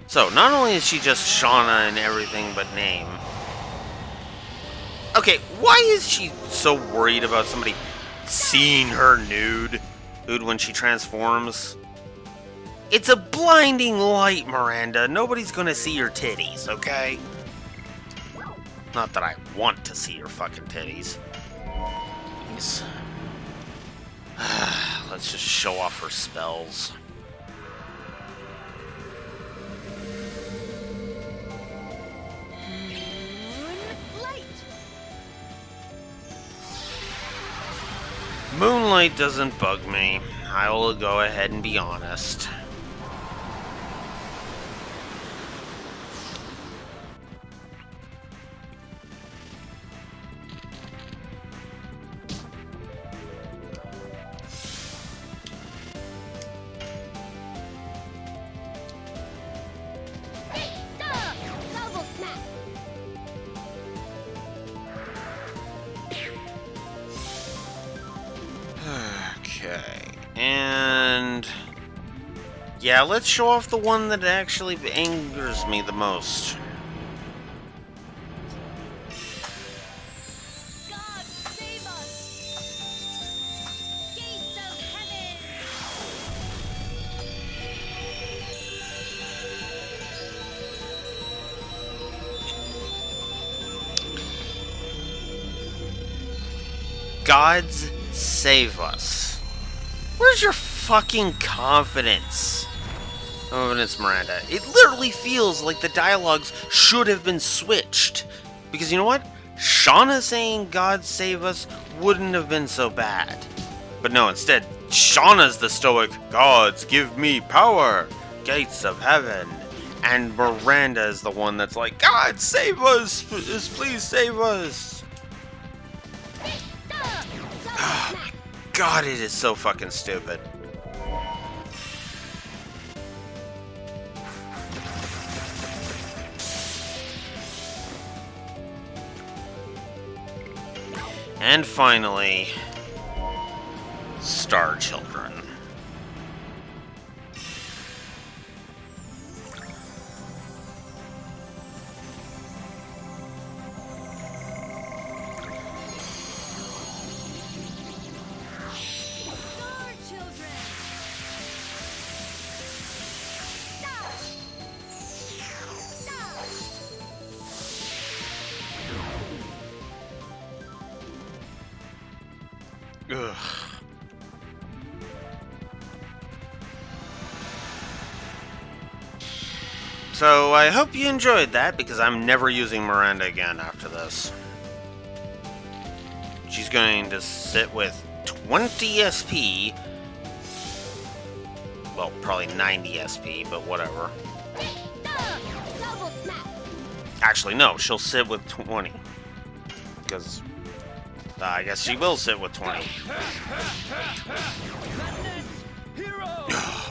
So, not only is she just Shauna in everything but name. Okay, why is she so worried about somebody seeing her nude when she transforms? It's a blinding light, Miranda. Nobody's gonna see your titties, okay? Not that I want to see your fucking titties. Please. Let's just show off her spells. Light. Moonlight doesn't bug me. I will go ahead and be honest. Okay, and yeah, let's show off the one that actually angers me the most. God save us! Gates of heaven! Gods save us. Where's your fucking confidence? Oh, and it's Miranda. It literally feels like the dialogues should have been switched. Because you know what? Shauna saying God save us wouldn't have been so bad. But no, instead, Shauna's the stoic, Gods give me power, gates of heaven. And Miranda is the one that's like, God save us, please save us. Double smack! God, it is so fucking stupid. And finally, Star Children. Star children! Stop! Ugh. So I hope you enjoyed that, because I'm never using Miranda again after this. She's going to sit with 20 SP. Well, probably 90 SP, but whatever. Double smack! Actually, no, she'll sit with 20. Because I guess she will sit with 20. Hero!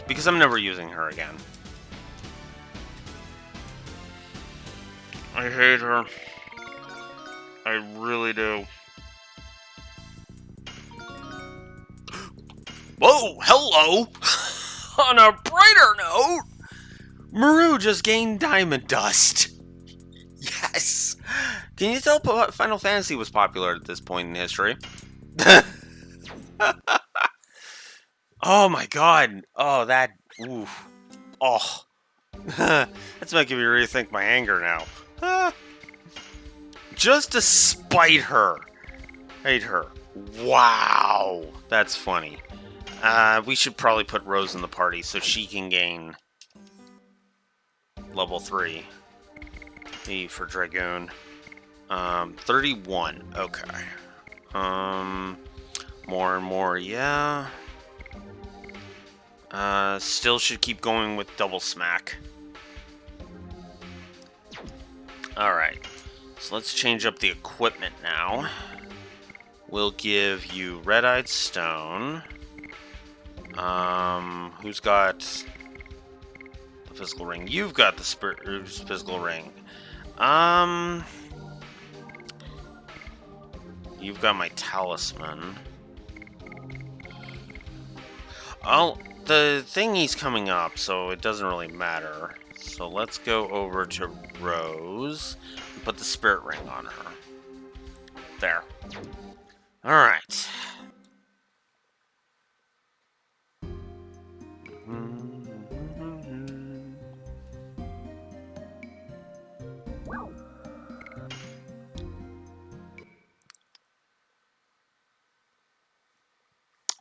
Because I'm never using her again. I hate her. I really do. Whoa, hello! On a brighter note, Maru just gained diamond dust. Yes! Can you tell Final Fantasy was popular at this point in history? Oh my god. Oh, that... Oof. Oh. That's making me rethink my anger now. Just to spite her. Hate her. Wow. That's funny. We should probably put Rose in the party so she can gain level 3. E for Dragoon. 31. Okay. More and more, yeah. Still should keep going with double smack. Alright. So let's change up the equipment now. We'll give you red-eyed stone. Who's got the physical ring? You've got the physical ring. You've got my talisman. The thingy's coming up, so it doesn't really matter. So let's go over to Rose and put the spirit ring on her. There. Alright.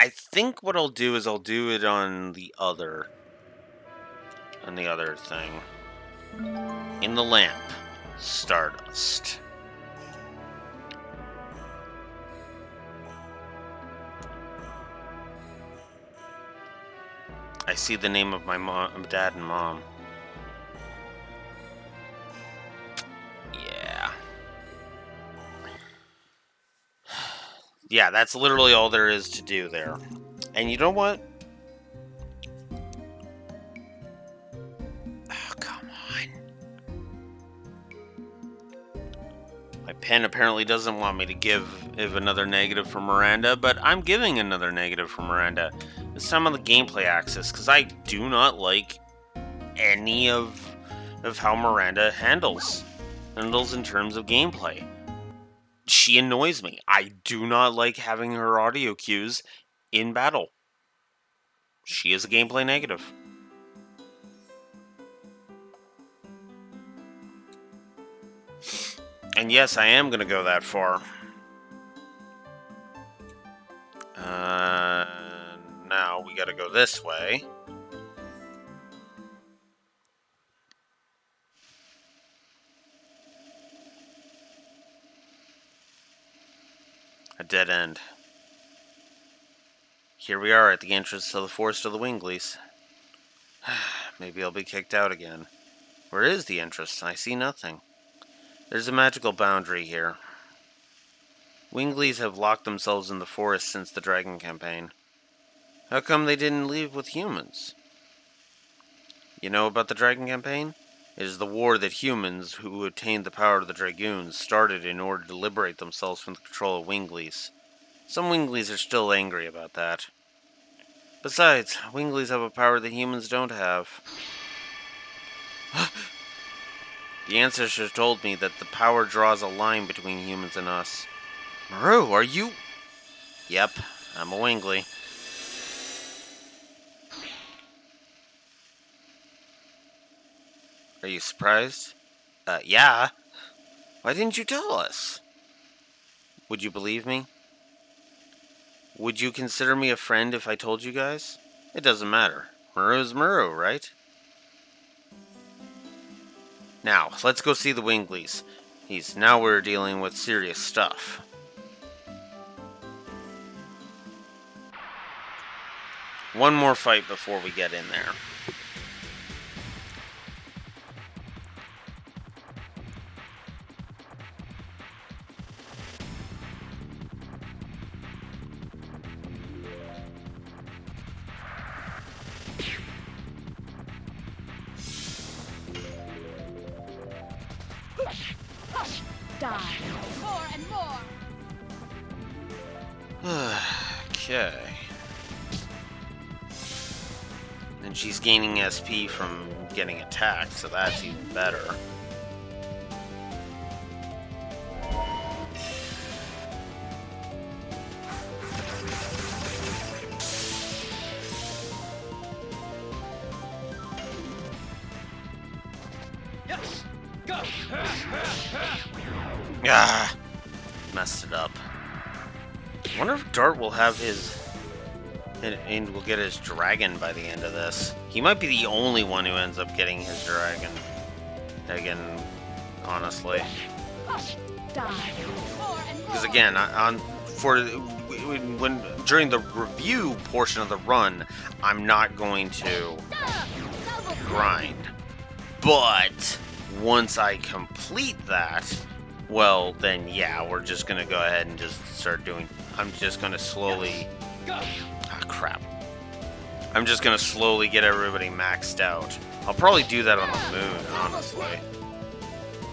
I think what I'll do is I'll do it on the other thing. In the lamp, Stardust. I see the name of my dad and mom. Yeah. Yeah, that's literally all there is to do there. And you know what? pen apparently doesn't want me to give another negative for Miranda, but I'm giving another negative for Miranda. This time on the gameplay axis, because I do not like any of how Miranda handles in terms of gameplay. She annoys me. I do not like having her audio cues in battle. She is a gameplay negative. And yes, I am going to go that far. Now we got to go this way. A dead end. Here we are at the entrance to the Forest of the Winglies. Maybe I'll be kicked out again. Where is the entrance? I see nothing. There's a magical boundary here. Winglies have locked themselves in the forest since the Dragon campaign. How come they didn't leave with humans? You know about the Dragon campaign? It is the war that humans, who attained the power of the Dragoons, started in order to liberate themselves from the control of Winglies. Some Winglies are still angry about that. Besides, Winglies have a power that humans don't have. The ancestor told me that the power draws a line between humans and us. Maru, are you... Yep, I'm a Wingly. Are you surprised? Yeah. Why didn't you tell us? Would you believe me? Would you consider me a friend if I told you guys? It doesn't matter. Maru's Maru, right? Now, let's go see the Winglies. Now we're dealing with serious stuff. One more fight before we get in there. Die. More and more. Okay. And she's gaining SP from getting attacked, so that's even better. Yes. Go. Ah, messed it up. I wonder if Dart will have his... and will get his dragon by the end of this. He might be the only one who ends up getting his dragon. Again, honestly. Die. More and more. Because again, when during the review portion of the run, I'm not going to Double grind. But once I complete that, well, then yeah, we're just gonna go ahead and just start doing. I'm just gonna slowly. Go. Ah, crap. I'm just gonna slowly get everybody maxed out. I'll probably do that on the moon, honestly.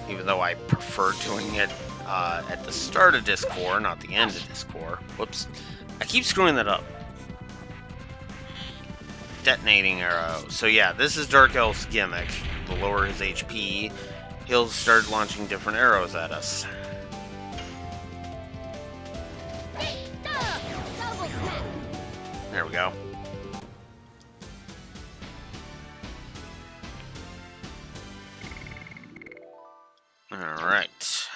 Even though I prefer doing it at the start of Disc 4, not the end of Disc 4. Whoops. I keep screwing that up. Detonating arrow. So yeah, this is Dark Elf's gimmick. To lower his HP, he'll start launching different arrows at us. Double smack. There we go. Alright.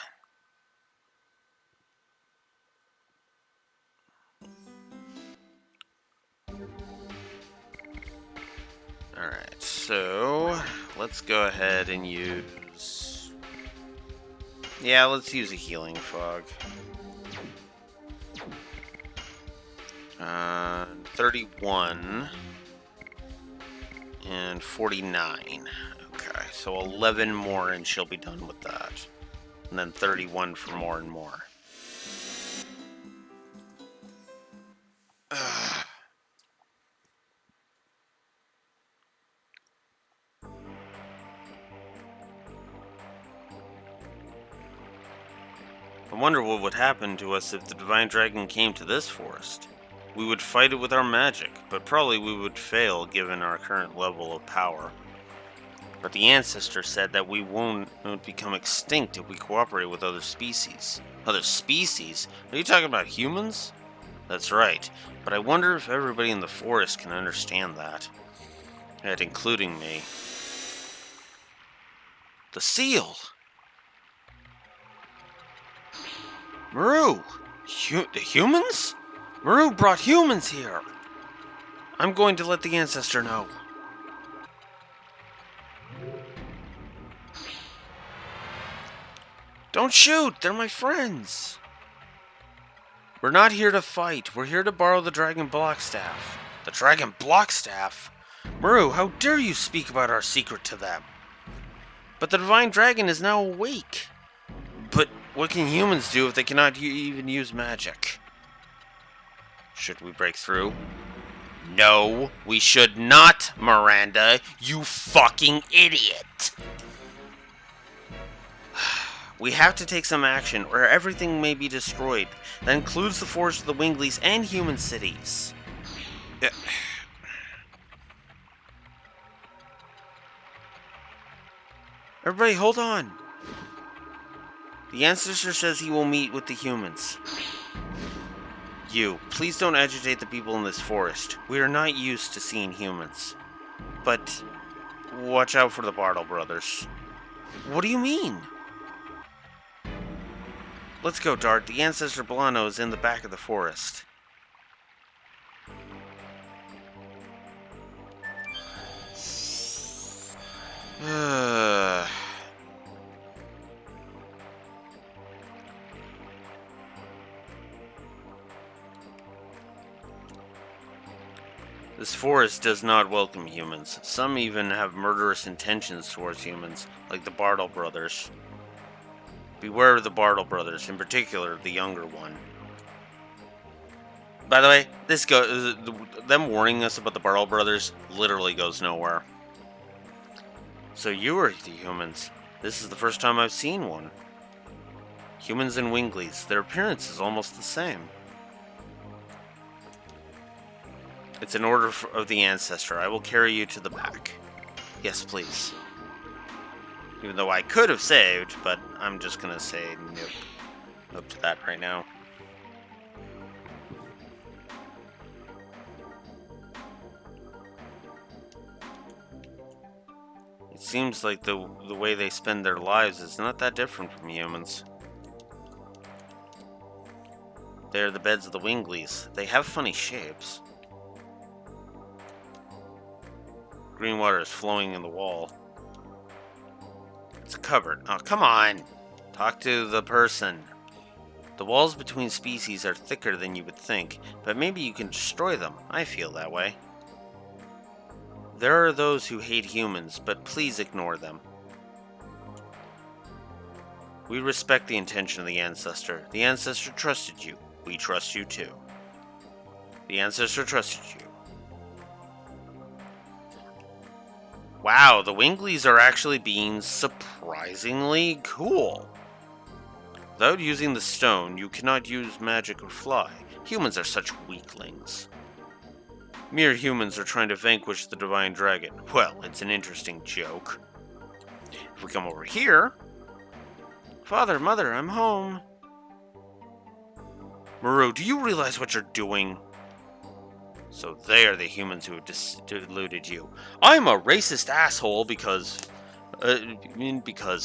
Alright, so let's go ahead and use... Yeah, let's use a healing fog. 31 and 49. Okay, so 11 more and she'll be done with that. And then 31 for more and more. I wonder what would happen to us if the Divine Dragon came to this forest. We would fight it with our magic, but probably we would fail given our current level of power. But the ancestor said that we won't become extinct if we cooperate with other species. Other species? Are you talking about humans? That's right, but I wonder if everybody in the forest can understand that. And including me. The seal! Maru! The humans? Maru brought humans here! I'm going to let the ancestor know. Don't shoot! They're my friends! We're not here to fight. We're here to borrow the Dragon Blockstaff. The Dragon Blockstaff? Maru, how dare you speak about our secret to them? But the Divine Dragon is now awake. But what can humans do if they cannot even use magic? Should we break through? No, we should not, Miranda, you fucking idiot! We have to take some action, or everything may be destroyed. That includes the forest of the Winglies and human cities. Everybody, hold on. The ancestor says he will meet with the humans. You, please don't agitate the people in this forest. We are not used to seeing humans. But watch out for the Bartle brothers. What do you mean? Let's go, Dart. The ancestor Blano is in the back of the forest. This forest does not welcome humans. Some even have murderous intentions towards humans, like the Bartle brothers. Beware of the Bartle brothers, in particular the younger one. By the way, them warning us about the Bartle brothers literally goes nowhere. So you are the humans. This is the first time I've seen one. Humans and Winglies, their appearance is almost the same. It's an order of the ancestor. I will carry you to the back. Yes, please. Even though I could have saved, but I'm just gonna say nope. Nope to that right now. It seems like the way they spend their lives is not that different from humans. They're the beds of the Winglies. They have funny shapes. Green water is flowing in the wall. It's a cupboard. Oh, come on! Talk to the person. The walls between species are thicker than you would think, but maybe you can destroy them. I feel that way. There are those who hate humans, but please ignore them. We respect the intention of the ancestor. The ancestor trusted you. We trust you too. The ancestor trusted you. Wow, the Winglies are actually being surprisingly cool. Without using the stone, you cannot use magic or fly. Humans are such weaklings. Mere humans are trying to vanquish the Divine Dragon. Well, it's an interesting joke. If we come over here... Father, Mother, I'm home. Maru, do you realize what you're doing? So they are the humans who have deluded you. I'm a racist asshole because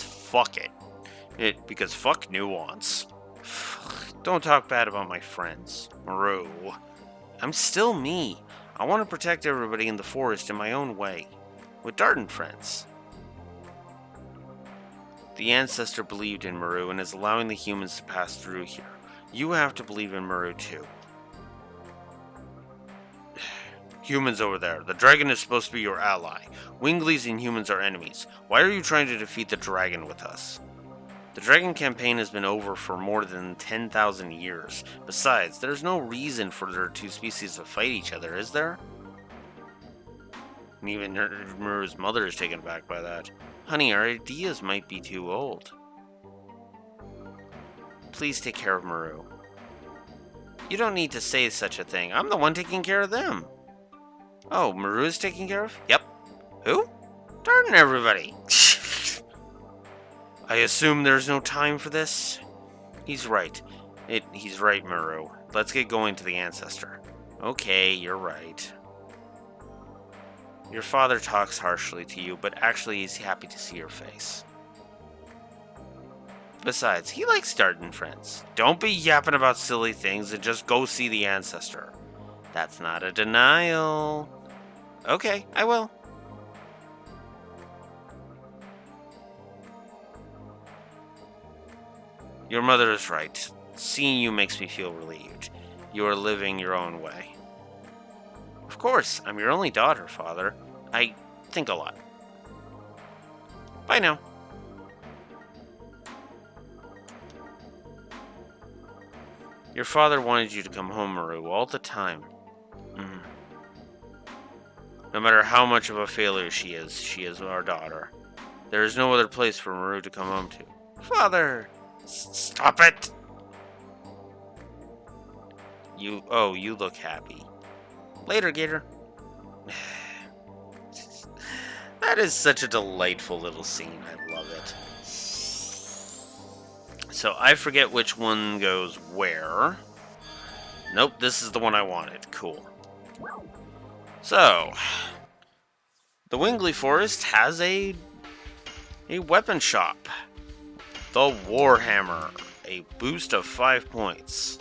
fuck it. Because fuck nuance. Don't talk bad about my friends, Maru. I'm still me. I want to protect everybody in the forest in my own way. With Dart and friends. The ancestor believed in Maru and is allowing the humans to pass through here. You have to believe in Maru too. Humans over there. The dragon is supposed to be your ally. Winglies and humans are enemies. Why are you trying to defeat the dragon with us? The dragon campaign has been over for more than 10,000 years. Besides, there's no reason for their two species to fight each other, is there? And even Maru's mother is taken aback by that. Honey, our ideas might be too old. please take care of Maru. You don't need to say such a thing. I'm the one taking care of them. Oh, Maru's taking care of? Yep. Who? Darn everybody. I assume there's no time for this? He's right. He's right, Maru. Let's get going to the ancestor. Okay, you're right. Your father talks harshly to you, but actually he's happy to see your face. Besides, he likes starting friends. Don't be yapping about silly things and just go see the ancestor. That's not a denial. Okay, I will. Your mother is right. Seeing you makes me feel relieved. You are living your own way. Of course, I'm your only daughter, Father. I think a lot. Bye now. Your father wanted you to come home, Maru, all the time. No matter how much of a failure she is our daughter. There is no other place for Maru to come home to. Father! Stop it! You look happy. Later, Gator. That is such a delightful little scene. I love it. So I forget which one goes where. Nope, this is the one I wanted. Cool. So, the Wingley Forest has a weapon shop. The Warhammer. A boost of 5 points.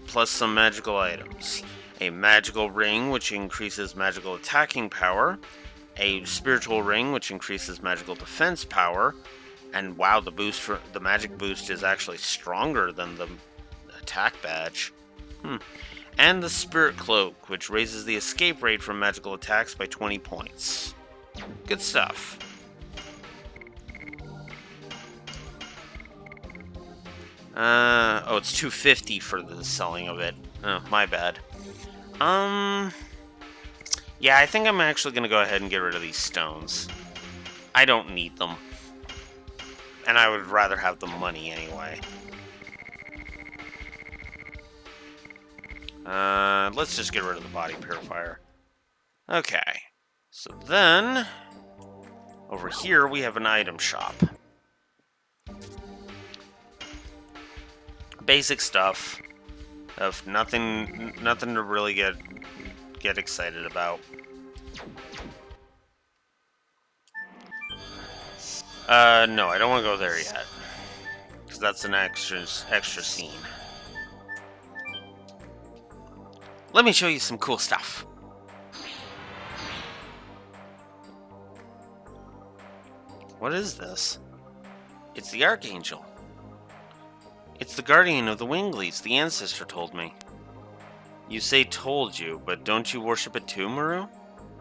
Plus some magical items. A magical ring, which increases magical attacking power. A spiritual ring, which increases magical defense power. And wow, the magic boost is actually stronger than the attack badge. And the spirit cloak, which raises the escape rate from magical attacks by 20 points. Good stuff. It's 250 for the selling of it. Oh, my bad. Yeah, I think I'm actually gonna go ahead and get rid of these stones. I don't need them. And I would rather have the money anyway. Let's just get rid of the body purifier. Okay. So then, over here we have an item shop. Basic stuff. Of nothing to really get excited about. No, I don't want to go there yet. Because that's an extra scene. Let me show you some cool stuff. What is this? It's the Archangel. It's the guardian of the Wingleys, the ancestor told me. You say told you, but don't you worship it too, Maru?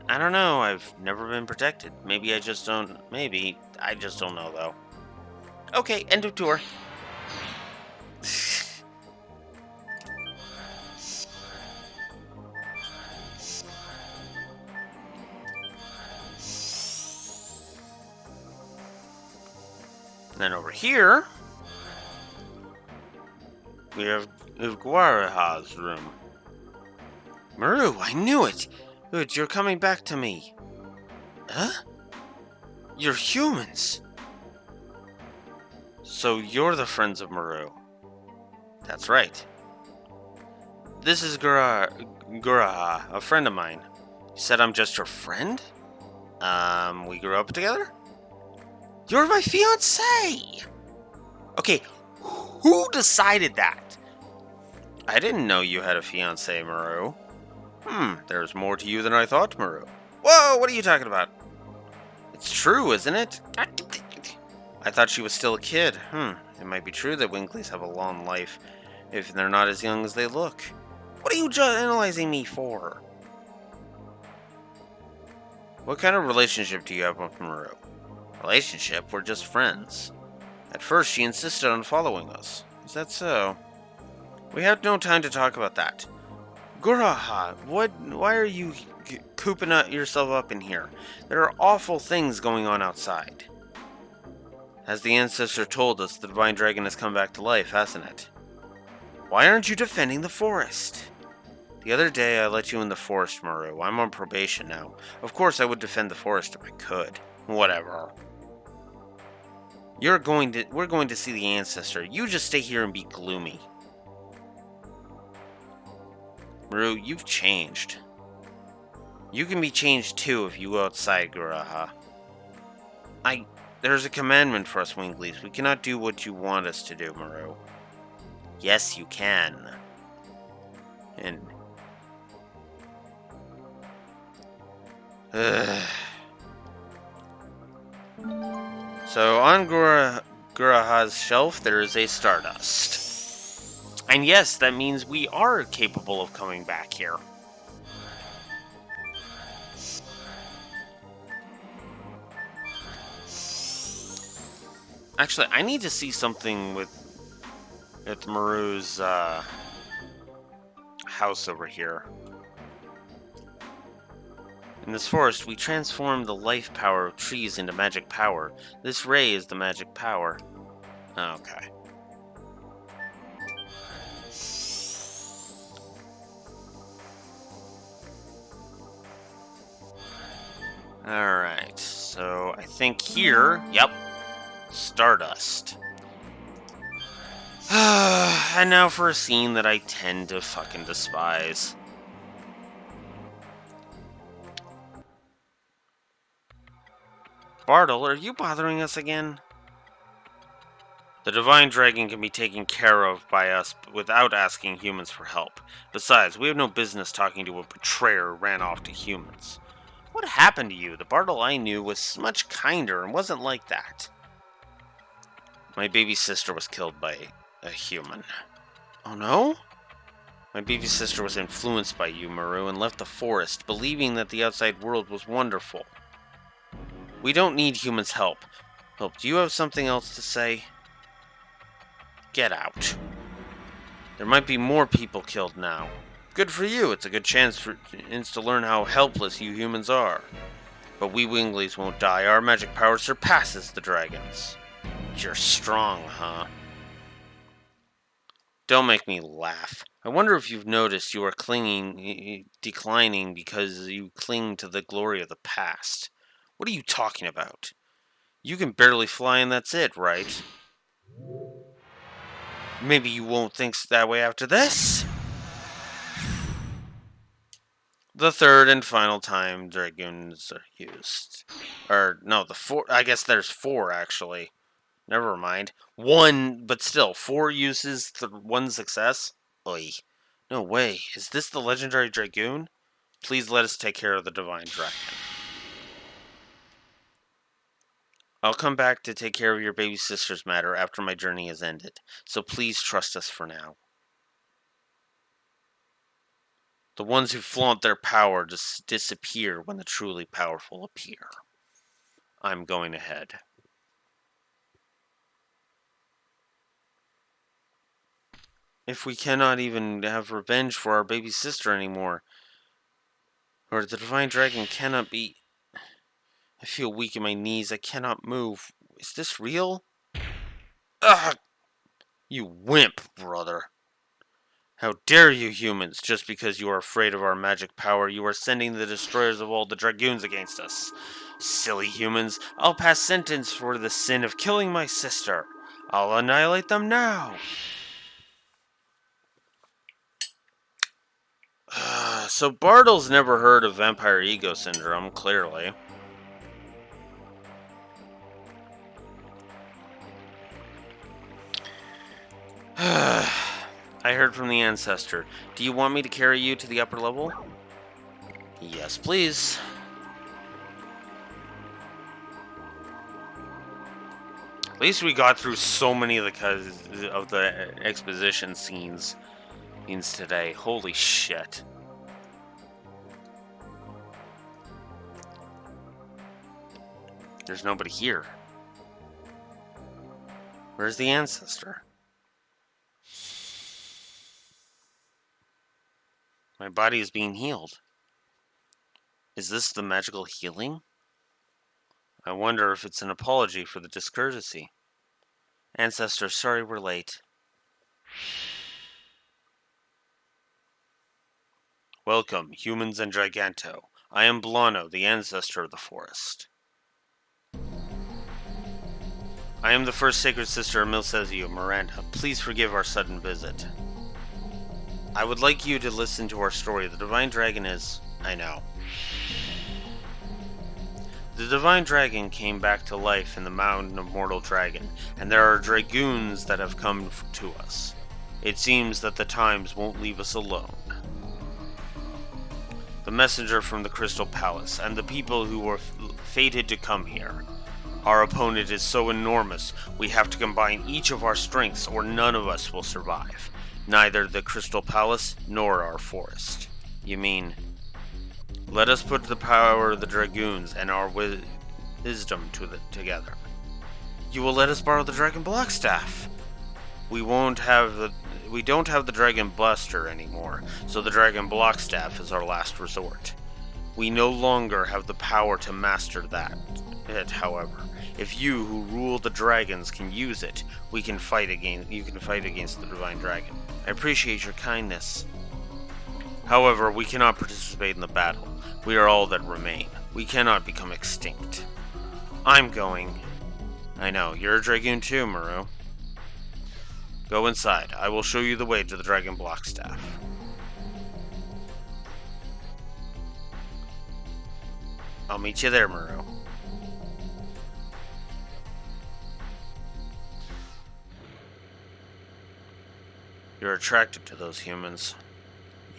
I don't know, I've never been protected. Maybe I just don't know, though. Okay, end of tour. Then over here, we have Guaraha's room. Maru, I knew it! Good, you're coming back to me. Huh? You're humans! So you're the friends of Maru. That's right. This is Guraha, a friend of mine. You said I'm just your friend? We grew up together? You're my fiancé! Okay, who decided that? I didn't know you had a fiancé, Maru. There's more to you than I thought, Maru. Whoa, what are you talking about? It's true, isn't it? I thought she was still a kid. It might be true that Winkleys have a long life if they're not as young as they look. What are you analyzing me for? What kind of relationship do you have with Maru? Relationship? We're just friends. At first, she insisted on following us. Is that so? We have no time to talk about that. Guraha, why are you cooping yourself up in here? There are awful things going on outside. As the ancestor told us, the divine dragon has come back to life, hasn't it? Why aren't you defending the forest? The other day I let you in the forest, Maru. I'm on probation now. Of course I would defend the forest if I could. Whatever. We're going to see the ancestor. You just stay here and be gloomy. Maru, you've changed. You can be changed too if you go outside, Guraha. There's a commandment for us Winglies. We cannot do what you want us to do, Maru. Yes, you can. And... So, on Guraha's shelf, there is a Stardust. And yes, that means we are capable of coming back here. Actually, I need to see something with Maru's house over here. In this forest, we transform the life power of trees into magic power. This ray is the magic power. Okay. Alright, so I think here, yep, Stardust. And now for a scene that I tend to fucking despise. Bartle, are you bothering us again? The Divine Dragon can be taken care of by us without asking humans for help. Besides, we have no business talking to a betrayer who ran off to humans. What happened to you? The Bartle I knew was much kinder and wasn't like that. My baby sister was killed by a human. Oh no? My baby sister was influenced by you, Maru, and left the forest, believing that the outside world was wonderful. We don't need humans' help. Do you have something else to say? Get out. There might be more people killed now. Good for you. It's a good chance to learn how helpless you humans are. But we Winglies won't die. Our magic power surpasses the dragons. You're strong, huh? Don't make me laugh. I wonder if you've noticed you are declining because you cling to the glory of the past. What are you talking about? You can barely fly and that's it, right? Maybe you won't think that way after this? The third and final time Dragoons are used. Or, no, I guess there's 4, actually. Never mind. 1, but still, 4 uses, 1 success? Oy. No way. Is this the legendary Dragoon? Please let us take care of the Divine Dragon. I'll come back to take care of your baby sister's matter after my journey has ended. So please trust us for now. The ones who flaunt their power just disappear when the truly powerful appear. I'm going ahead. If we cannot even have revenge for our baby sister anymore, or the Divine Dragon cannot be... I feel weak in my knees. I cannot move. Is this real? Ugh! You wimp, brother. How dare you humans, just because you are afraid of our magic power, you are sending the destroyers of all the Dragoons against us. Silly humans, I'll pass sentence for the sin of killing my sister. I'll annihilate them now. So Bartle's never heard of Vampire Ego Syndrome, clearly. I heard from the ancestor. Do you want me to carry you to the upper level? Yes, please. At least we got through so many of the exposition scenes today. Holy shit. There's nobody here. Where's the ancestor? My body is being healed. Is this the magical healing? I wonder if it's an apology for the discourtesy. Ancestor, sorry we're late. Welcome, humans and Giganto. I am Blano, the ancestor of the forest. I am the first sacred sister of Milcesio, Miranda. Please forgive our sudden visit. I would like you to listen to our story. The Divine Dragon is... I know. The Divine Dragon came back to life in the Mountain of Mortal Dragon, and there are Dragoons that have come to us. It seems that the times won't leave us alone. The messenger from the Crystal Palace, and the people who were fated to come here. Our opponent is so enormous, we have to combine each of our strengths or none of us will survive. Neither the Crystal Palace nor our forest. You mean... Let us put the power of the Dragoons and our wisdom together. You will let us borrow the Dragon Block Staff. We don't have the Dragon Buster anymore, so the Dragon Block Staff is our last resort. We no longer have the power to master however. If you, who rule the dragons, can use it, you can fight against the Divine Dragon. I appreciate your kindness. However, we cannot participate in the battle. We are all that remain. We cannot become extinct. I'm going. I know, you're a Dragoon too, Maru. Go inside. I will show you the way to the Dragon Block Staff. I'll meet you there, Maru. You're attracted to those humans.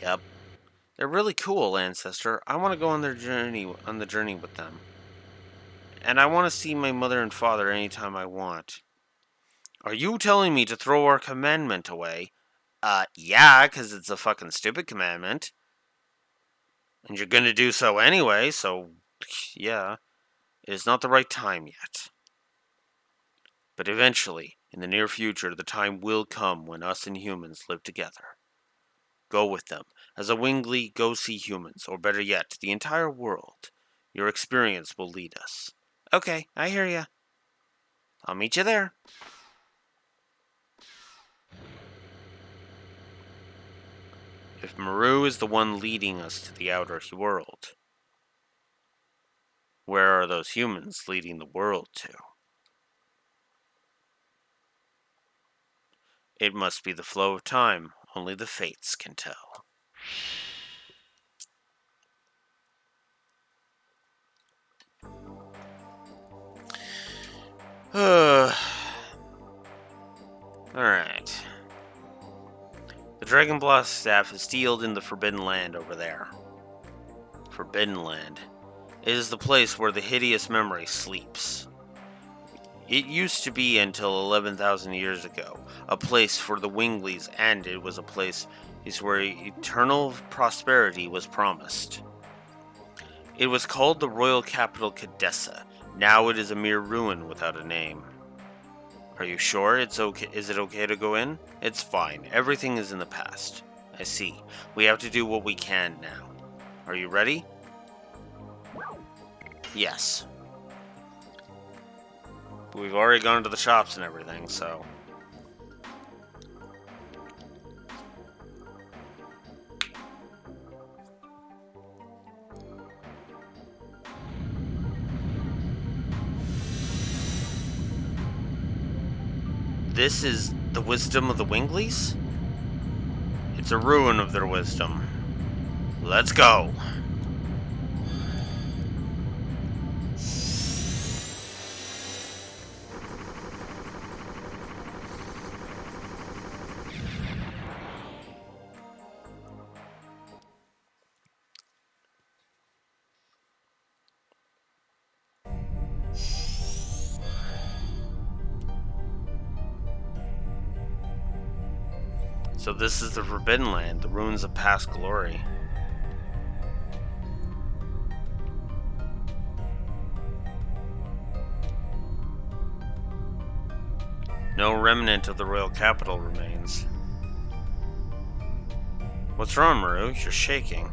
Yep. They're really cool, Ancestor. I want to go on the journey with them. And I want to see my mother and father anytime I want. Are you telling me to throw our commandment away? Yeah, because it's a fucking stupid commandment. And you're gonna do so anyway, so... yeah. It is not the right time yet. But eventually, in the near future, the time will come when us and humans live together. Go with them. As a Wingly, go see humans, or better yet, the entire world. Your experience will lead us. Okay, I hear ya. I'll meet you there. If Maru is the one leading us to the outer world, where are those humans leading the world to? It must be the flow of time. Only the fates can tell. Alright. The Dragon Block Staff is sealed in the Forbidden Land over there. Forbidden Land. It is the place where the hideous memory sleeps. It used to be until 11,000 years ago, a place for the Winglies, and it was a place where eternal prosperity was promised. It was called the royal capital Cadessa. Now it is a mere ruin without a name. Are you sure it's okay? Is it okay to go in? It's fine. Everything is in the past. I see. We have to do what we can now. Are you ready? Yes. But we've already gone to the shops and everything, so... This is the wisdom of the Winglies? It's a ruin of their wisdom. Let's go! So this is the Forbidden Land, the ruins of past glory. No remnant of the royal capital remains. What's wrong, Maru? You're shaking.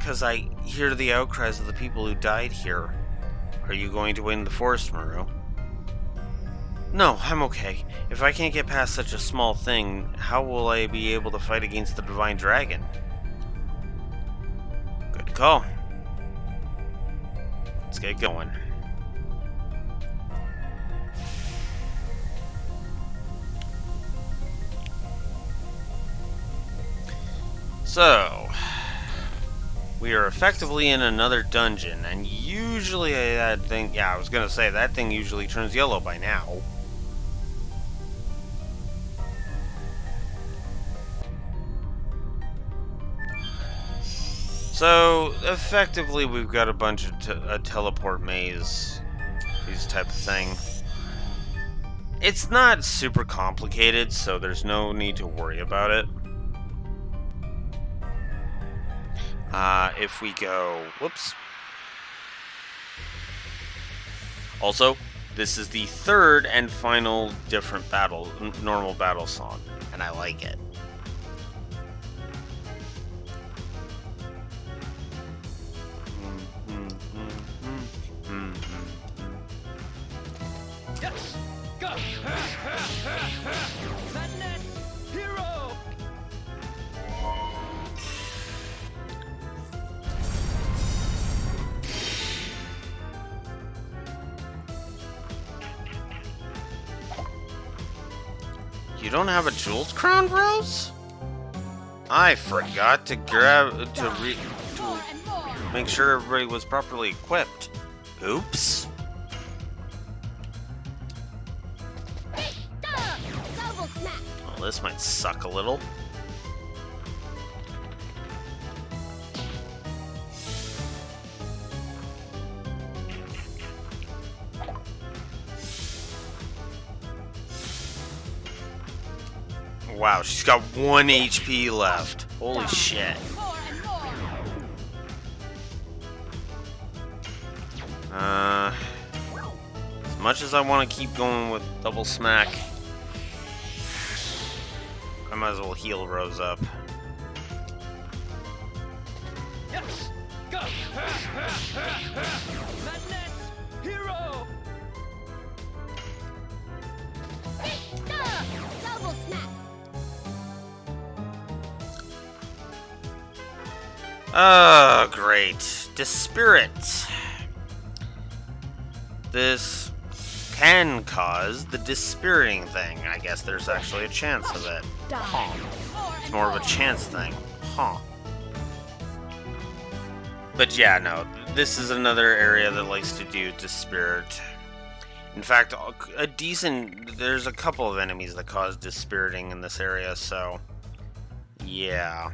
'Cause I hear the outcries of the people who died here. Are you going to wait in the forest, Maru? No, I'm okay. If I can't get past such a small thing, how will I be able to fight against the Divine Dragon? Good call. Let's get going. So, we are effectively in another dungeon, and usually that thing, yeah, I was gonna say, that thing usually turns yellow by now. So, effectively, we've got a bunch of a teleport maze, these type of thing. It's not super complicated, so there's no need to worry about it. If we go, whoops. Also, this is the third and final different normal battle song, and I like it. Yes! Go! Madness! Hero! You don't have a jeweled crown, Rose? I forgot to More and more. make sure everybody was properly equipped. Oops. Double smack. Well, this might suck a little. Wow, she's got 1 HP left. Holy shit. More and more. As much as I want to keep going with double smack, I might as well heal Rose up. Yes! Go! Madness! Hero! Double smack. Oh, great. Dispirit. This can cause the dispiriting thing. I guess there's actually a chance of it. Huh. It's more of a chance thing. Huh. But yeah, no. This is another area that likes to do Dispirit. In fact, there's a couple of enemies that cause dispiriting in this area, so yeah.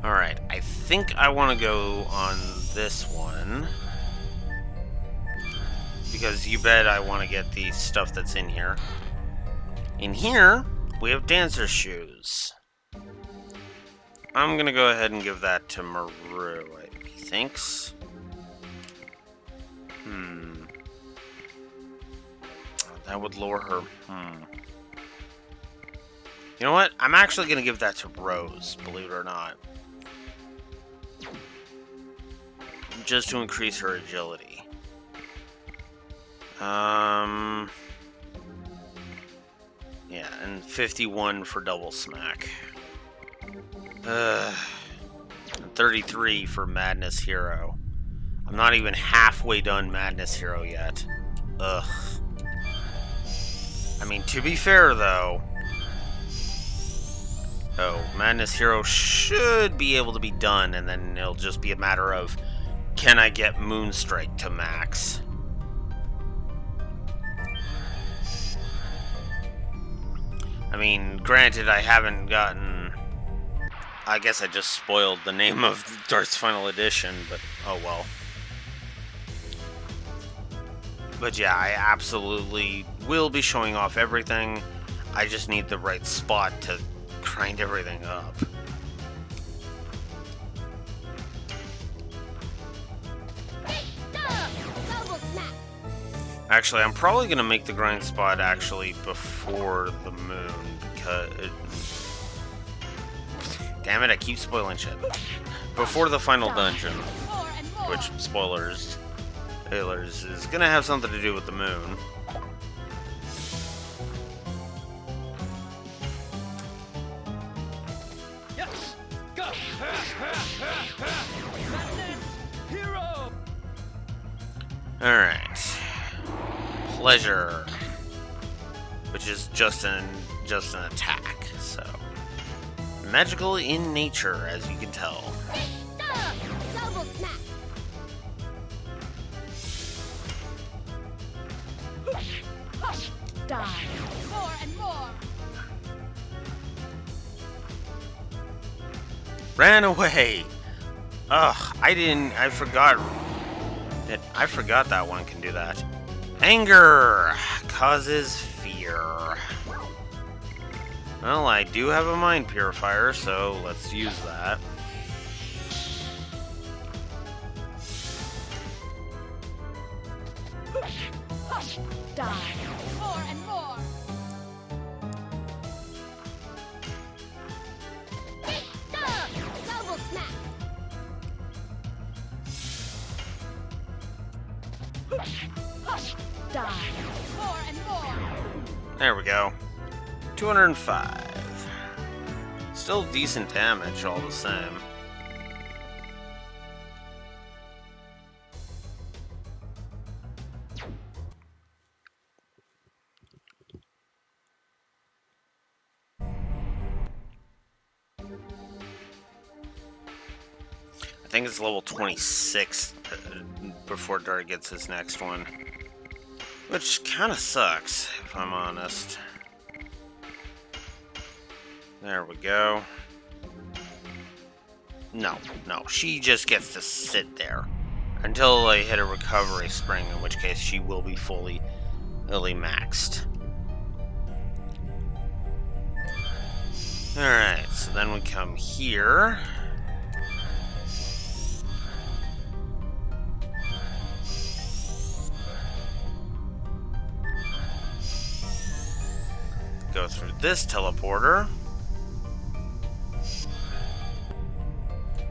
Alright, I think I want to go on this one. Because you bet I want to get the stuff that's in here. In here, we have dancer shoes. I'm gonna go ahead and give that to Maru, he thinks. That would lower her. You know what? I'm actually gonna give that to Rose, believe it or not. Just to increase her agility. Yeah, and 51 for double smack. 33 for Madness Hero. I'm not even halfway done Madness Hero yet. Ugh. I mean, to be fair, though... Oh, Madness Hero should be able to be done, and then it'll just be a matter of... Can I get Moonstrike to max? I mean, granted, I haven't gotten... I guess I just spoiled the name of Darth's Final Edition, but oh well. But yeah, I absolutely will be showing off everything. I just need the right spot to grind everything up. Double smack. Actually, I'm probably going to make the grind spot actually before the moon, Damn it, I keep spoiling shit. Before the final dungeon, More and more. which, spoilers, is gonna have something to do with the moon. Yes! Go! That's it! Hero! Alright. Pleasure. Which is just an attack, so. Magical in nature, as you can tell. Double smack. Die. More and more. Ran away! Ugh, I forgot that one can do that. Anger causes fear. Well, I do have a mind purifier, so let's use that. Die. More and more. Double smack. Die. More and more. There we go. 205. Still decent damage all the same. I think it's level 26 before Dart gets his next one. Which kind of sucks, if I'm honest. There we go. No, she just gets to sit there until I hit a recovery spring, in which case she will be fully maxed. Alright, so then we come here. Go through this teleporter.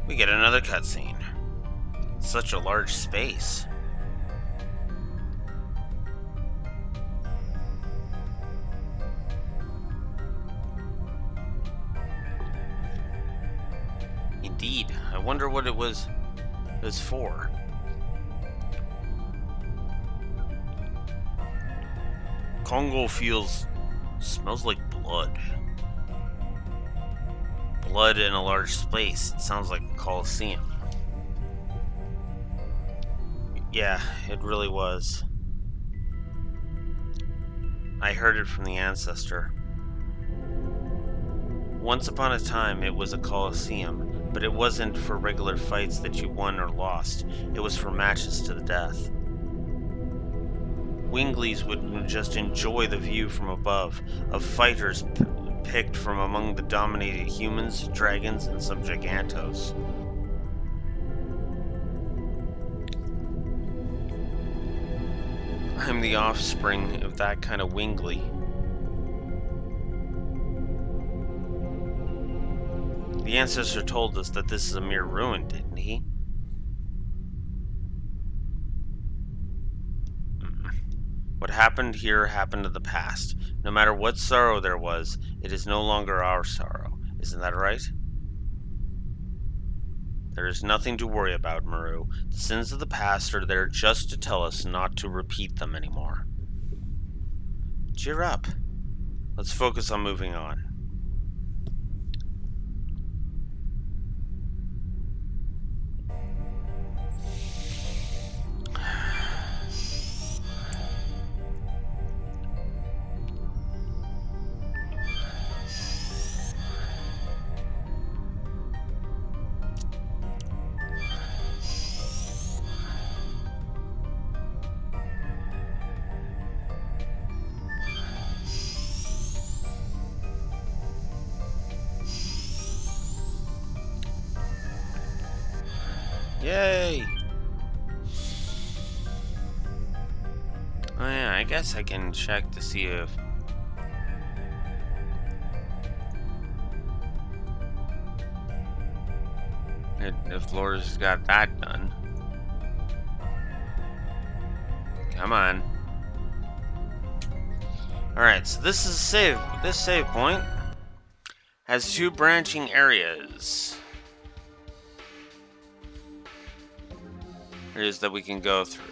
We get another cutscene. Such a large space. Indeed. I wonder what it was for. Congo smells like blood. Blood in a large space. It sounds like a Colosseum. Yeah, it really was. I heard it from the ancestor. Once upon a time, it was a Colosseum, but it wasn't for regular fights that you won or lost. It was for matches to the death. Winglies would just enjoy the view from above of fighters picked from among the dominated humans, dragons, and some gigantos. I'm the offspring of that kind of Wingly. The ancestor told us that this is a mere ruin, didn't he? What happened here happened to the past. No matter what sorrow there was, it is no longer our sorrow. Isn't that right? There is nothing to worry about, Maru. The sins of the past are there just to tell us not to repeat them anymore. Cheer up. Let's focus on moving on. Yay! Oh yeah, I guess I can check to see if... If Laura's got that done. Come on. Alright, so this is save. This save point has 2 branching areas. Areas that we can go through.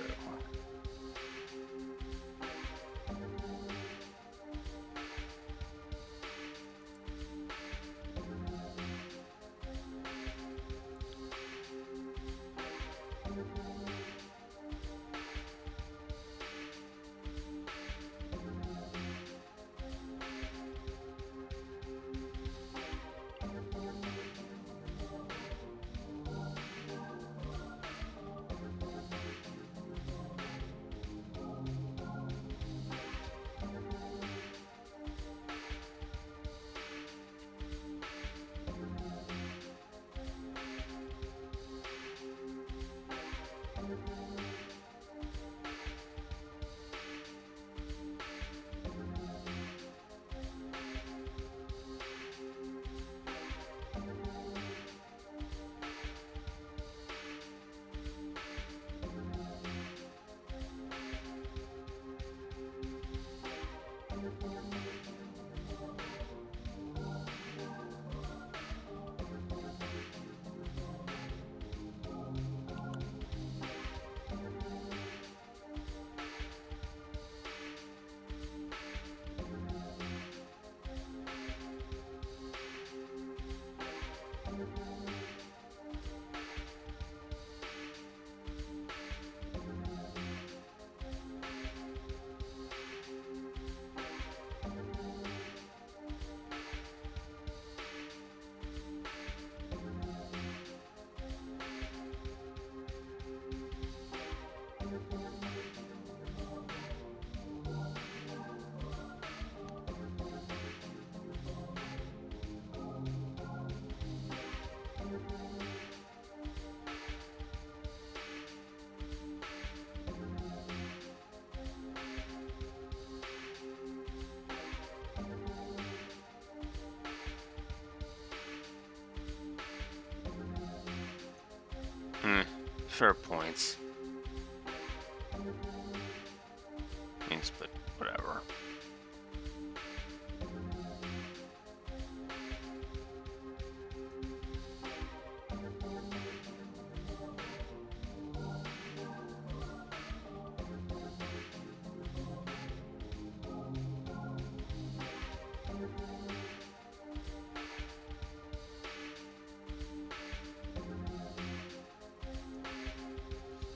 Fair points. Means, but whatever.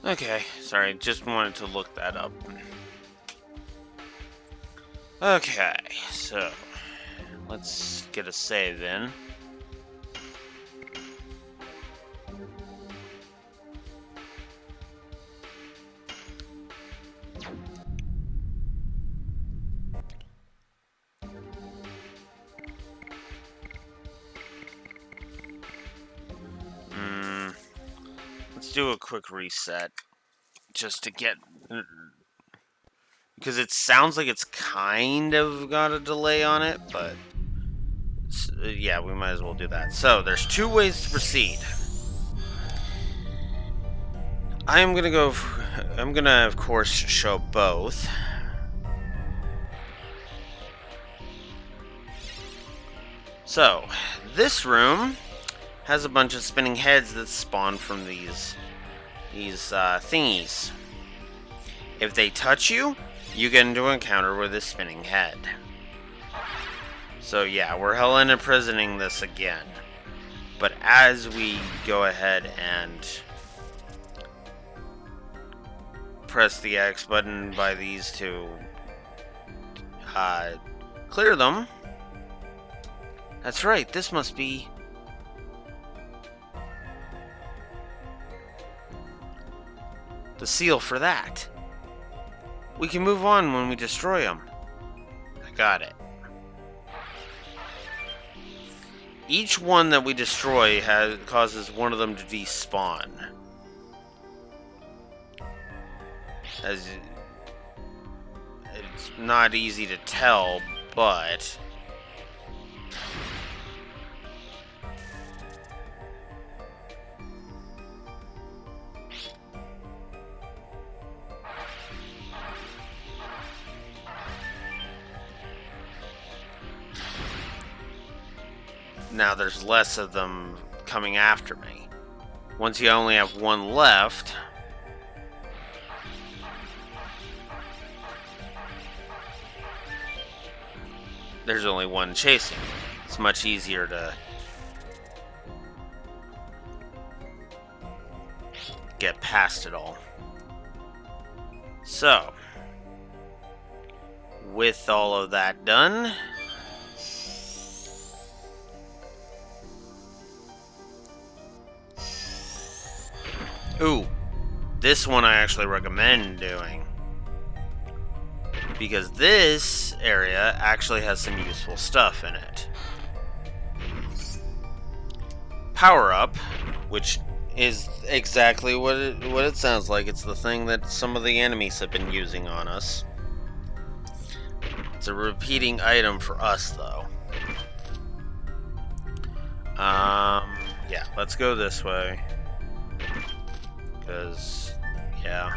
Okay, sorry, just wanted to look that up. Okay, so let's get a save in. Let's do a quick reset just to get, because it sounds like it's kind of got a delay on it, but yeah, we might as well do that. So there's 2 ways to proceed. I'm gonna of course show both. So this room has a bunch of spinning heads that spawn from these thingies. If they touch you, you get into an encounter with a spinning head. So yeah, we're hell in imprisoning this again. But as we go ahead and press the X button by these to clear them. That's right, this must be the seal for that. We can move on when we destroy them. I got it. Each one that we destroy causes one of them to despawn. As it's not easy to tell, but now there's less of them coming after me. Once you only have one left, there's only one chasing. It's much easier to get past it all. So, with all of that done, ooh, this one I actually recommend doing, because this area actually has some useful stuff in it. Power up, which is exactly what it sounds like. It's the thing that some of the enemies have been using on us. It's a repeating item for us, though. Yeah, let's go this way. Because, yeah.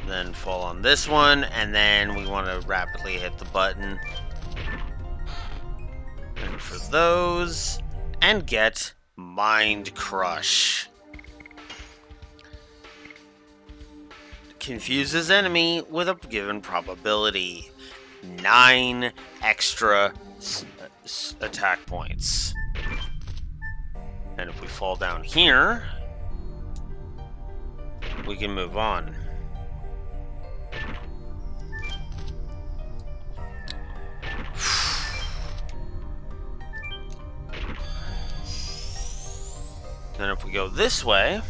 Then fall on this one, and then we want to rapidly hit the button. And for those, and get Mind Crush. Confuses enemy with a given probability. 9 extra attack points. And if we fall down here, we can move on. Then if we go this way,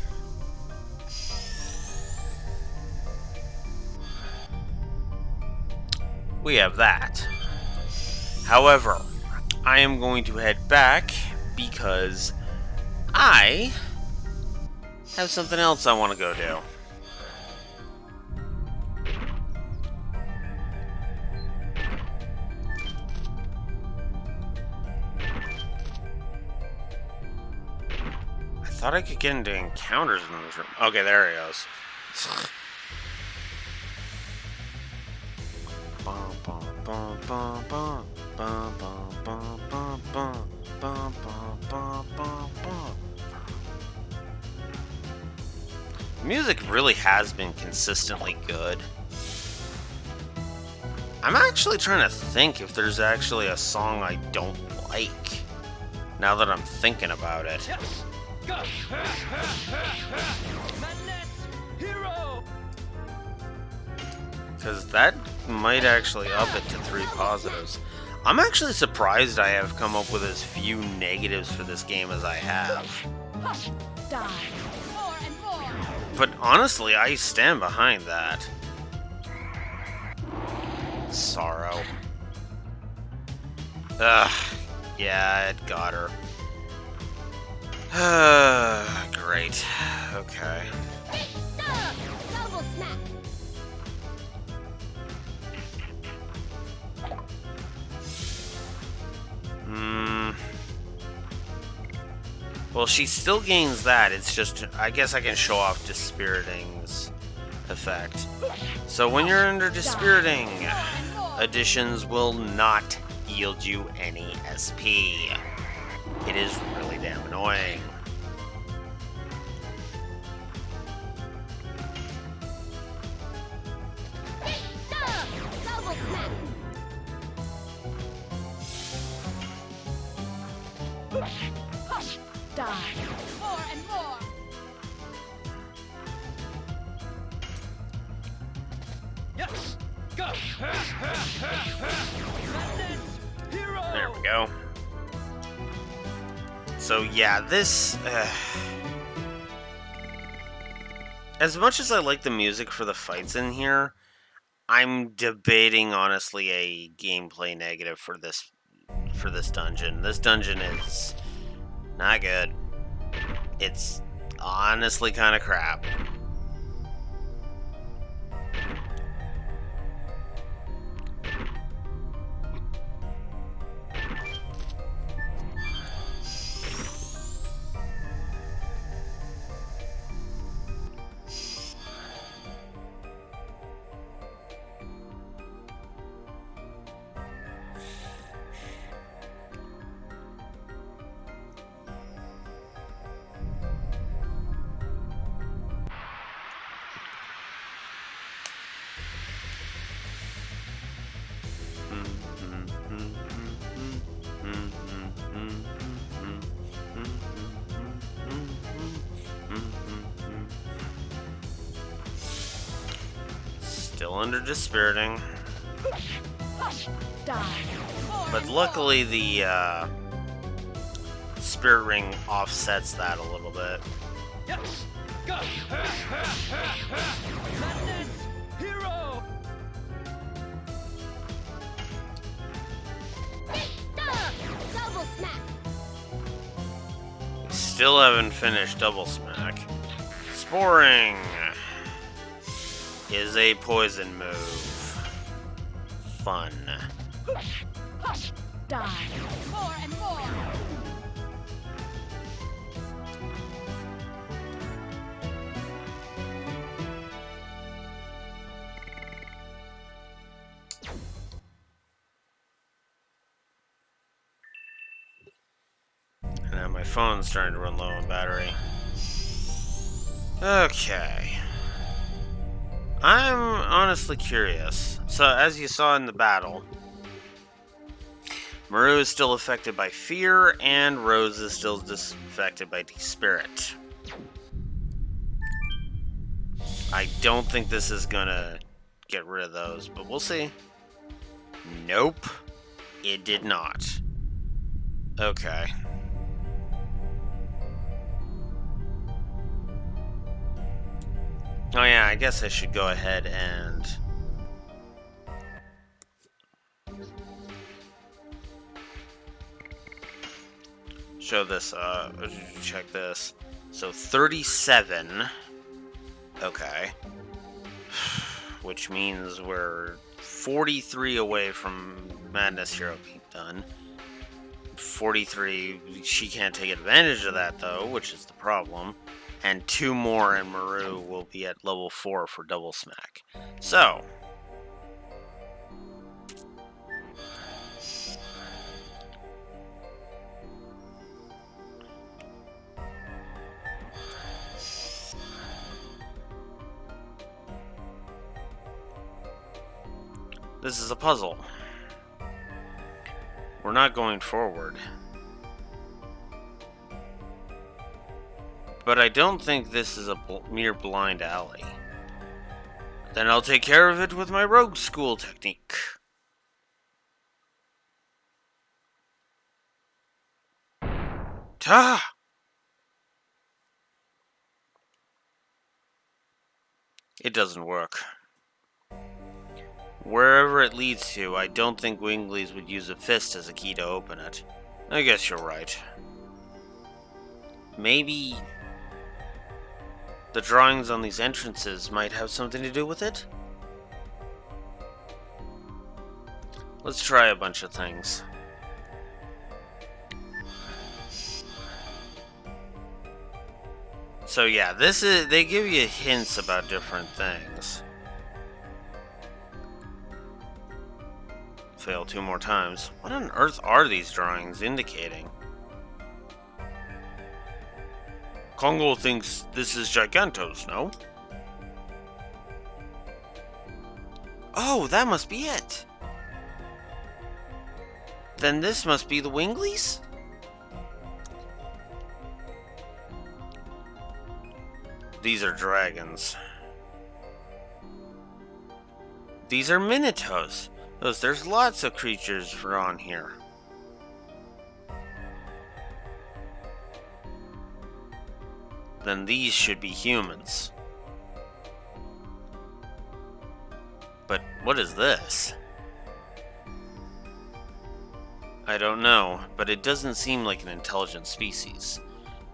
we have that. However, I am going to head back because I have something else I want to go do. I thought I could get into encounters in this room. Okay, there he goes. Music really has been consistently good. I'm actually trying to think if there's actually a song I don't like, now that I'm thinking about it. Yes. Go. Madness. Hero. Because that might actually up it to 3 positives. I'm actually surprised I have come up with as few negatives for this game as I have. Hush, die. More and more. But honestly, I stand behind that. Sorrow. Ugh. Yeah, it got her. Great. Okay. Double smack. Well, she still gains that. It's just, I guess I can show off Dispiriting's effect. So when you're under Dispiriting, additions will not yield you any SP. It is really damn annoying. Double smack. Hush, die. More and more. Yes. Go. Madness. Hero. There we go. So yeah, this... as much as I like the music for the fights in here, I'm debating, honestly, a gameplay negative for this dungeon. This dungeon is not good. It's honestly kind of crap. Still under dispiriting. Die. But luckily the spirit ring offsets that a little bit. Yes! Go! Madness! Hero! Double smack. Still haven't finished double smack. Sporing is a poison move. Fun. Die. More and more. Now my phone's starting to run low on battery. Okay. I'm honestly curious. So, as you saw in the battle, Maru is still affected by fear, and Rose is still affected by Despirit. I don't think this is gonna get rid of those, but we'll see. Nope. It did not. Okay. Oh yeah, I guess I should go ahead and show this, check this. So 37, okay, which means we're 43 away from Madness Hero being done. 43, she can't take advantage of that though, which is the problem. And 2 more and Maru will be at level 4 for double smack. So, this is a puzzle. We're not going forward. But I don't think this is a mere blind alley. Then I'll take care of it with my rogue school technique. Ta! It doesn't work. Wherever it leads to, I don't think Winglies would use a fist as a key to open it. I guess you're right. Maybe the drawings on these entrances might have something to do with it? Let's try a bunch of things. So yeah, they give you hints about different things. Fail 2 more times. What on earth are these drawings indicating? Congo thinks this is Gigantos, no? Oh, that must be it. Then this must be the Winglies? These are dragons. These are Minotaurs. There's lots of creatures on here. Then these should be humans. But what is this? I don't know, but it doesn't seem like an intelligent species.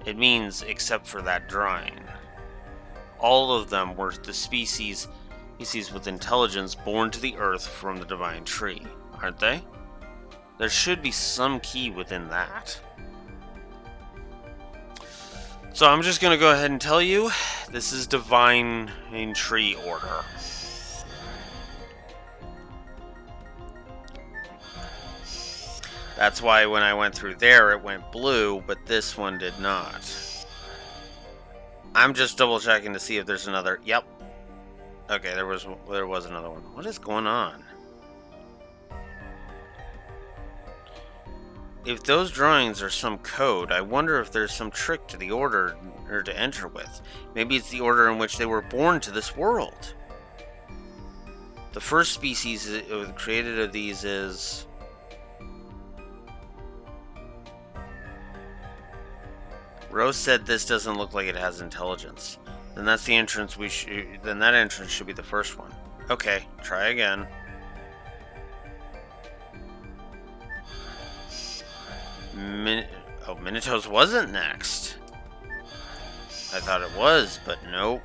It means, except for that drawing. All of them were the species with intelligence born to the earth from the divine tree, aren't they? There should be some key within that. So I'm just going to go ahead and tell you, this is divine in tree order. That's why when I went through there, it went blue, but this one did not. I'm just double checking to see if there's another. Yep. Okay, there was another one. What is going on? If those drawings are some code, I wonder if there's some trick to the order or to enter with. Maybe it's the order in which they were born to this world. The first species created of these is... Rose said this doesn't look like it has intelligence. Then that's the entrance then that entrance should be the first one. Okay, try again. Minotose wasn't next. I thought it was, but nope.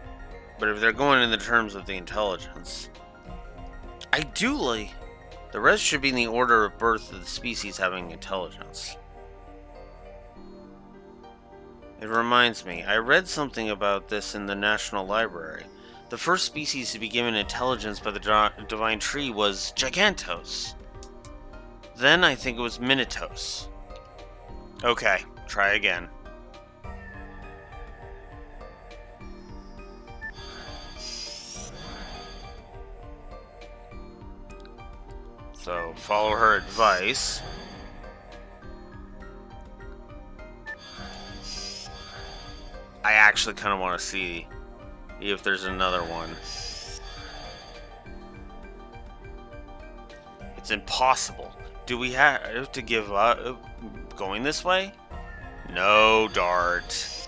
But if they're going in the terms of the intelligence... Ideally, the rest should be in the order of birth of the species having intelligence. It reminds me, I read something about this in the National Library. The first species to be given intelligence by the Divine Tree was Gigantos. Then I think it was Minotos. Okay, try again. So, follow her advice. I actually kind of want to see if there's another one. It's impossible. Do we have to give up going this way? No, Dart.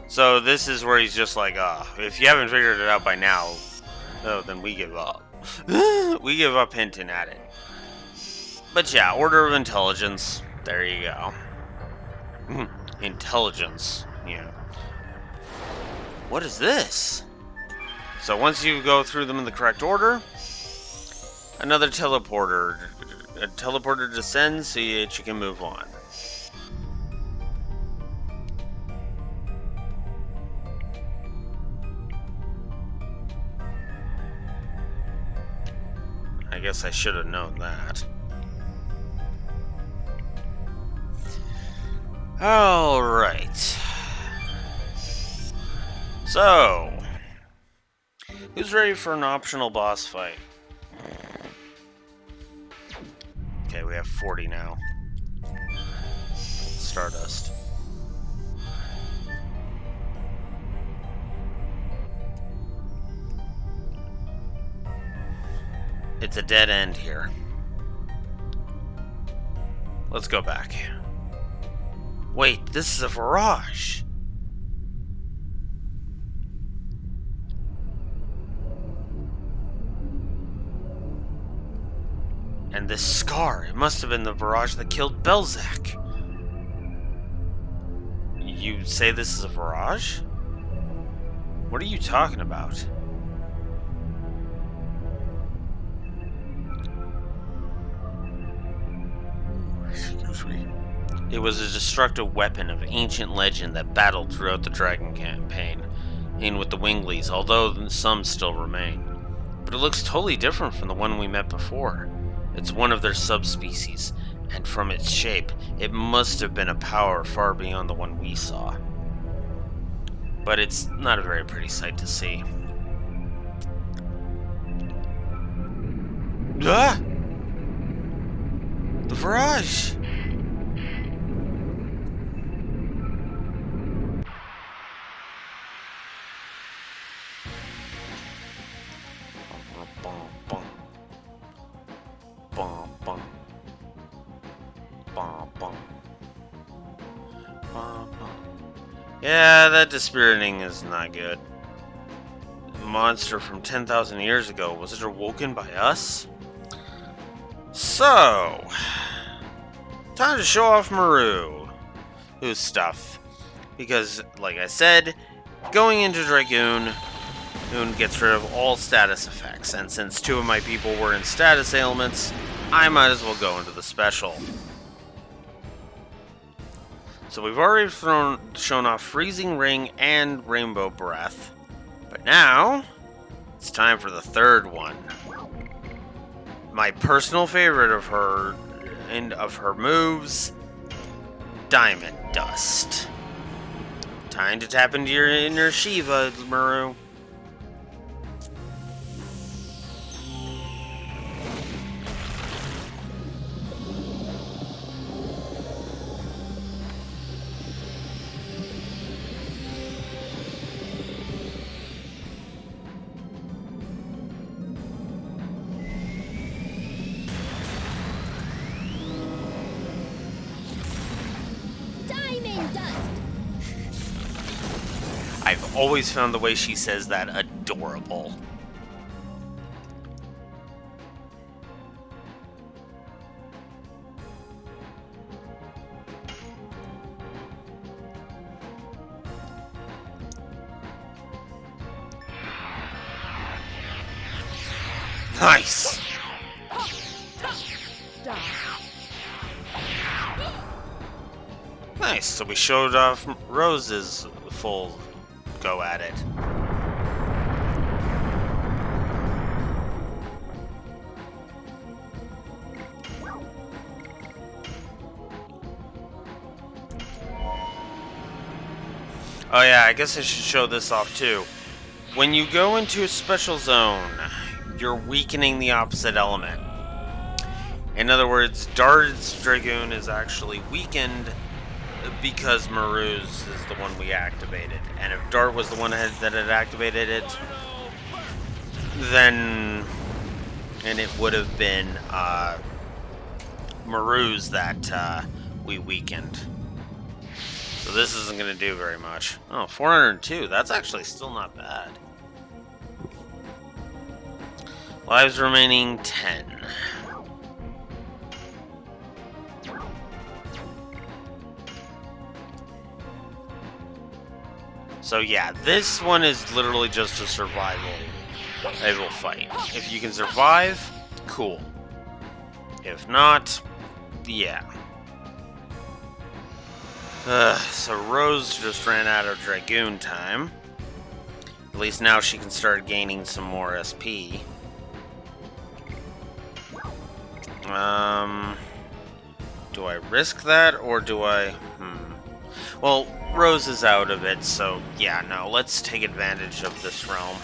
So this is where he's just like, if you haven't figured it out by now, then we give up. We give up hinting at it. But yeah, order of intelligence. There you go. Intelligence. Yeah. What is this? So once you go through them in the correct order, another teleporter. A teleporter descends so that you can move on. I guess I should have known that. Alright. So, who's ready for an optional boss fight? Okay, we have 40 now. Stardust. It's a dead end here. Let's go back. Wait, this is a Virage! And this scar, it must have been the Virage that killed Belzac. You say this is a Virage? What are you talking about? Excuse me. It was a destructive weapon of ancient legend that battled throughout the Dragon campaign, and with the Winglies, although some still remain. But it looks totally different from the one we met before. It's one of their subspecies, and from its shape, it must have been a power far beyond the one we saw. But it's not a very pretty sight to see. Ah! The Virage! Yeah, that dispiriting is not good. A monster from 10,000 years ago, was it awoken by us? So, time to show off whose stuff. Because, like I said, going into Dragoon gets rid of all status effects, and since two of my people were in status ailments, I might as well go into the special. So we've already shown off Freezing Ring and Rainbow Breath, but now it's time for the third one. My personal favorite of her moves, Diamond Dust. Time to tap into your inner Shiva, Maru. always found the way she says that adorable. Nice! Die. Nice, so we showed off Rose's full go at it. Oh yeah, I guess I should show this off too. When you go into a special zone, you're weakening the opposite element. In other words, Dart's Dragoon is actually weakened because Maruz is the one we activated. And if Dart was the one that had activated it, then... And it would have been Maruz that we weakened. So this isn't going to do very much. Oh, 402. That's actually still not bad. Lives remaining 10. So yeah, this one is literally just a survival fight. If you can survive, cool. If not, yeah. So Rose just ran out of Dragoon time. At least now she can start gaining some more SP. Do I risk that, or do I... Well, Rose is out of it, so yeah, no, let's take advantage of this realm.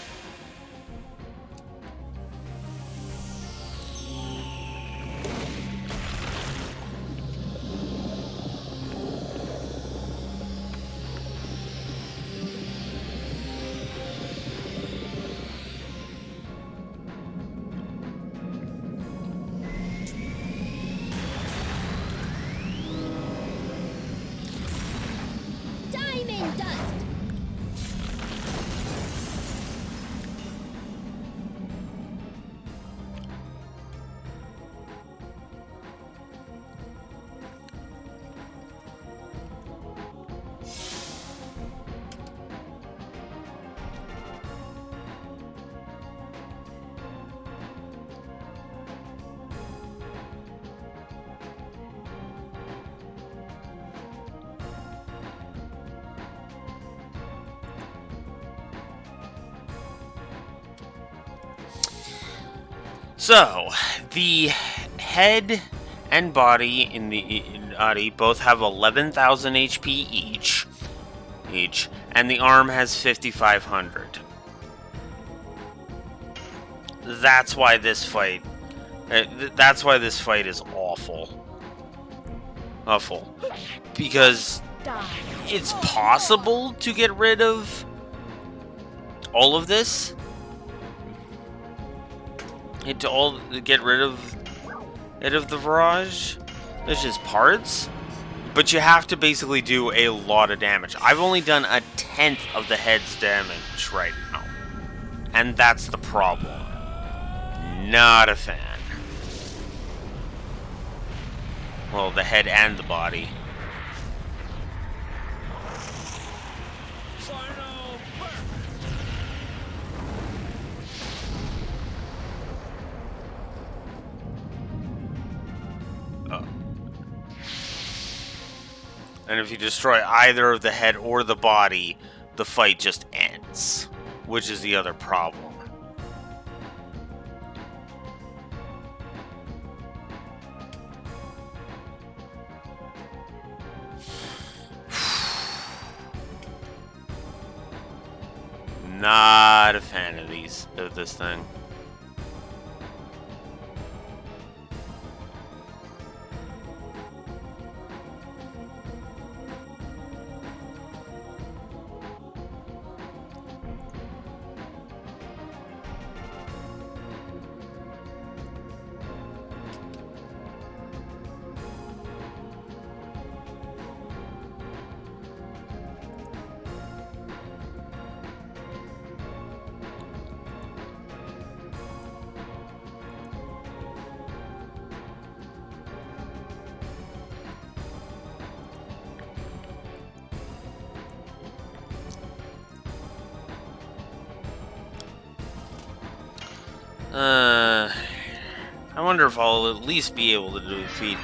Diamond dust. So, the head and body in the body both have 11,000 HP each, and the arm has 5,500. That's why this fight. That's why this fight is awful. Awful, because Die. it's possible to get rid of all of this. Get rid of the barrage. There's just parts, but you have to basically do a lot of damage. I've only done 1/10 of the head's damage right now, and that's the problem. Not a fan. Well, the head and the body. Final burst. And if you destroy either of the head or the body, the fight just ends, which is the other problem. Not a fan of this thing. I wonder if I'll at least be able to defeat.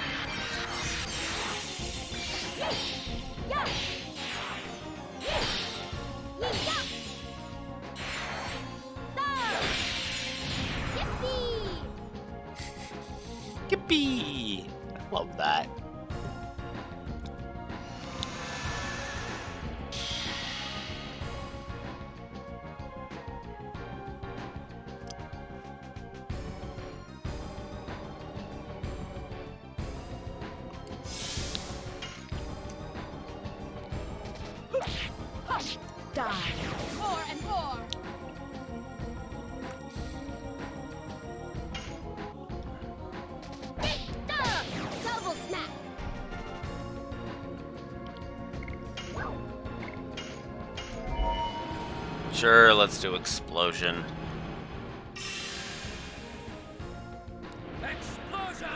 Yippee! I love that. Die. More and more. Double smack. Sure, let's do explosion. Explosion!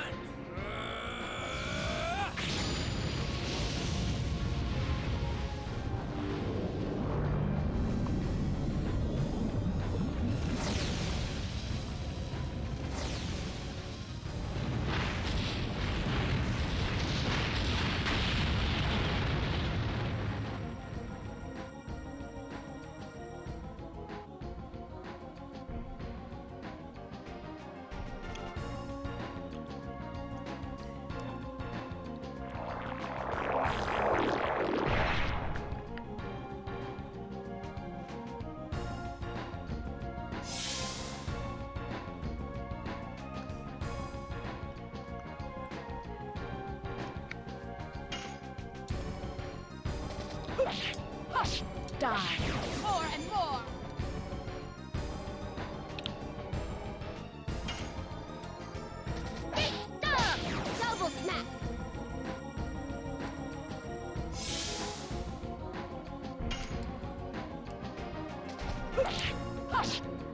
Die. More and more. Double smack.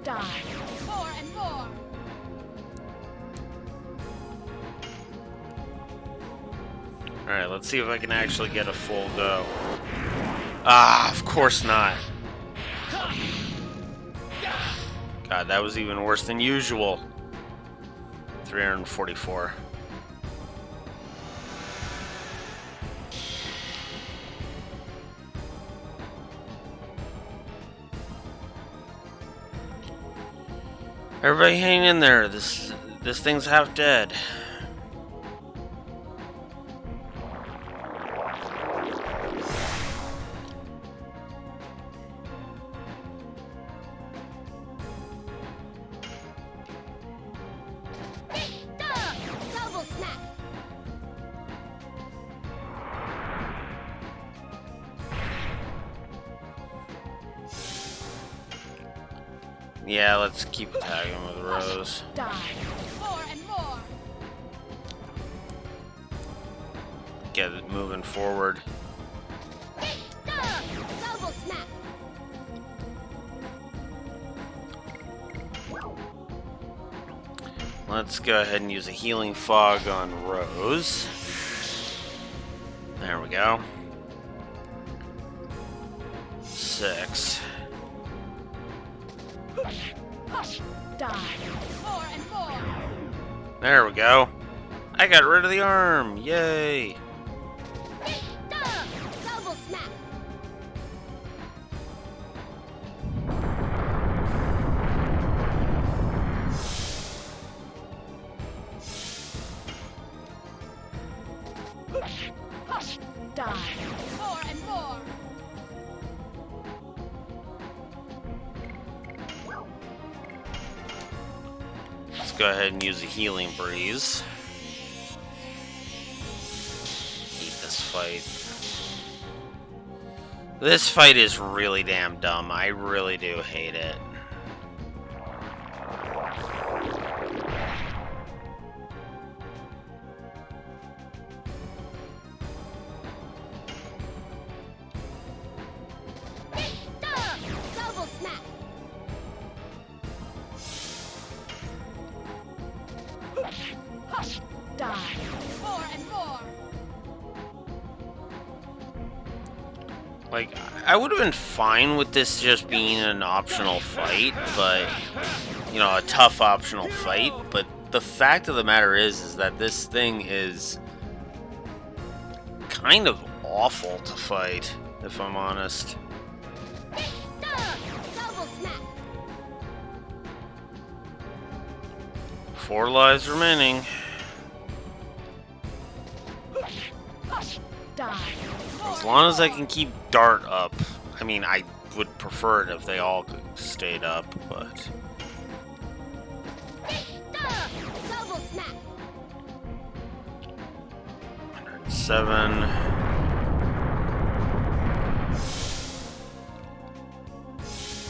Die. More and more. Alright, let's see if I can actually get a full go. Ah, of course not. God, that was even worse than usual. 344. Everybody hang in there. This thing's half dead. Double smack. Yeah, let's keep attacking with Rose. Die. More and more. Get it moving forward. Double smack. Let's go ahead and use a healing fog on Rose. There we go. 6. Die. More and more. There we go. I got rid of the arm. Yay. Double smack. Die. More and more. Let's go ahead and use a healing breeze. Hate this fight. This fight is really damn dumb. I really do hate it. Double smack. Die. More and more. Like, I would have been fine with this just being an optional fight, but you know, a tough optional fight, but the fact of the matter is that this thing is kind of awful to fight, if I'm honest. Double smack. 4 lives remaining. Die. As long as I can keep Dart up. I mean, I would prefer it if they all stayed up, but... Double smack. 107.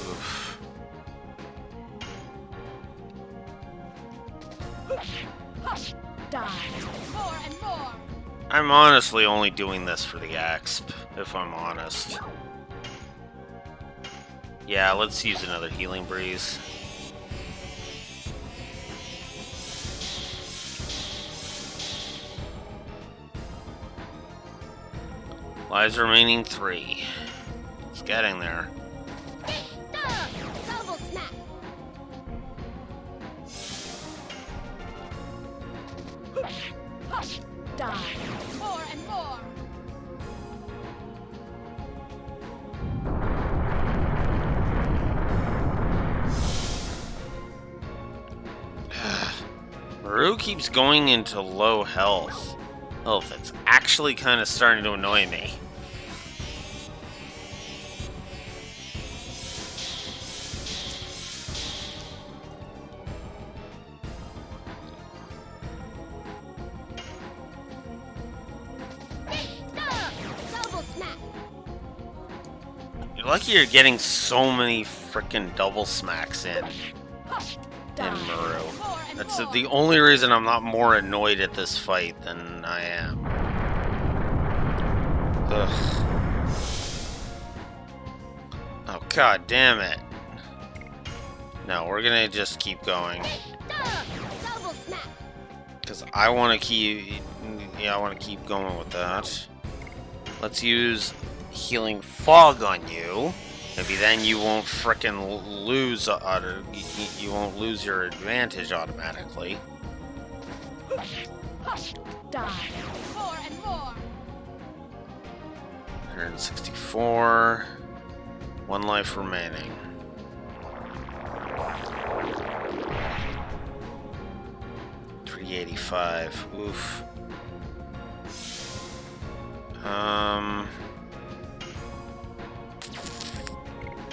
Oof. Die. More and more. I'm honestly only doing this for the exp, if I'm honest. Yeah, let's use another healing breeze. Lives remaining 3. It's getting there. Double smack. Die. More and more. Maru keeps going into low health. It's actually kind of starting to annoy me. Double smack. You're lucky you're getting so many frickin' double smacks in Maru. That's the only reason I'm not more annoyed at this fight than I am. Ugh. Oh, god damn it. No, we're gonna just keep going. Double smack. Because I want to keep... Yeah, I want to keep going with that. Let's use Healing Fog on you. Maybe then you won't frickin' lose... you won't lose your advantage automatically. Die. More and more. 164. 1 life remaining. $385. Oof.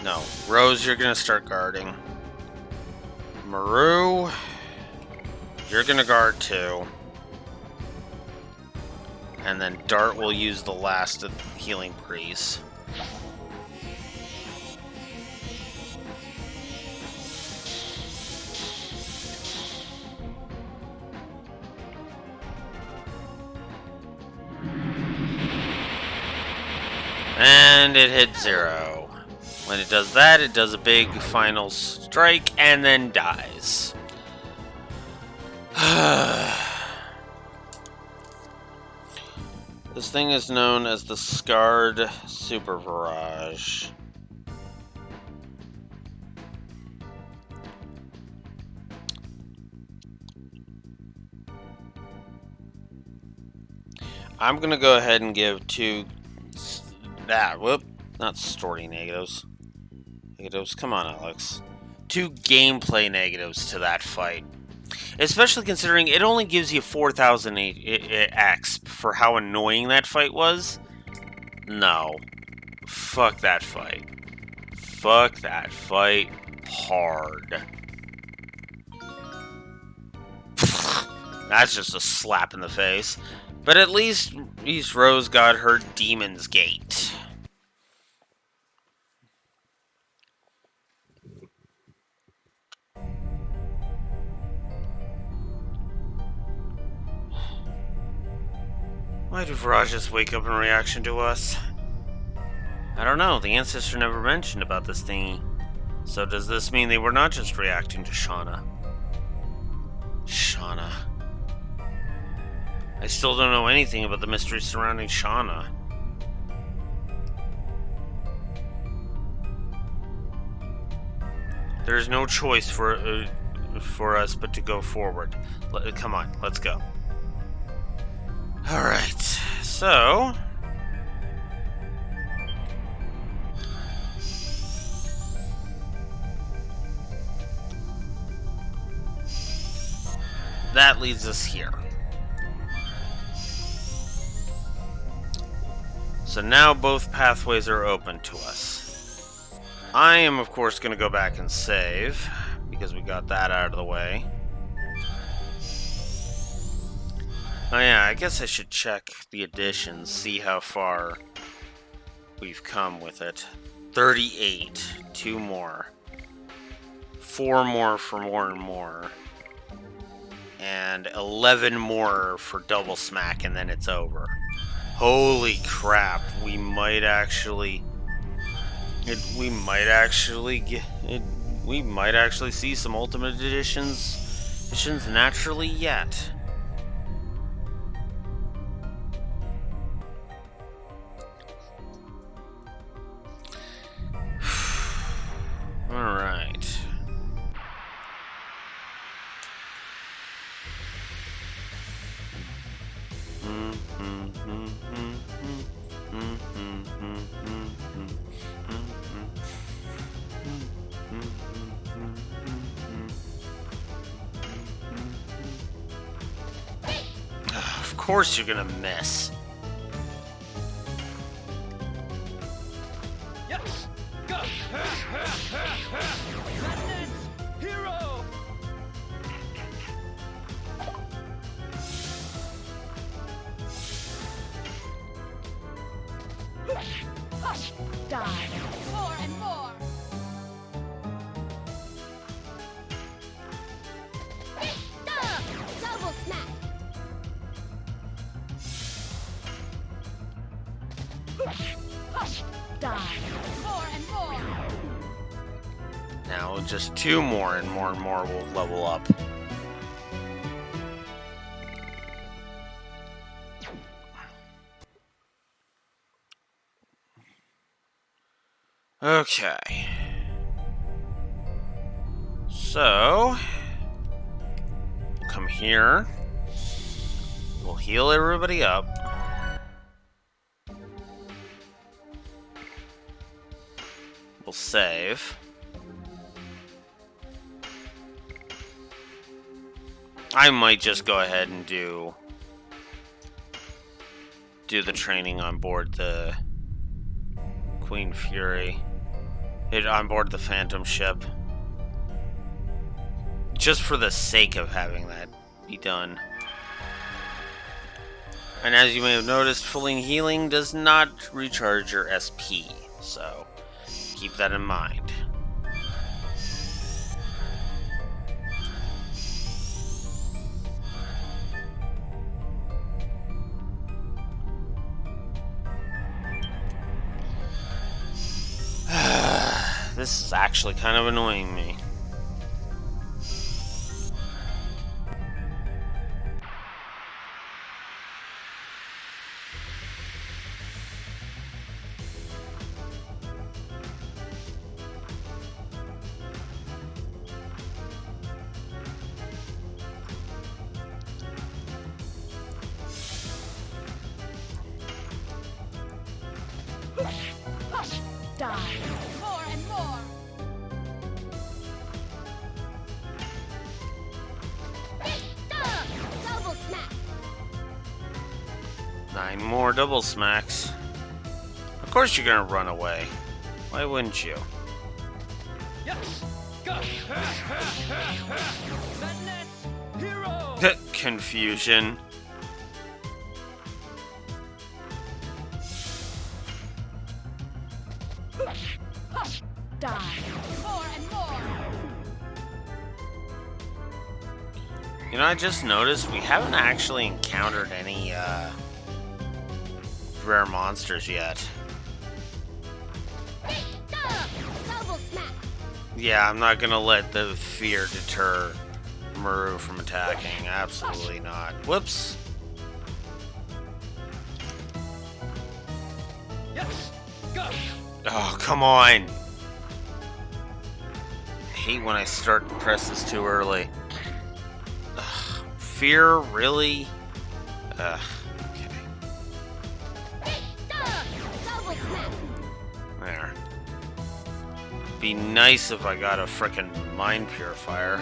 No. Rose, you're gonna start guarding. Maru, you're gonna guard too. And then Dart will use the last of the healing breeze. And it hit 0. When it does that, it does a big final strike and then dies. This thing is known as the Scarred Super Barrage. I'm gonna go ahead and give 2... not story negatives. Come on, Alex. 2 gameplay negatives to that fight. Especially considering it only gives you 4,000 XP for how annoying that fight was. No. Fuck that fight. Fuck that fight hard. That's just a slap in the face. But at least Rose got her Demon's Gate. Why do Virajas wake up in reaction to us? I don't know, the Ancestor never mentioned about this thingy. So does this mean they were not just reacting to Shauna? Shauna. I still don't know anything about the mystery surrounding Shauna. There's no choice for us but to go forward. Come on, let's go. Alright, so... that leads us here. So now both pathways are open to us. I am, of course, going to go back and save, because we got that out of the way. Oh yeah, I guess I should check the additions, see how far we've come with it. 38, 2 more. 4 more for more and more. And 11 more for double smack, and then it's over. Holy crap, we might actually see some ultimate editions naturally yet. All right. Of course you're gonna miss. Yes! Go! Madness! Hero! Die. More and more. Double smack. Die. More and more. Now just 2 more and more will level up. Okay. So, we'll come here. We'll heal everybody up. We'll save. I might just go ahead and do the training on board the Queen Fury. On board the Phantom ship. Just for the sake of having that be done. And as you may have noticed, fully healing does not recharge your SP, so keep that in mind. This is actually kind of annoying me. Die. More and more. Double smack. 9 more double smacks. Of course you're gonna run away. Why wouldn't you? Yes! Go! Madness! Hero! Confusion. Die. More and more. You know, I just noticed we haven't actually encountered any rare monsters yet. Double smack. Yeah, I'm not gonna let the fear deter Muru from attacking. Absolutely not. Whoops. Yes! Go! Oh, come on. hate when I start to press this too early. Ugh, fear, really? Ugh, okay. Double snap. There. Be nice if I got a frickin' mind purifier.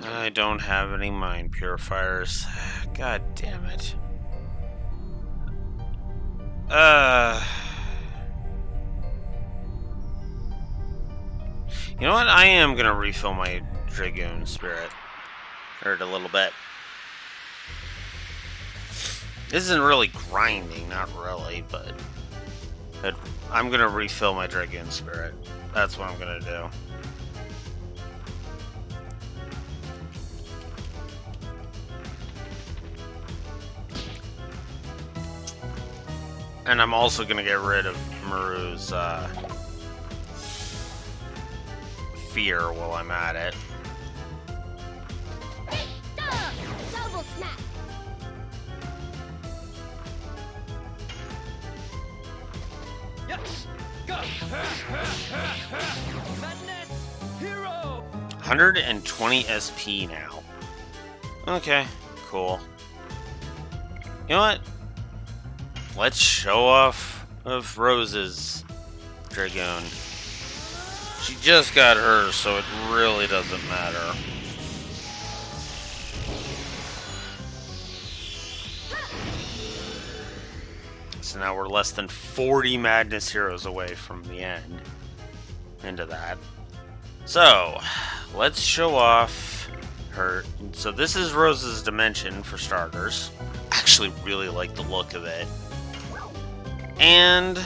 I don't have any mind purifiers. God damn it. You know what? I am gonna refill my Dragoon spirit. Hurt a little bit. This isn't really grinding, not really, but I'm gonna refill my Dragoon spirit. That's what I'm gonna do. And I'm also gonna get rid of Maru's fear while I'm at it. Double snap. Yes! Go! Madness! Hero! 120 SP now. Okay, cool. You know what? Let's show off of Rose's Dragoon. She just got hers, so it really doesn't matter. So now we're less than 40 Madness Heroes away from the end. Into that. So, let's show off her. So this is Rose's Dimension, for starters. I actually really like the look of it. And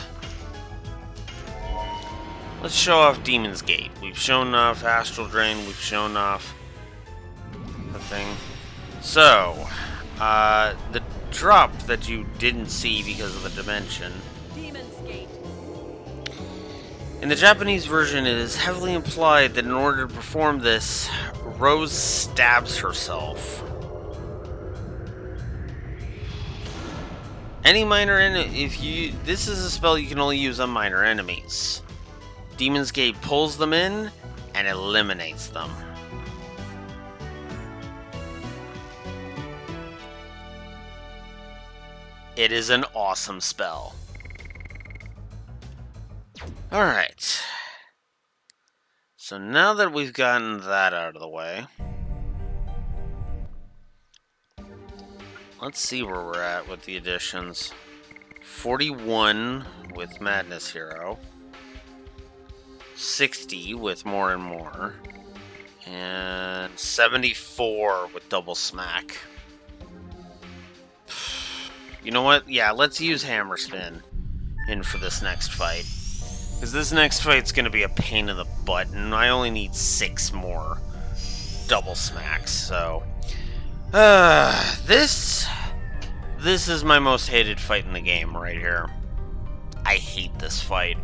let's show off Demon's Gate. We've shown off Astral Drain. We've shown off the thing. So, the drop that you didn't see because of the dimension. Demon's Gate. In the Japanese version, it is heavily implied that in order to perform this, Rose stabs herself. Any minor this is a spell you can only use on minor enemies. Demon's Gate pulls them in and eliminates them. It is an awesome spell. Alright. So now that we've gotten that out of the way, let's see where we're at with the additions. 41 with Madness Hero. 60 with More and More. And 74 with Double Smack. You know what? Yeah, let's use Hammer Spin in for this next fight. Because this next fight's going to be a pain in the butt, and I only need 6 more Double Smacks, so... This is my most hated fight in the game right here. I hate this fight.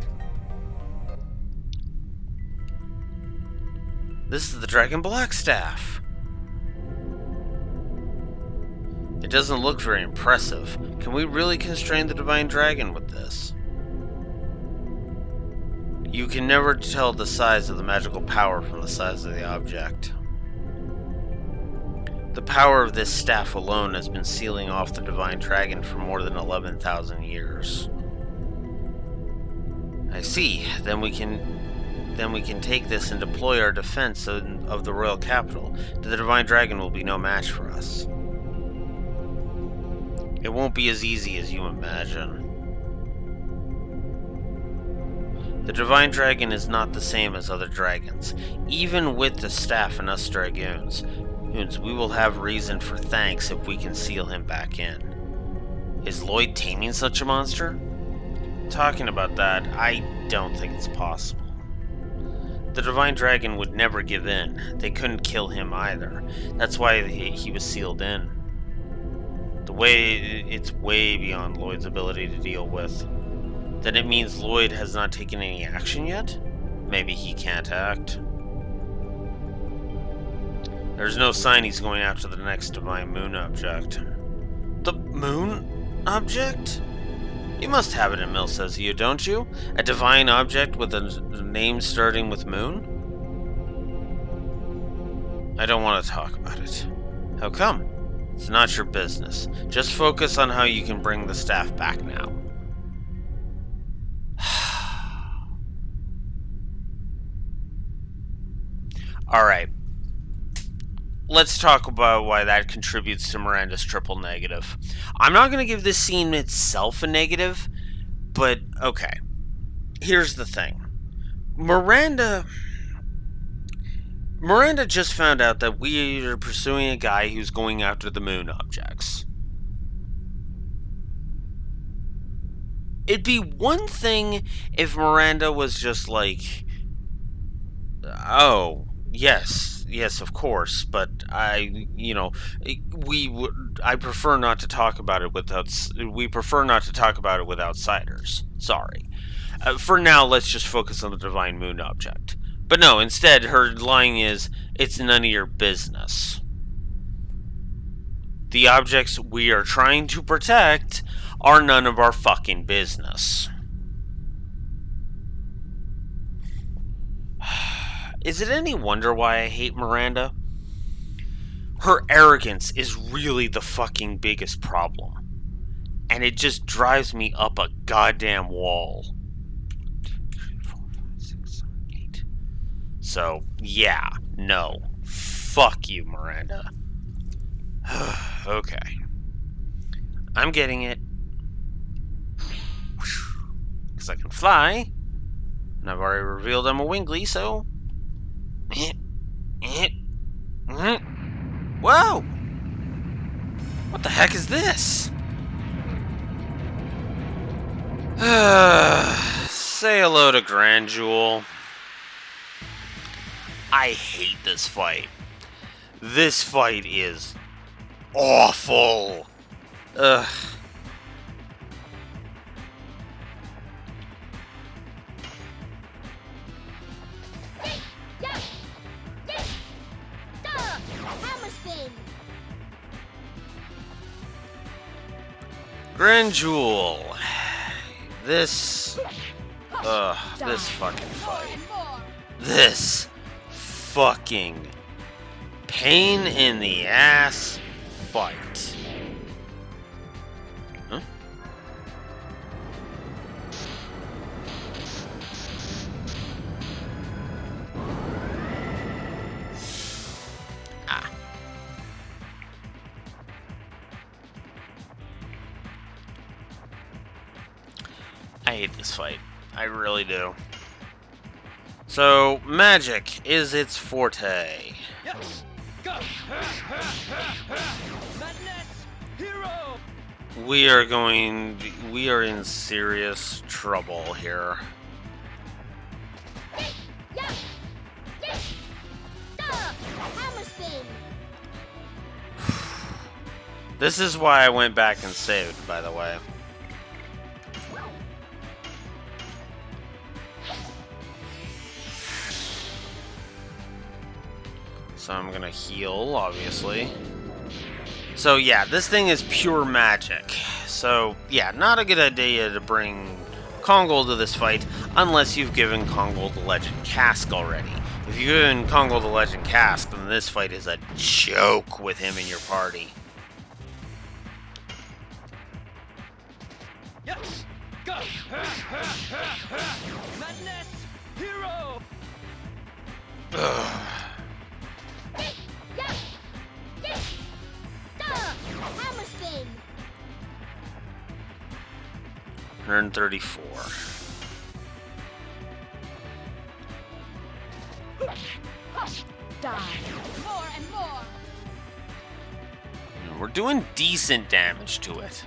This is the Dragon Blackstaff. It doesn't look very impressive. Can we really constrain the Divine Dragon with this? You can never tell the size of the magical power from the size of the object. The power of this staff alone has been sealing off the Divine Dragon for more than 11,000 years. I see. Then we can take this and deploy our defense of the royal capital. The Divine Dragon will be no match for us. It won't be as easy as you imagine. The Divine Dragon is not the same as other dragons. Even with the staff and us Dragoons, we will have reason for thanks if we can seal him back in. Is Lloyd taming such a monster? Talking about that, I don't think it's possible. The Divine Dragon would never give in. They couldn't kill him either. That's why he was sealed in. It's way beyond Lloyd's ability to deal with. Then it means Lloyd has not taken any action yet? Maybe he can't act. There's no sign he's going after the next divine moon object. The moon object? You must have it in Mill, says you, don't you? A divine object with a name starting with moon? I don't want to talk about it. How come? It's not your business. Just focus on how you can bring the staff back now. Alright. Let's talk about why that contributes to Miranda's triple negative. I'm not going to give this scene itself a negative, but okay. Here's the thing. Miranda just found out that we are pursuing a guy who's going after the moon objects. It'd be one thing if Miranda was just like, oh, yes, of course, but I prefer not to talk about it we prefer not to talk about it with outsiders. Sorry. For now, let's just focus on the divine moon object. But no, instead, her line is, it's none of your business. The objects we are trying to protect are none of our fucking business. Is it any wonder why I hate Miranda? Her arrogance is really the fucking biggest problem. And it just drives me up a goddamn wall. 2, 3, 4, 5, 6, 7, 8. So, yeah, no. Fuck you, Miranda. Okay. I'm getting it. Because I can fly. And I've already revealed I'm a Wingly, so... Whoa! What the heck is this? Say hello to Grand Jewel. I hate this fight. This fight is awful. Ugh. Grand Jewel. This fucking fight. This fucking pain in the ass fight. Huh? Ah. I hate this fight. I really do. So, magic is its forte. Yes. Go. Madness. Hero. We are in serious trouble here. This is why I went back and saved, by the way. So I'm gonna heal, obviously. So yeah, this thing is pure magic. So yeah, not a good idea to bring Kongol to this fight unless you've given Kongol the Legend Cask already. If you've given Kongol the Legend Cask, then this fight is a joke with him in your party. Yes. Go. Madness. Hero. Ugh. 134. Die. More and more. We're doing decent damage to it.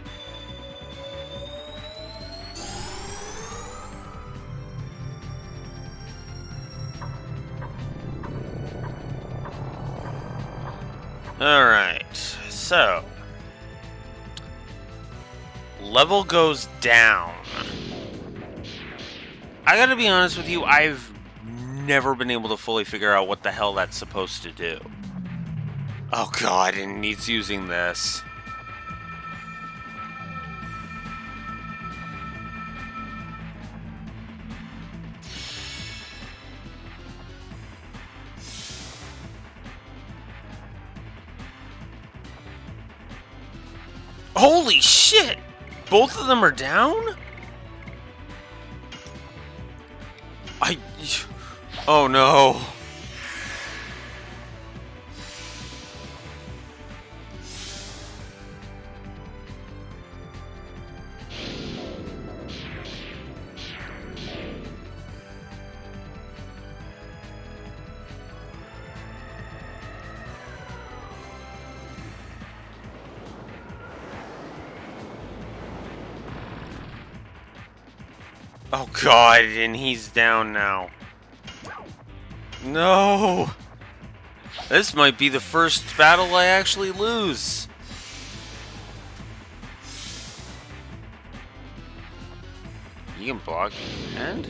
Alright, so level goes down I gotta be honest with you, I've never been able to fully figure out what the hell that's supposed to do. Oh god, and he's using this. Holy shit! Both of them are down? Oh no. Oh god, and he's down now. No! This might be the first battle I actually lose. You can block your hand?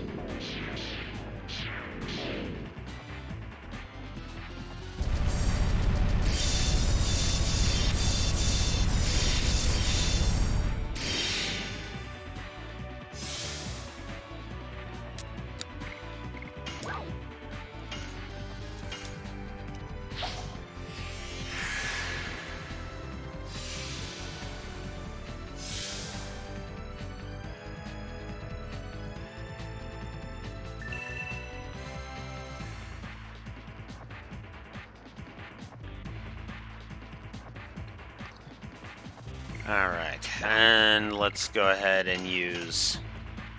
Alright, and let's go ahead and use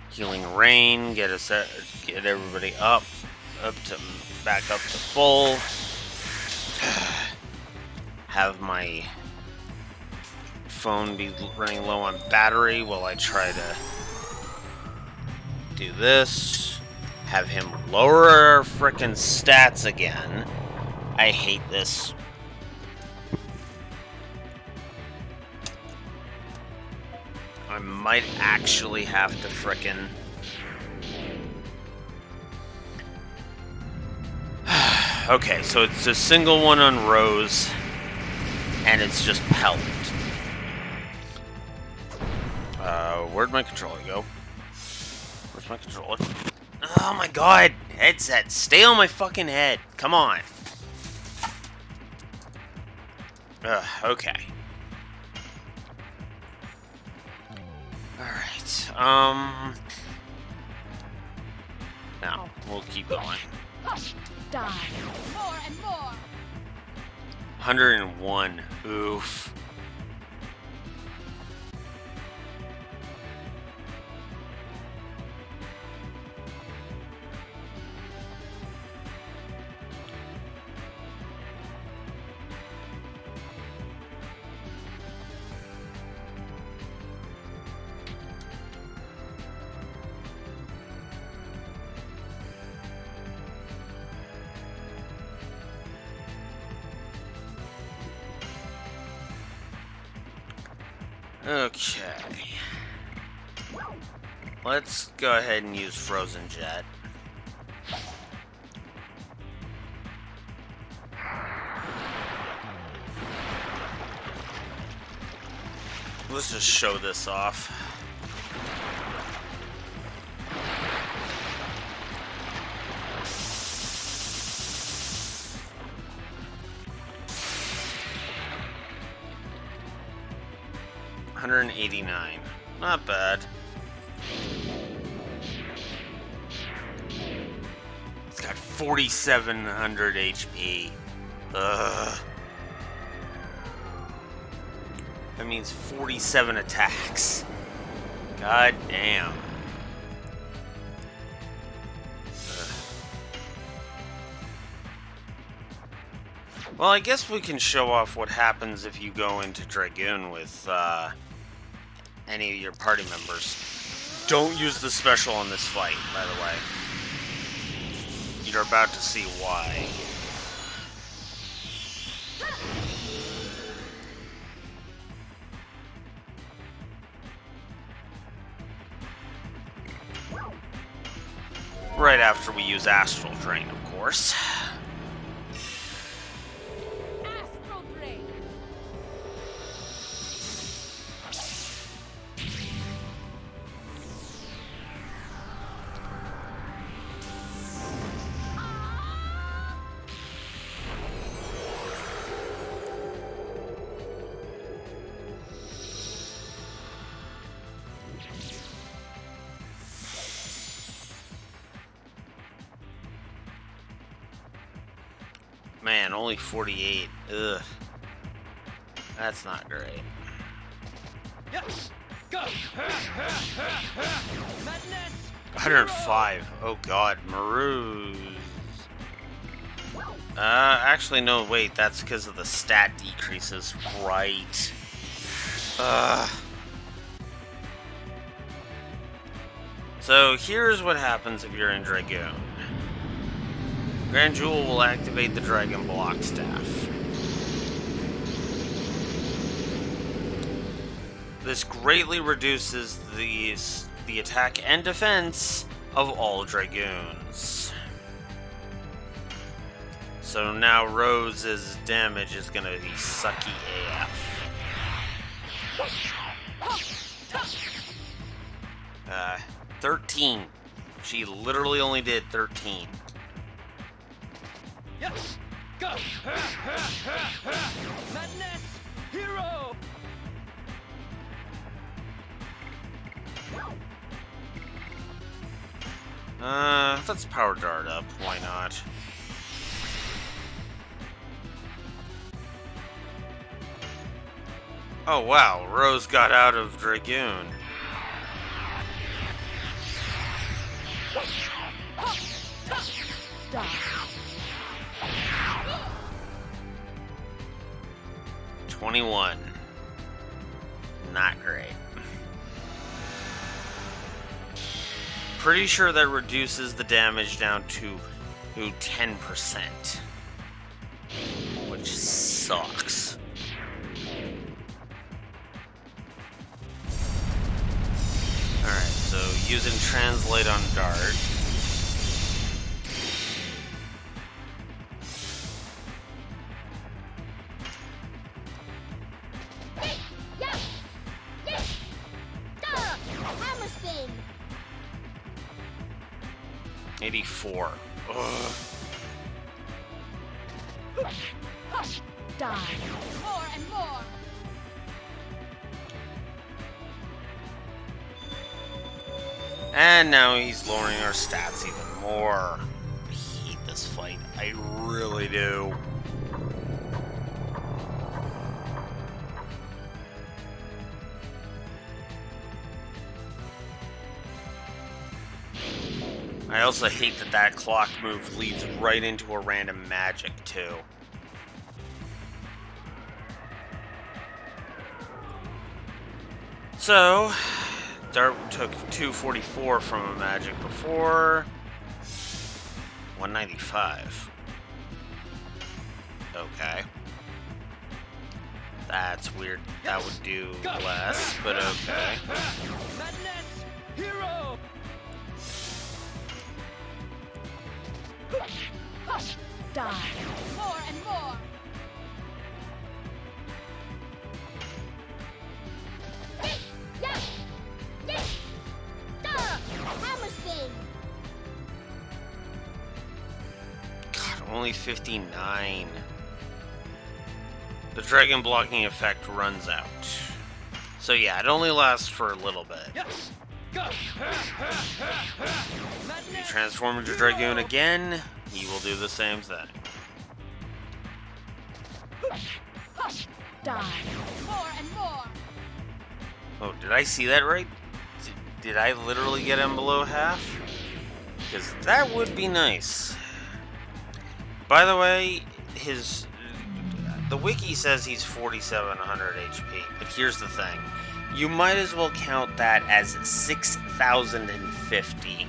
Healing Rain, get everybody back up to full. Have my phone be running low on battery while I try to do this. Have him lower our frickin' stats again. I hate this. I might actually have to frickin'... Okay, so it's a single one on Rose, and it's just Pellet. Where'd my controller go? Where's my controller? Oh my god! Headset, stay on my fucking head. Come on. Okay. Alright, now, we'll keep going. Hush, die. More and more. 101. Oof. Okay. Let's go ahead and use Frozen Jet. Let's just show this off. $189. Not bad. It's got 4,700 HP. Ugh. That means 47 attacks. God damn. Well, I guess we can show off what happens if you go into Dragoon with any of your party members. Don't use the special on this fight, by the way. You're about to see why. right after we use Astral Drain, of course. Astral Drain. Man, only 48. Ugh. That's not great. Yes. Go. Madness. 105. Oh god, Maroos. Actually, no, wait, that's because of the stat decreases. Right. So, here's what happens if you're in Dragoon. Grand Jewel will activate the Dragon Block Staff. This greatly reduces the attack and defense of all Dragoons. So now Rose's damage is gonna be sucky AF. 13. She literally only did 13. Yes. Go. Madness. Hero. Let's power dart up. Why not? Oh wow, Rose got out of Dragoon. Die. 21. Not great. Pretty sure that reduces the damage down to 10%. Which sucks. Alright, so using Translate on Dart. Yes. Yes. Hammer spin. 84. Ugh. Die. More and more. And now he's lowering our stats even more. I hate this fight. I really do. I also hate that clock move leads right into a random magic, too. So, Dart took 244 from a magic before. 195. Okay. That's weird. That would do less, but okay. Madness. Hero. Die. More and more. Yes. Yes. Hammer spin. God, only 59. The dragon blocking effect runs out. So yeah, it only lasts for a little bit. Yes. Go. You transform into Dragoon again, he will do the same thing. Die. More and more. Oh, did I see that right? Did I literally get him below half? Because that would be nice. By the way, the wiki says he's 4,700 HP, but here's the thing. You might as well count that as 6,050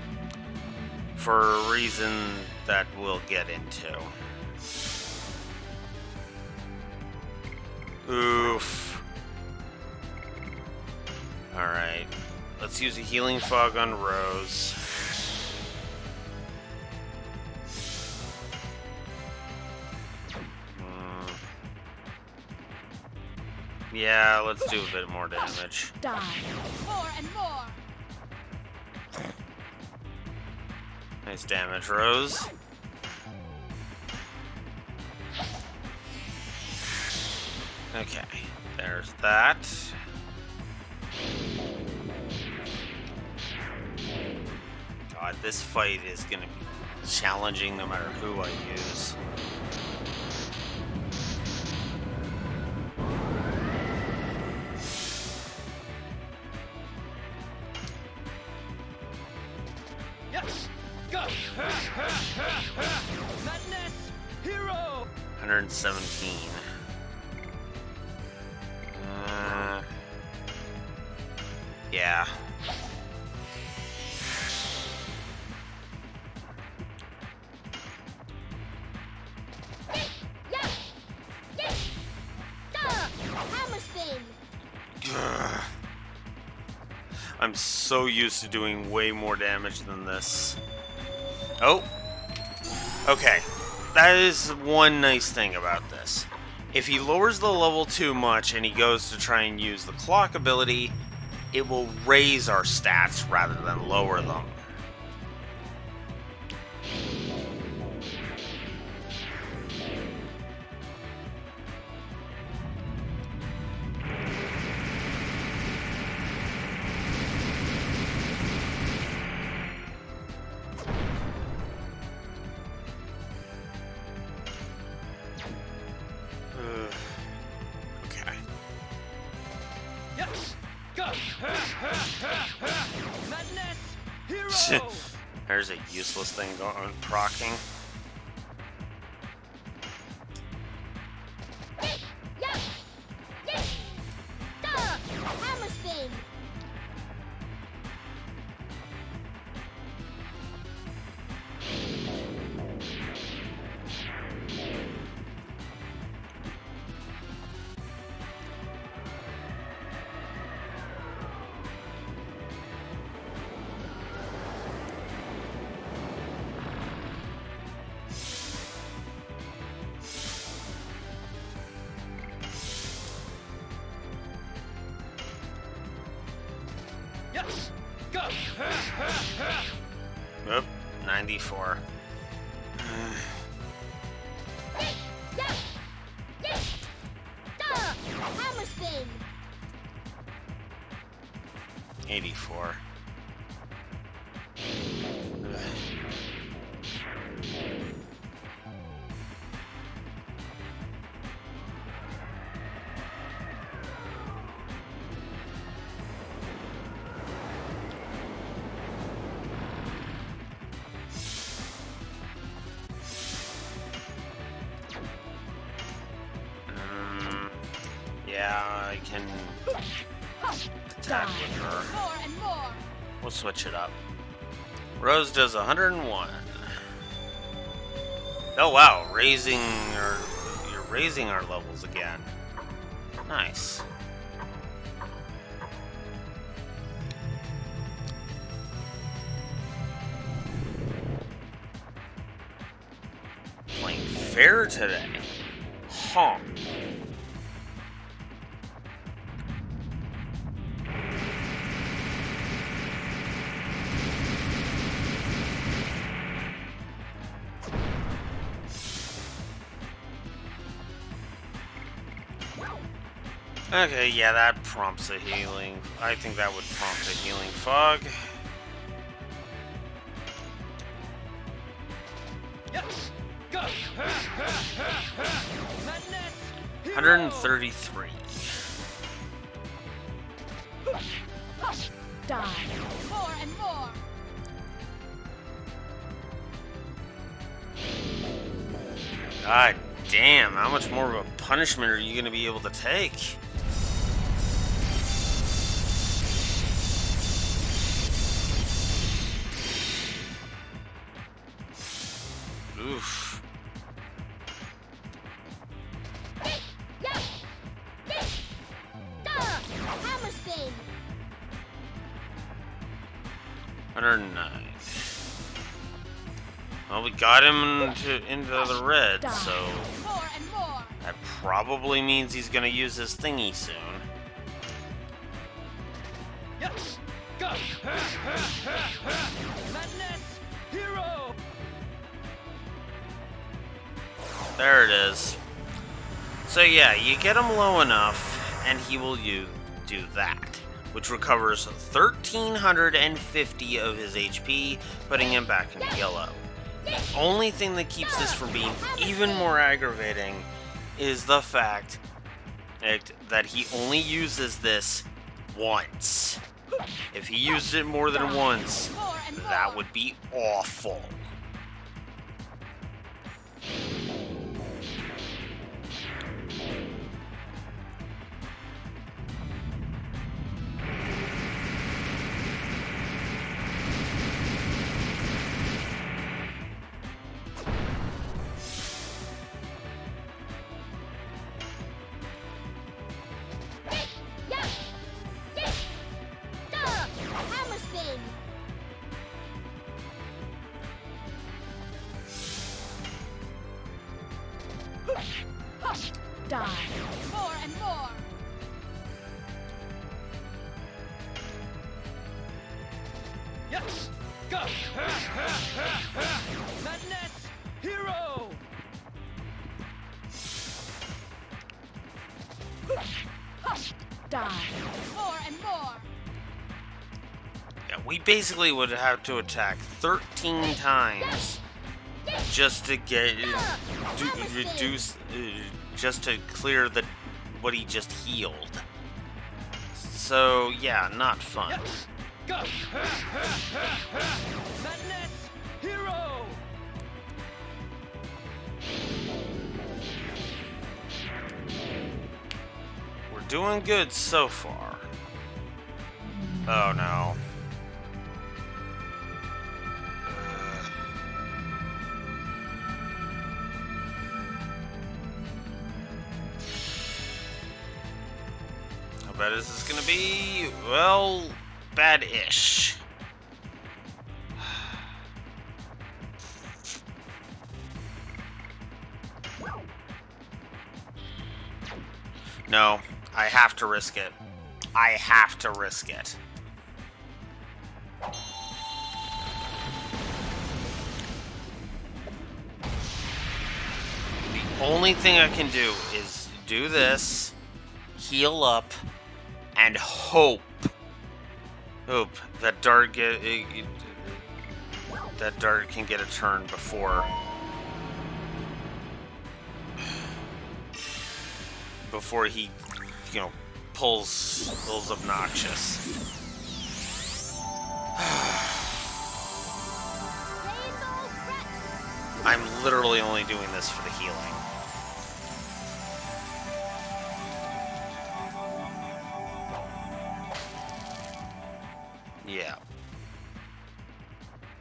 for a reason that we'll get into. Oof. Alright. Let's use a healing fog on Rose. Yeah, let's do a bit more damage. Die. More and more. Nice damage, Rose. Okay, there's that. God, this fight is gonna be challenging no matter who I use. Yes! Go! Madness! Hero! 117. Yeah. Yeah. Yeah. Hammer spin. Ugh. I'm so used to doing way more damage than this. Oh. Okay. That is one nice thing about this. If he lowers the level too much and he goes to try and use the clock ability, it will raise our stats rather than lower them. Okay. Yes! Go! Madness! Hero! There's a useless thing going procking. Yeah. Yeah. Hammer spin. Yes! Go! Oop, 94. Yeah. Yeah. Hammer spin. 84. Yeah, I can attack with her. More and more. We'll switch it up. Rose does 101. Oh wow, you're raising our levels again. Nice. Playing fair today. Huh. Okay, yeah, that prompts a healing. I think that would prompt a healing fog. Yes! Go! Madness! Hero! 133. Die. More and more. God damn, how much more of a punishment are you going to be able to take? Oof. Yeah. Yeah. Hammer spin. 109. Well, we got him into the red, Die. so More and more. That probably means he's gonna use his thingy soon. Yes! Go! Madness! Hero! There it is. So yeah, you get him low enough, and he will do that, which recovers 1,350 of his HP, putting him back in yellow. The only thing that keeps this from being even more aggravating is the fact that he only uses this once. If he used it more than once, that would be awful. Hammer spin. Die. More and more. Yes! Go! Madness! Hero! Die. More and more. Yeah, we basically would have to attack 13 times just to get reduce, just to clear what he just healed. So yeah, not fun. Yes! Go! Madness! Hero! We're doing good so far. Oh no. How bad is this gonna be? Well, bad-ish. No, I have to risk it. I have to risk it. The only thing I can do is do this, heal up, and hope that dart can get a turn before he, pulls obnoxious. I'm literally only doing this for the healing. Yeah.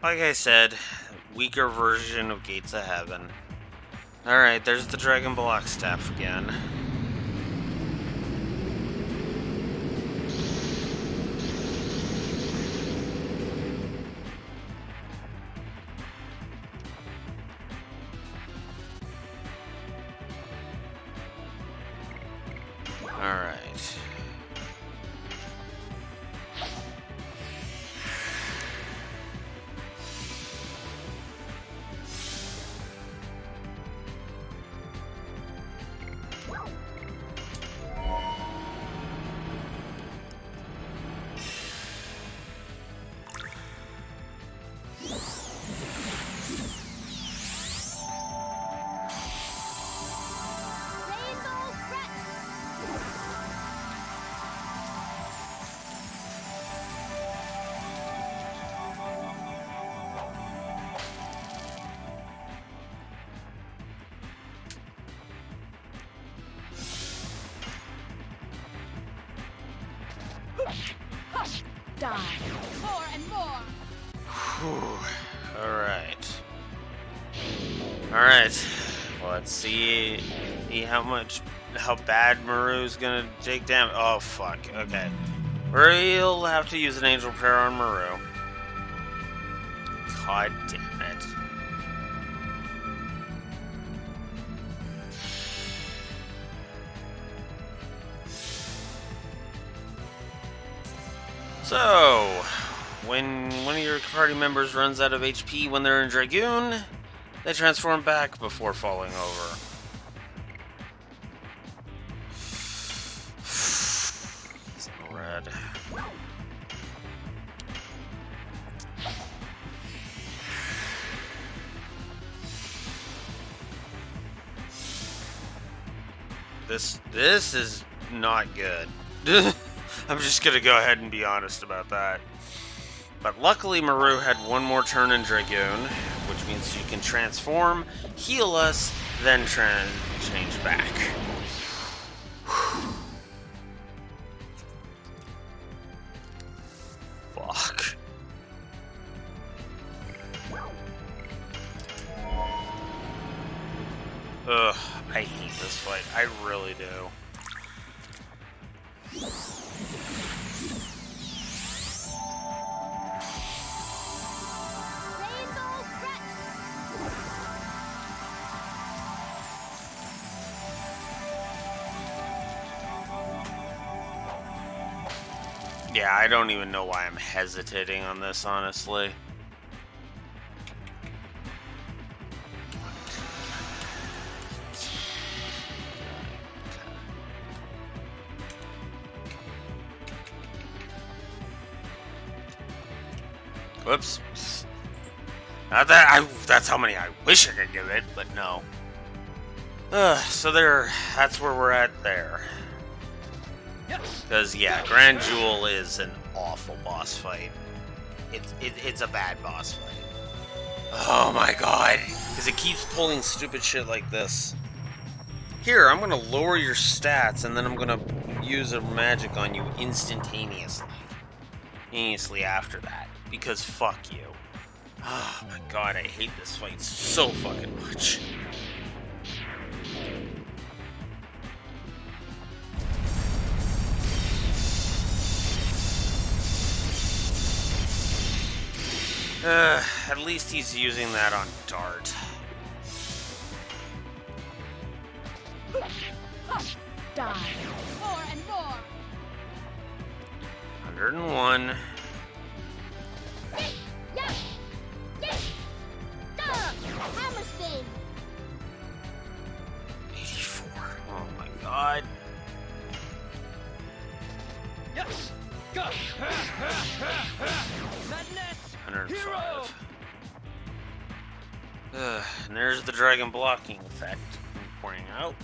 Like I said, weaker version of Gates of Heaven. Alright, there's the Dragon Block Staff again. Alright. Die. More and more. Whew. Alright. Alright. Let's see how bad Maru's gonna take damage. Oh, fuck. Okay. We'll have to use an Angel Prayer on Maru. God damn it. So, when one of your party members runs out of HP when they're in Dragoon, they transform back before falling over. It's no red. This is not good. I'm just gonna go ahead and be honest about that. But luckily Maru had one more turn in Dragoon, which means she can transform, heal us, then change back. Fuck. Ugh, I hate this fight. I really do. Rainbow Crest. Yeah, I don't even know why I'm hesitating on this, honestly. Whoops. Not that that's how many I wish I could give it, but no. So that's where we're at there. Because, yeah, Grand Jewel is an awful boss fight. It's a bad boss fight. Oh my god. Because it keeps pulling stupid shit like this. Here, I'm going to lower your stats, and then I'm going to use a magic on you instantaneously. Instantaneously after that. Because fuck you. Oh my god, I hate this fight so fucking much. At least he's using that on Dart. Die. More and more. 101. Yeah. Yeah. Hammer spin. 84. Oh my god. Yes! Go! Madness! 105. And there's the dragon blocking effect I'm pointing out.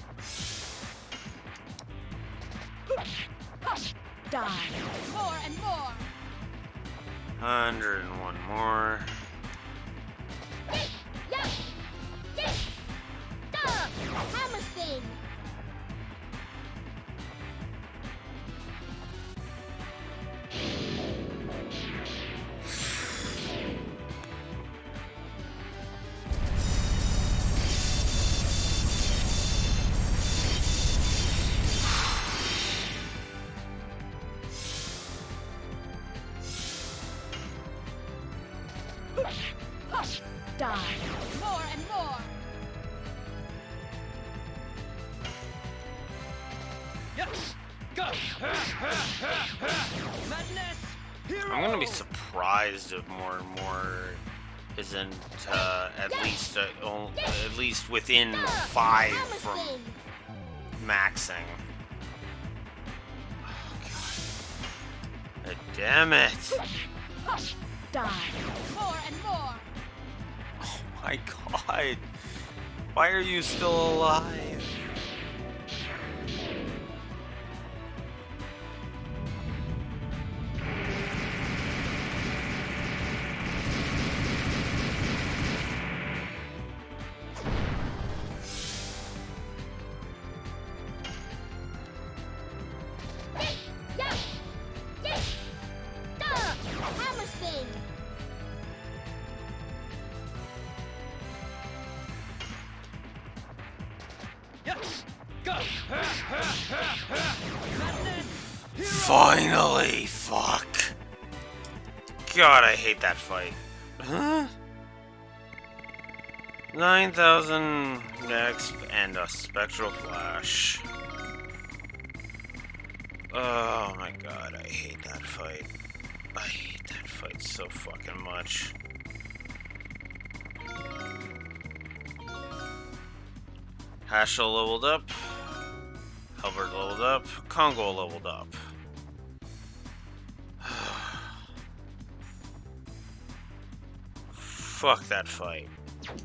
Die. More and more. 101 more. Yeah. Yeah. Hammer spin. Die. More and more. Yes! Go! Madness! Hero! I'm gonna be surprised if more and more isn't at least within 5 Hammer from spin. maxing. Oh, God. Damn it! Die. More and more. Oh my god! Why are you still alive? Yeah. Yeah. Hammer spin. Yes! Go! Madness! Hero! Finally! Fuck! God, I hate that fight. Huh? 9,000 next and a spectral flash. Oh my god, I hate that fight. I hate that fight so fucking much. Hashel leveled up. Halberd leveled up. Congo leveled up. Fuck that fight.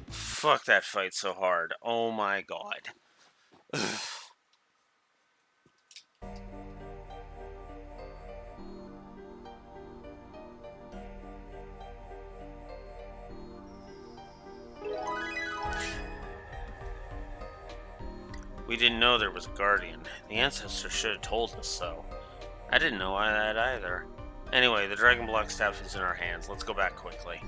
Fuck that fight so hard. Oh my god. We didn't know there was a guardian. The ancestor should have told us so. I didn't know that either. Anyway, the dragon block staff is in our hands. Let's go back quickly.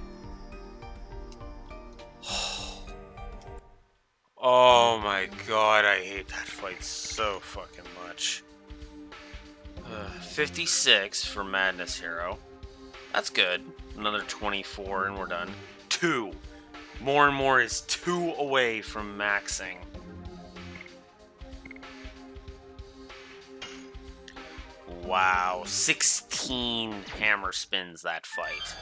Oh my god, I hate that fight so fucking much. 56 for Madness Hero. That's good. Another 24 and we're done. 2. More and more is 2 away from maxing. Wow, 16 hammer spins that fight.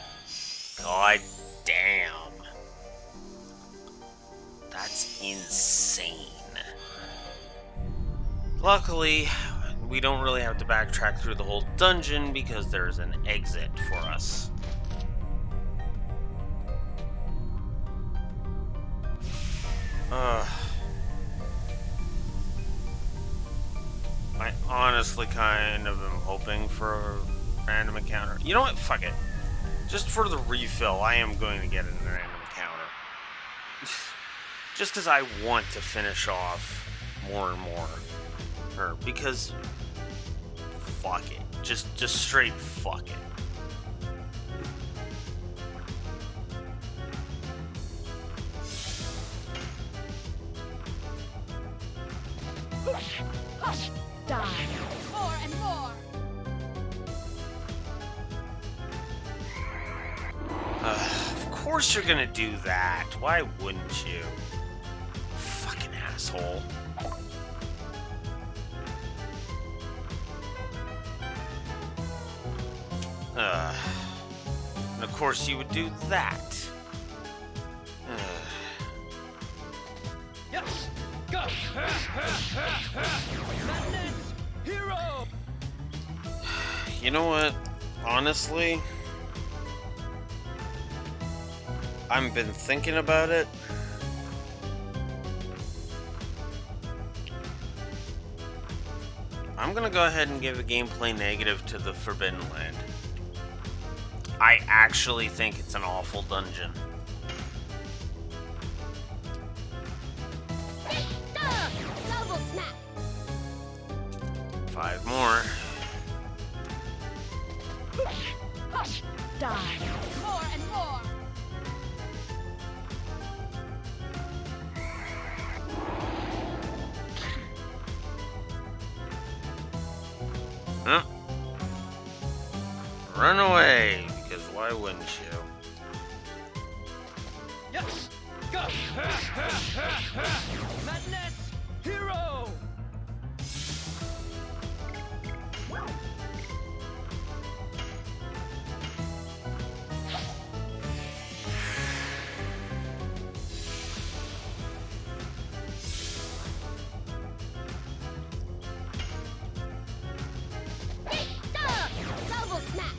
God damn. That's insane. Luckily, we don't really have to backtrack through the whole dungeon because there's an exit for us. I honestly kind of am hoping for a random encounter. You know what? Fuck it. Just for the refill, I am going to get a random encounter. Just because I want to finish off more and more. Or because... fuck it. Just straight fuck it. Die. More and more. Of course you're gonna do that. Why wouldn't you? Fucking asshole. And of course you would do that. Yes! Go! Madness! Hero! You know what? Honestly, I've been thinking about it. I'm gonna go ahead and give a gameplay negative to the Forbidden Land. I actually think it's an awful dungeon. Double snap. 5 more. Die. More and more. Huh? Run away, because why wouldn't you? Yes! Go! Madness! Hero! Double snap.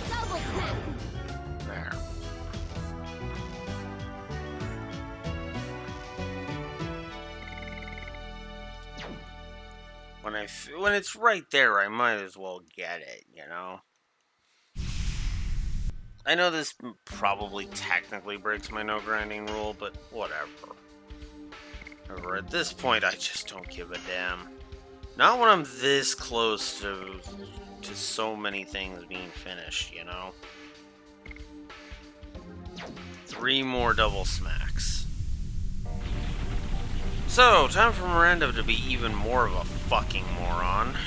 Double snap. There. When it's right there, I might as well get it, you know? I know this probably technically breaks my no grinding rule, but whatever. However, at this point, I just don't give a damn. Not when I'm this close to so many things being finished, you know? 3 more double smacks. So, time for Miranda to be even more of a fucking moron.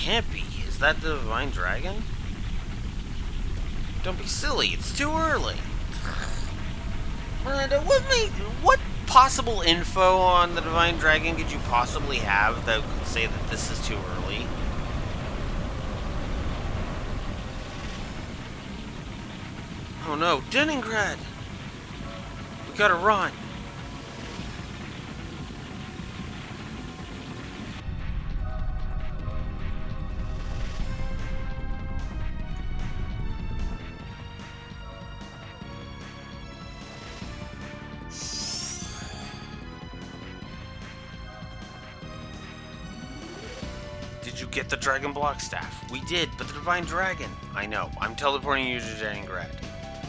can't be. Is that the Divine Dragon? Don't be silly, it's too early. Miranda, what possible info on the Divine Dragon could you possibly have that could say that this is too early? Oh no, Leningrad! We gotta run. Did you get the Dragon Block Staff? We did, but the Divine Dragon. I know. I'm teleporting you to Leningrad.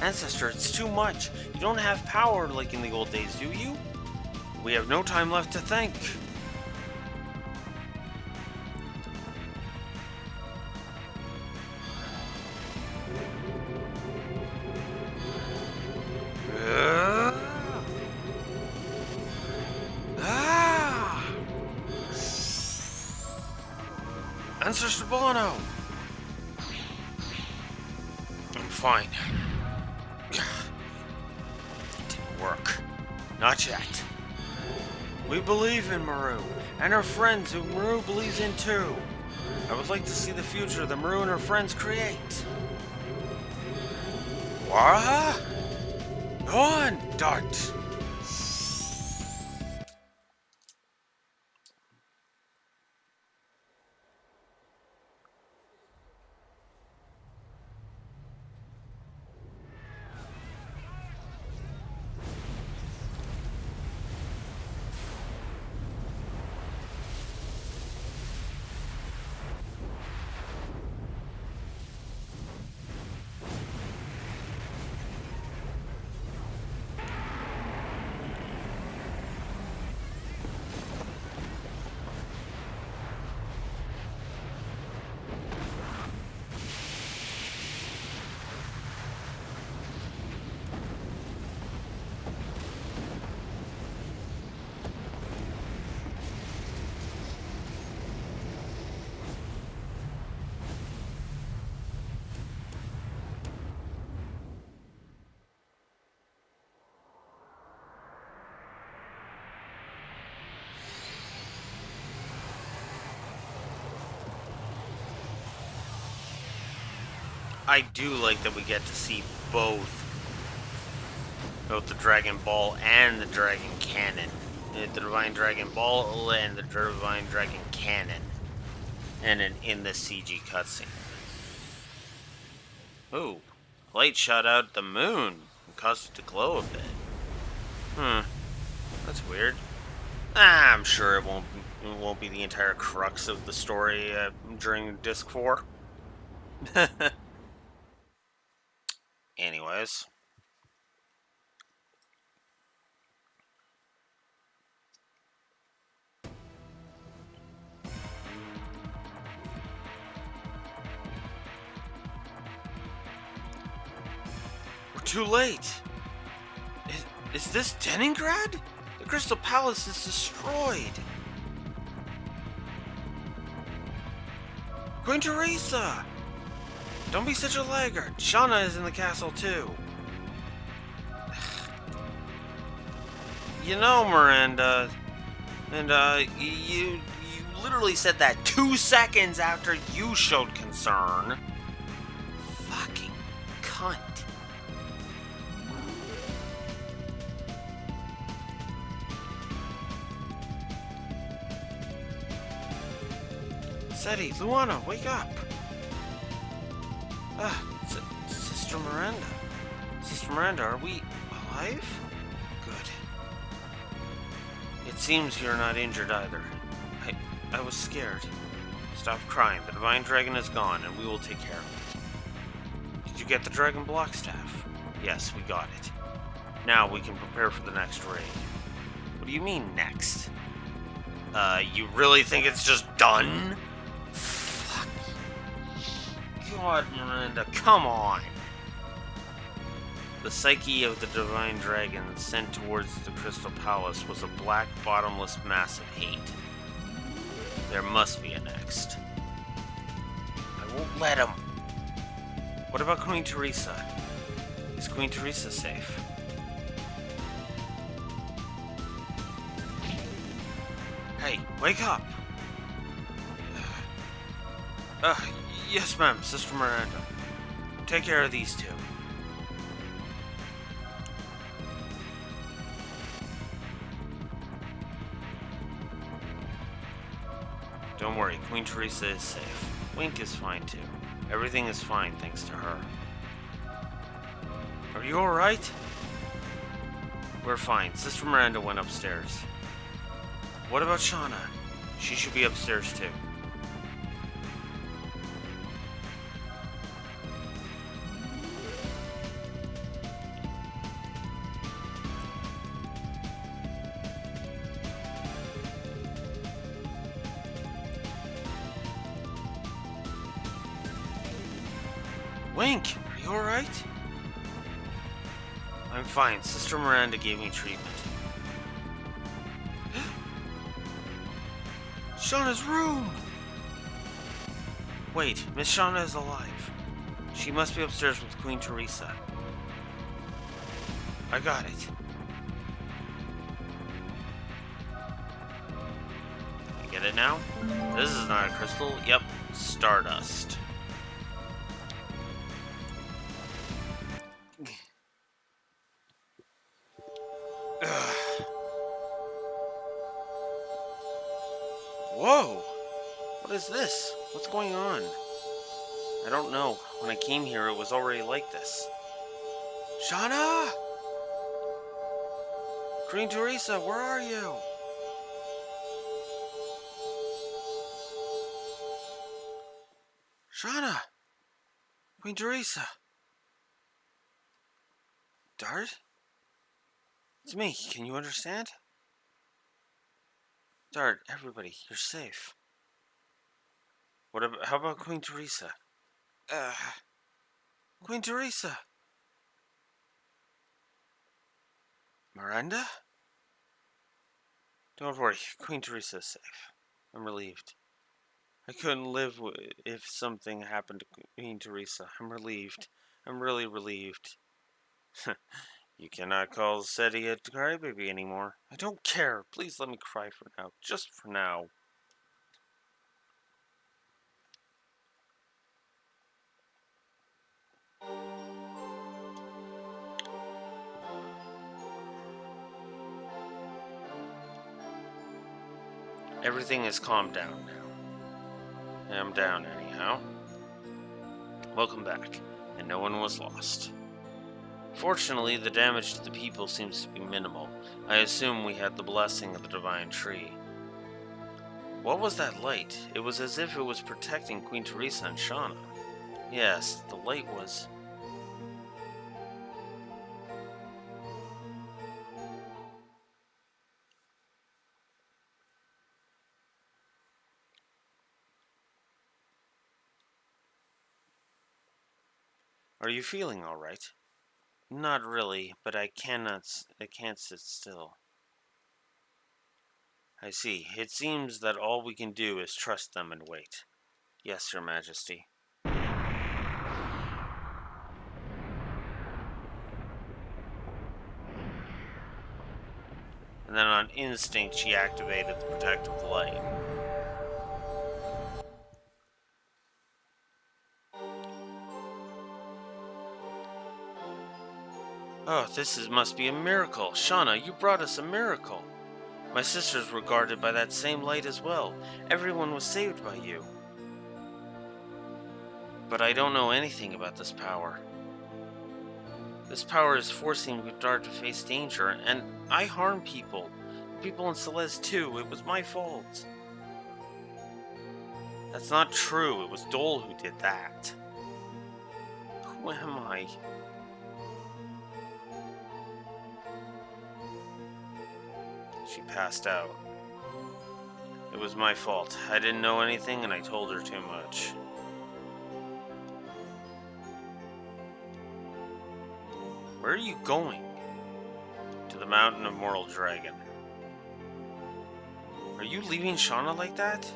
Ancestor, it's too much. You don't have power like in the old days, do you? We have no time left to think. Ancestor Bono! I'm fine. It didn't work. Not yet. We believe in Maru, and her friends who Maru believes in too. I would like to see the future that Maru and her friends create. What? Go on, Dart. I do like that we get to see both the Dragon Ball and the Dragon Cannon. The Divine Dragon Ball and the Divine Dragon Cannon. And in the CG cutscene. Ooh, light shot out at the moon and caused it to glow a bit. That's weird. I'm sure it won't be the entire crux of the story during Disc 4. Anyways. We're too late. Is this Leningrad? The Crystal Palace is destroyed. Queen Teresa! Don't be such a laggard. Shauna is in the castle too. You know, Miranda, and you literally said that 2 seconds after you showed concern. Fucking cunt. Seti, Luana, wake up. Sister Miranda. Sister Miranda, are we alive? Good. It seems you're not injured either. I was scared. Stop crying. The Divine Dragon is gone, and we will take care of it. Did you get the Dragon Block Staff? Yes, we got it. Now we can prepare for the next raid. What do you mean, next? You really think it's just done? Fuck. God, Miranda, come on! The psyche of the Divine Dragon sent towards the Crystal Palace was a black, bottomless mass of hate. There must be a next. won't let him. What about Queen Teresa? Is Queen Teresa safe? Hey, wake up! Uh, yes, ma'am, Sister Miranda. Take care of these two. Don't worry, Queen Teresa is safe. Wink is fine too. Everything is fine thanks to her. Are you alright? We're fine. Sister Miranda went upstairs. What about Shauna? She should be upstairs too. Wink, are you alright? I'm fine. Sister Miranda gave me treatment. Shauna's room! Wait, Miss Shauna is alive. She must be upstairs with Queen Teresa. I got it. I get it now? This is not a crystal. Yep, stardust. Whoa! What is this? What's going on? I don't know. When I came here, it was already like this. Shauna! Queen Teresa, where are you? Shauna! Queen Teresa! Dart? It's me. Can you understand? Dart, everybody, you're safe. How about Queen Teresa? Queen Teresa! Miranda? Don't worry, Queen Teresa is safe. I'm relieved. I couldn't live if something happened to Queen Teresa. I'm relieved. I'm really relieved. You cannot call Seti a crybaby anymore. I don't care. Please let me cry for now. Just for now. Everything is calmed down now. I'm down anyhow. Welcome back. And no one was lost. Fortunately, the damage to the people seems to be minimal. I assume we had the blessing of the divine tree. What was that light? It was as if it was protecting Queen Teresa and Shauna. Yes, the light was... Are you feeling alright? Not really, but I can't sit still. I see. It seems that all we can do is trust them and wait. Yes, Your Majesty. And then on instinct, she activated the protective light. Oh, must be a miracle. Shauna, you brought us a miracle. My sisters were guarded by that same light as well. Everyone was saved by you. But I don't know anything about this power. This power is forcing Dart to face danger, and I harm people. People in Celeste too. It was my fault. That's not true. It was Dole who did that. Who am I? She passed out. It was my fault. I didn't know anything and I told her too much. Where are you going? To the Mountain of Mortal Dragon. Are you leaving Shauna like that?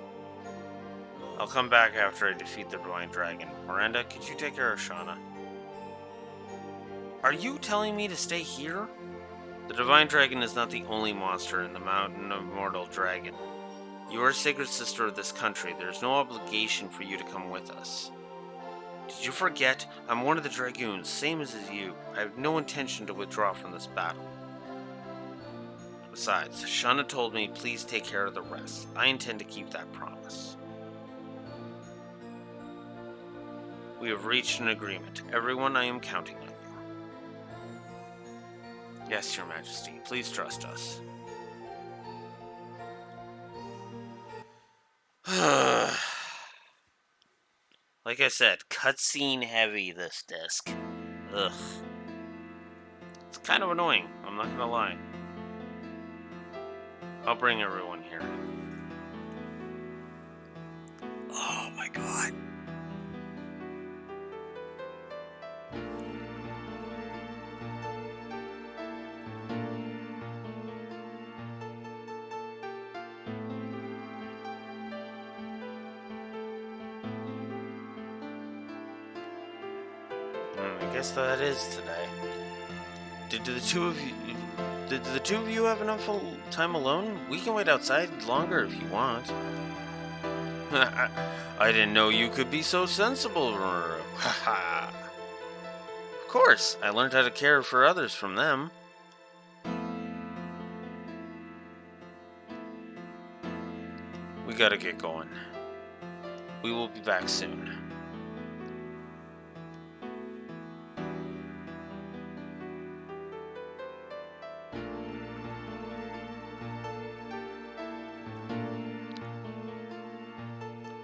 I'll come back after I defeat the Divine Dragon. Miranda, could you take care of Shauna? Are you telling me to stay here? The Divine Dragon is not the only monster in the Mountain of Mortal Dragon. You are a sacred sister of this country. There is no obligation for you to come with us. Did you forget? I'm one of the Dragoons, same as you. I have no intention to withdraw from this battle. Besides, Shauna told me, please take care of the rest. I intend to keep that promise. We have reached an agreement. Everyone, I am counting on you. Yes, Your Majesty. Please trust us. Like I said, cutscene heavy, this disc. Ugh. It's kind of annoying, I'm not gonna lie. I'll bring everyone here. Oh my god. I guess that is today. Did the two of you have enough time alone? We can wait outside longer if you want. I didn't know you could be so sensible. Haha. Of course, I learned how to care for others from them. We gotta get going. We will be back soon.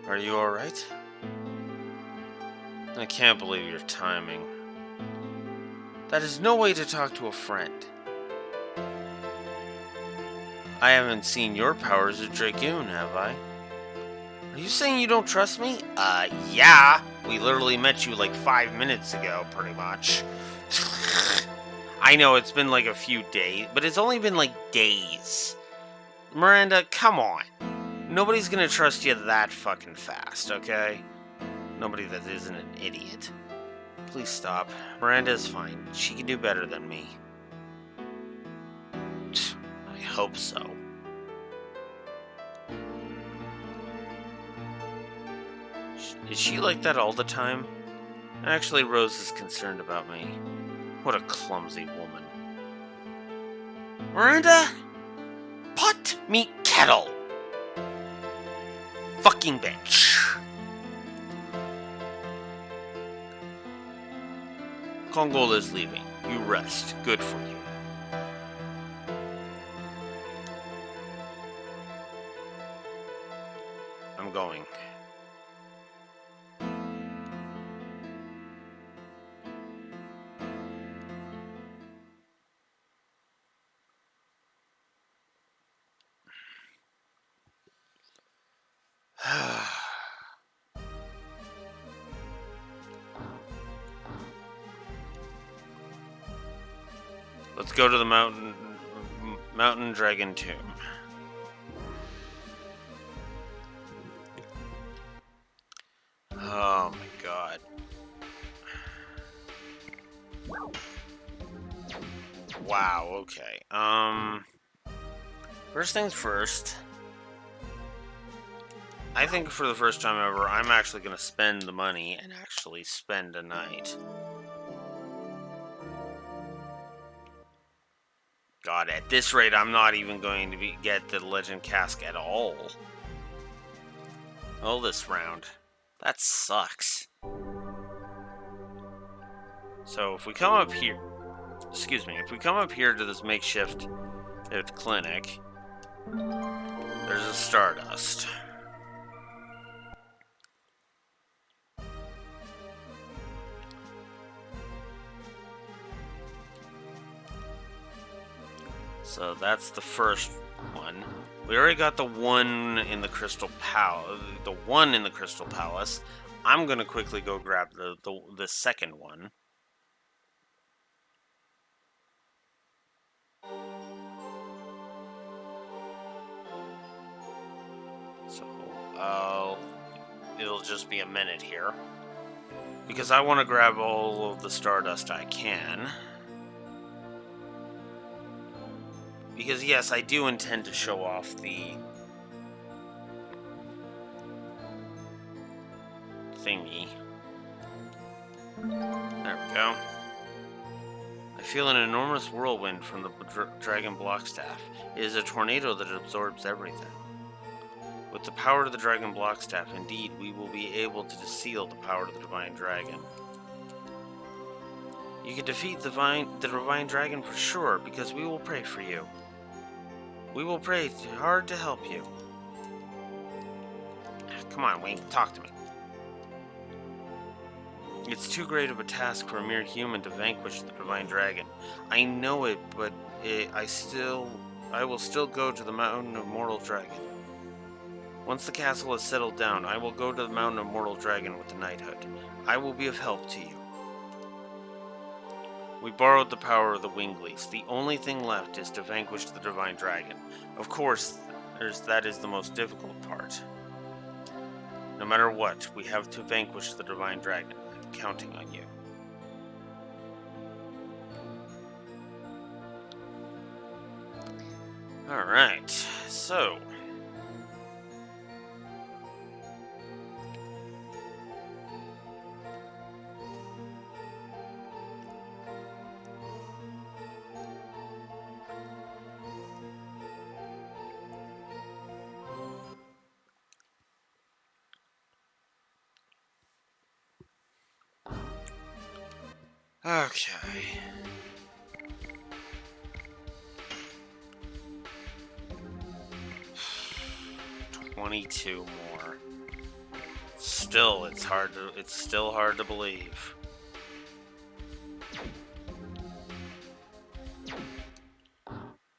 Are you alright? I can't believe your timing. That is no way to talk to a friend. I haven't seen your powers as Dragoon, have I? Are you saying you don't trust me? Yeah. We literally met you like 5 minutes ago, pretty much. I know it's been like a few days, but it's only been like days. Miranda, come on. Nobody's gonna trust you that fucking fast, okay? Nobody that isn't an idiot. Please stop. Miranda's fine. She can do better than me. I hope so. Is she like that all the time? Actually, Rose is concerned about me. What a clumsy woman. Miranda? Pot me kettle! Fucking bitch. Kongol is leaving. You rest. Good for you. I'm going. Let's go to the Mountain Dragon Tomb. Oh my god. Wow, okay. First things first. I think for the first time ever, I'm actually going to spend the money and actually spend a night. God, at this rate, I'm not even going to get the Legend Cask at all. Oh, this round. That sucks. So if we come up here... Excuse me. If we come up here to this makeshift clinic, there's a Stardust. So that's the first one. We already got the one in the Crystal Palace. The one in the Crystal Palace. I'm gonna quickly go grab the second one. So I'll just be a minute here. Because I want to grab all of the Stardust I can. Because yes, I do intend to show off the thingy. There we go. I feel an enormous whirlwind from the Dragon Block Staff. It is a tornado that absorbs everything. With the power of the Dragon Block Staff, indeed, we will be able to seal the power of the Divine Dragon. You can defeat the Divine Dragon for sure, because we will pray for you. We will pray hard to help you. Come on, Wink, talk to me. It's too great of a task for a mere human to vanquish the Divine Dragon. I know it, but I will still go to the Mountain of Mortal Dragon. Once the castle has settled down, I will go to the Mountain of Mortal Dragon with the Knighthood. I will be of help to you. We borrowed the power of the Winglies. The only thing left is to vanquish the Divine Dragon. Of course, that is the most difficult part. No matter what, we have to vanquish the Divine Dragon. I'm counting on you. Alright, so... Okay. $22 more. Still, it's still hard to believe.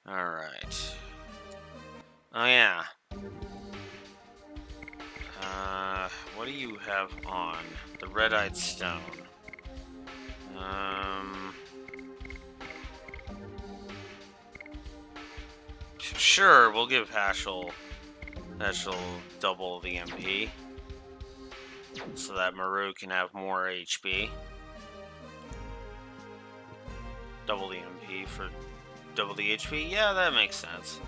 Alright. Oh yeah. What do you have on? The red-eyed stone. Sure, we'll give Hashel double the MP. So that Maru can have more HP. Double the MP for double the HP? Yeah, that makes sense.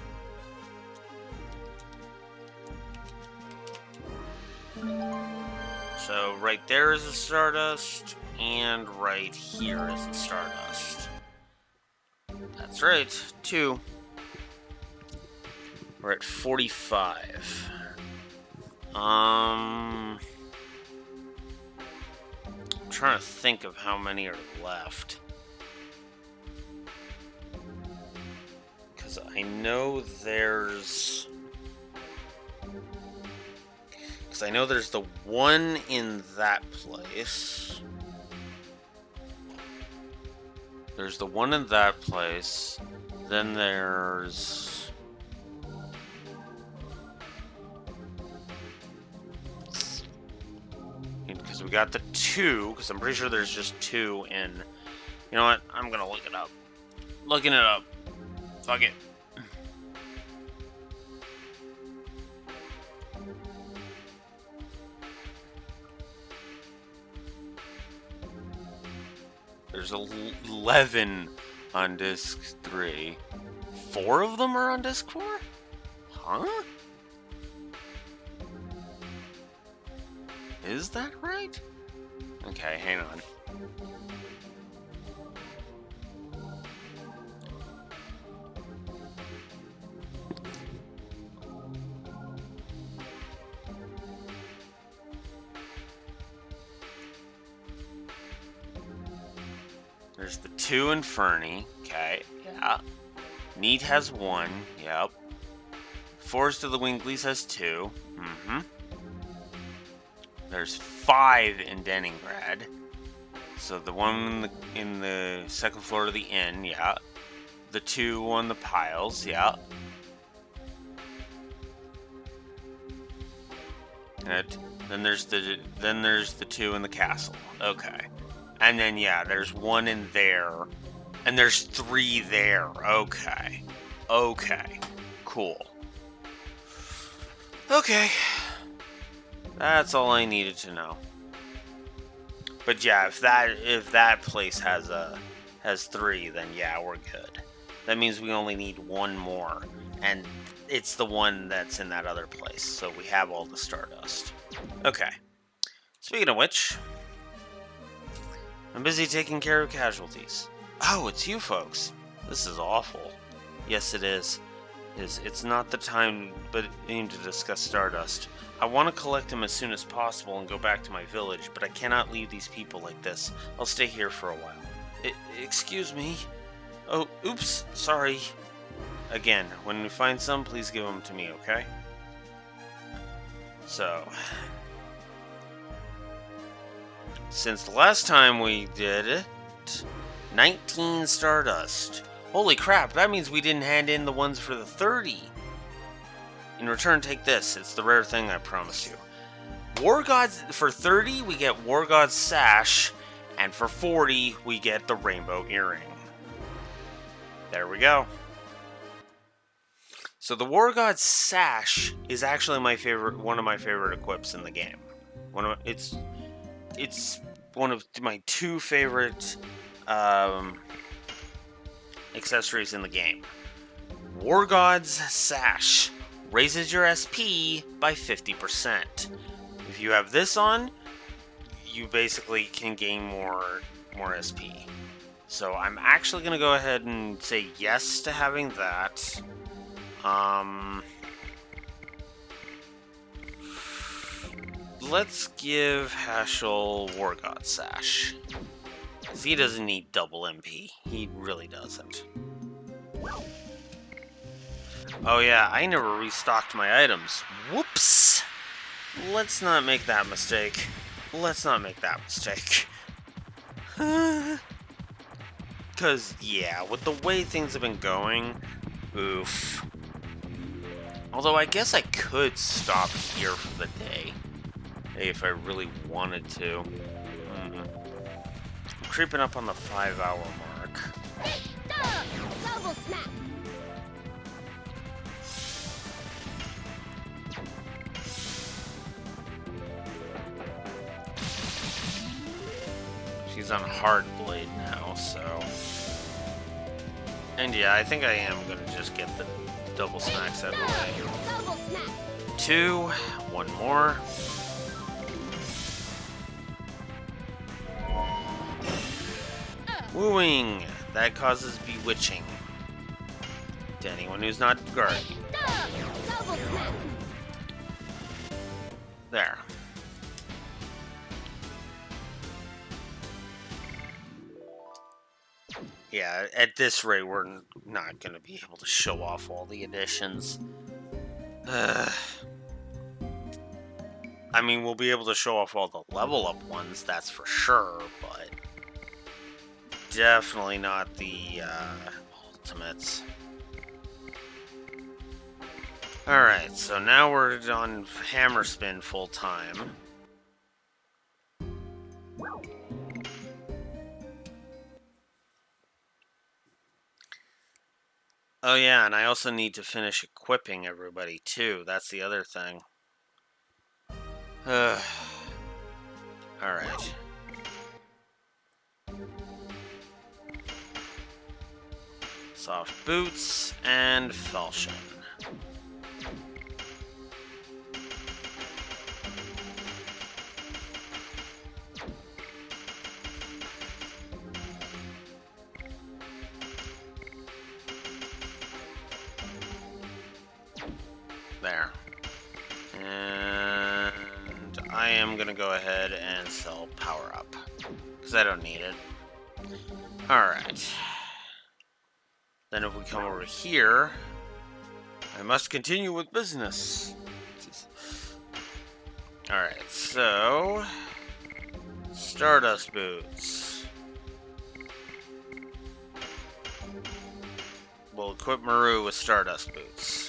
So right there is a Stardust, and right here is a Stardust. That's right, 2. We're at 45. I'm trying to think of how many are left. Because I know there's... the one in that place. There's the one in that place. Then there's... Because we got the 2, because I'm pretty sure there's just 2 in... You know what? I'm gonna look it up. Looking it up. Fuck it. There's 11 on disc 3. 4 of them are on disc 4? Huh? Is that right? Okay, hang on. There's the 2 in Fernie. Okay, yeah. Neat has 1. Yep. Forest of the Winglies has 2. Mm-hmm. There's 5 in Denningrad. So the one in the second floor of the inn, yeah. The 2 on the piles, yeah. And then there's the 2 in the castle. Okay. And then yeah, there's 1 in there. And there's 3 there. Okay. Okay. Cool. Okay. That's all I needed to know. But yeah, if that place has 3, then yeah, we're good. That means we only need 1 more, and it's the one that's in that other place. So we have all the Stardust. Okay. Speaking of which, I'm busy taking care of casualties. Oh, it's you folks. This is awful. Yes, it is. It's not the time but aim to discuss Stardust. I want to collect him as soon as possible and go back to my village, but I cannot leave these people like this. I'll stay here for a while. Excuse me? Oh, oops, sorry. Again, when you find some, please give them to me, okay? So, since the last time we did it, 19 Stardust. Holy crap, that means we didn't hand in the ones for the 30. In return, take this. It's the rare thing I promised you. War Gods, for 30, we get War God's Sash, and for 40, we get the Rainbow Earring. There we go. So the War God's Sash is actually one of my favorite equips in the game. It's one of my 2 favorite accessories in the game. War God's Sash raises your SP by 50%. If you have this on, you basically can gain more SP. So I'm actually going to go ahead and say yes to having that. Let's give Hashel War God Sash. Because he doesn't need double MP. He really doesn't. Oh yeah, I never restocked my items. Whoops! Let's not make that mistake. Because, yeah, with the way things have been going, oof. Although I guess I could stop here for the day. If I really wanted to. Creeping up on the 5-hour mark. Double smack. She's on Hard Blade now, so... And yeah, I think I am going to just get the double smacks out of the way. Double smack. 2, 1 more. Wooing! That causes bewitching. To anyone who's not guarding. Double smack. There. Yeah, at this rate, we're not going to be able to show off all the additions. I mean, we'll be able to show off all the level up ones, that's for sure, but definitely not the ultimates. Alright, so now we're on Hammer Spin full time. Oh yeah, and I also need to finish equipping everybody too. That's the other thing. Alright. Soft boots and falchion. There. And I am going to go ahead and sell power up. Because I don't need it. Alright. Then if we come over here, I must continue with business. Alright, so... Stardust boots. We'll equip Maru with Stardust boots.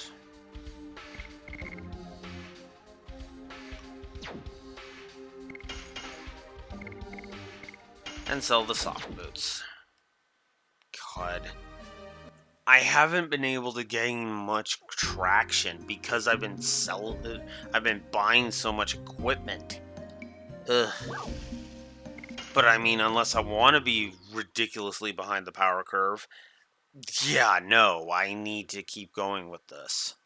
And sell the soft boots. God. I haven't been able to gain much traction because I've been buying so much equipment. Ugh. But I mean, unless I want to be ridiculously behind the power curve, yeah, no, I need to keep going with this.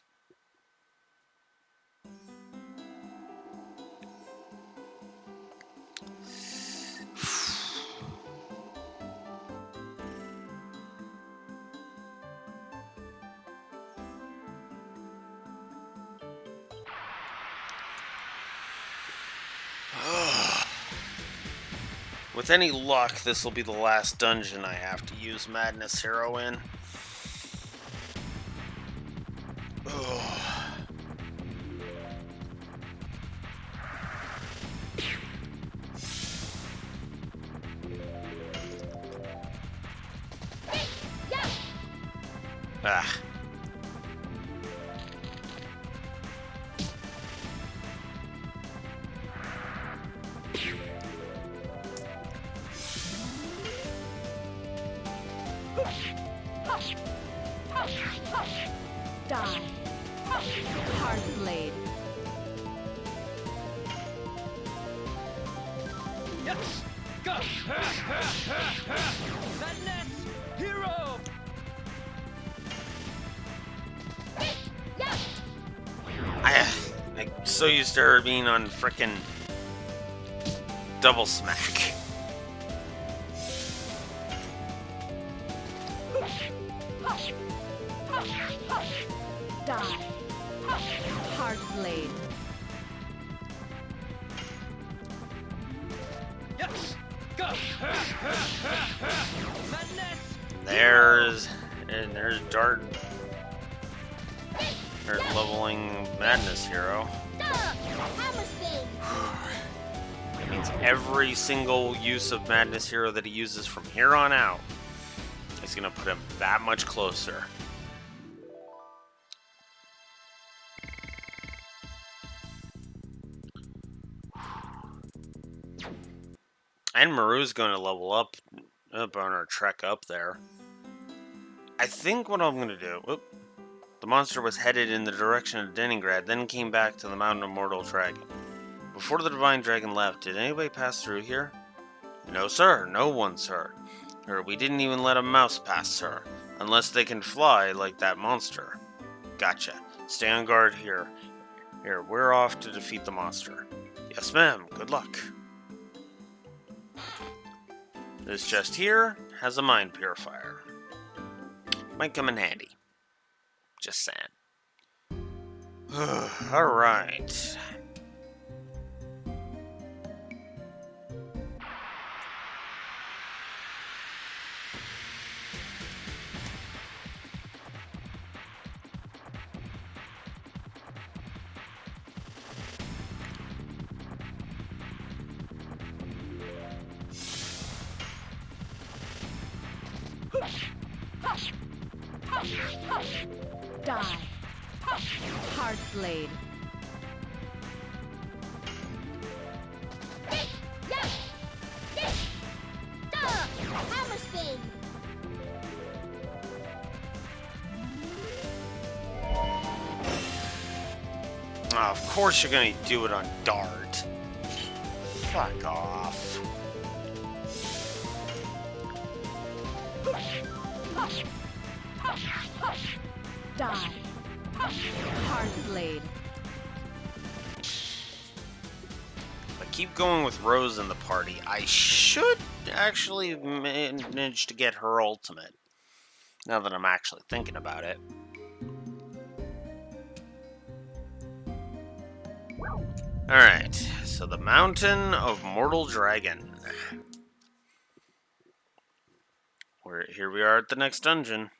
With any luck, this will be the last dungeon I have to use Madness Hero in. Ugh. Ah. Die. Hard blade. Yes! Go! Madness! Hero! I'm so used to her being on frickin' double smack. Die. Hard blade. Yes! Go! Madness! There's Dart. There's leveling Madness Hero. Hammer spin. That means every single use of Madness Hero that he uses from here on out is gonna put him that much closer. And Maru's going to level up on our trek up there. I think what I'm going to do... Whoop, the monster was headed in the direction of Leningrad, then came back to the Mountain of Mortal Dragon. Before the Divine Dragon left, did anybody pass through here? No, sir. No one, sir. Or we didn't even let a mouse pass, sir. Unless they can fly like that monster. Gotcha. Stay on guard here. Here, we're off to defeat the monster. Yes, ma'am. Good luck. This chest here has a mind purifier. Might come in handy. Just saying. Alright. Die. Hard blade. Hammer spin. Oh, of course you're gonna do it on Dart. Fuck off. Die. Hard blade. If I keep going with Rose in the party, I should actually manage to get her ultimate. Now that I'm actually thinking about it. Alright, so the Mountain of Mortal Dragon. Here we are at the next dungeon.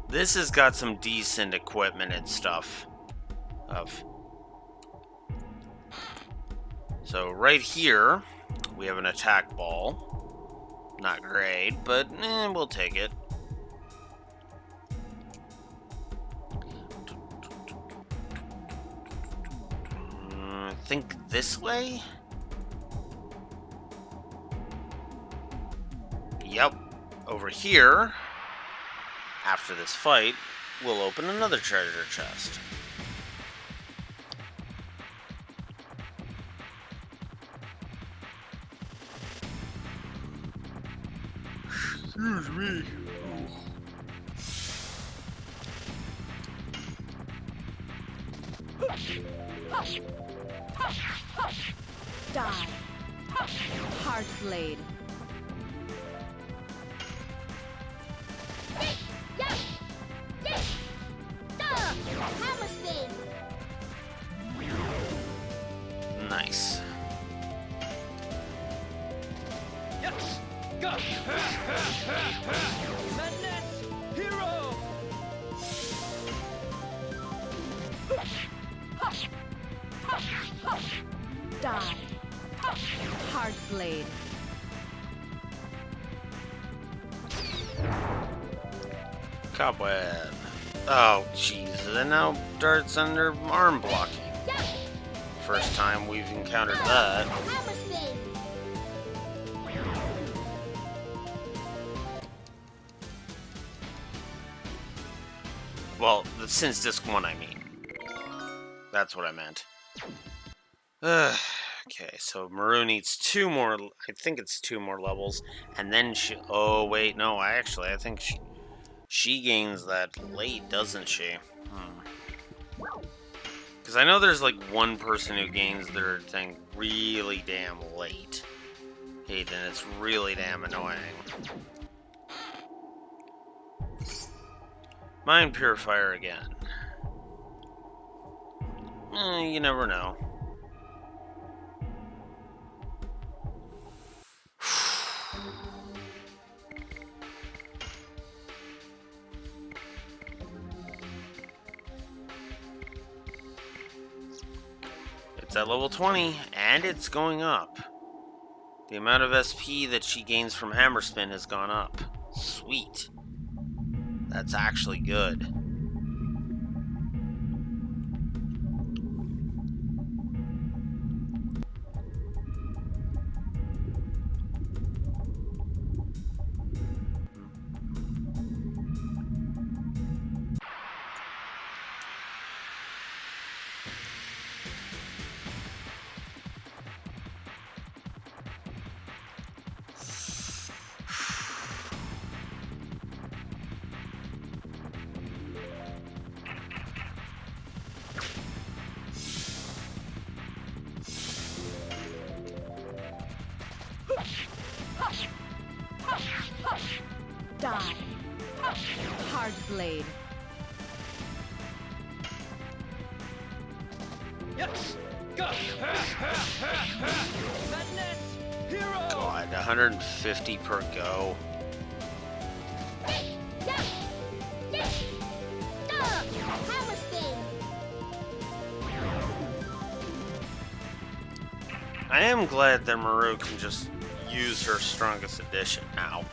This has got some decent equipment and stuff. So right here, we have an attack ball. Not great, but we'll take it. I think this way? Yep. Over here, after this fight, we'll open another treasure chest. Excuse me. Die. Hard blade. Hammer spin. Nice. Yes! Go! Madness! Hero! Die. Hard blade. Cobweb. Oh, jeez. And now darts under arm blocking. First time we've encountered that. Hammer spin. Well, since disc 1, I mean. That's what I meant. Okay, so Maru needs 2 more. I think it's 2 more levels. And then she. Oh, wait. No, I think she gains that late, doesn't she? Because I know there's like one person who gains their thing really damn late. And it's really damn annoying. Mind Purifier again. You never know. It's at level 20, and it's going up. The amount of SP that she gains from Hammer Spin has gone up. Sweet. That's actually good. Die. Hard blade. Yes! Go! Madness! Hero! God, 150 per go. Hammer spin. I am glad that Maru can just use her strongest edition now.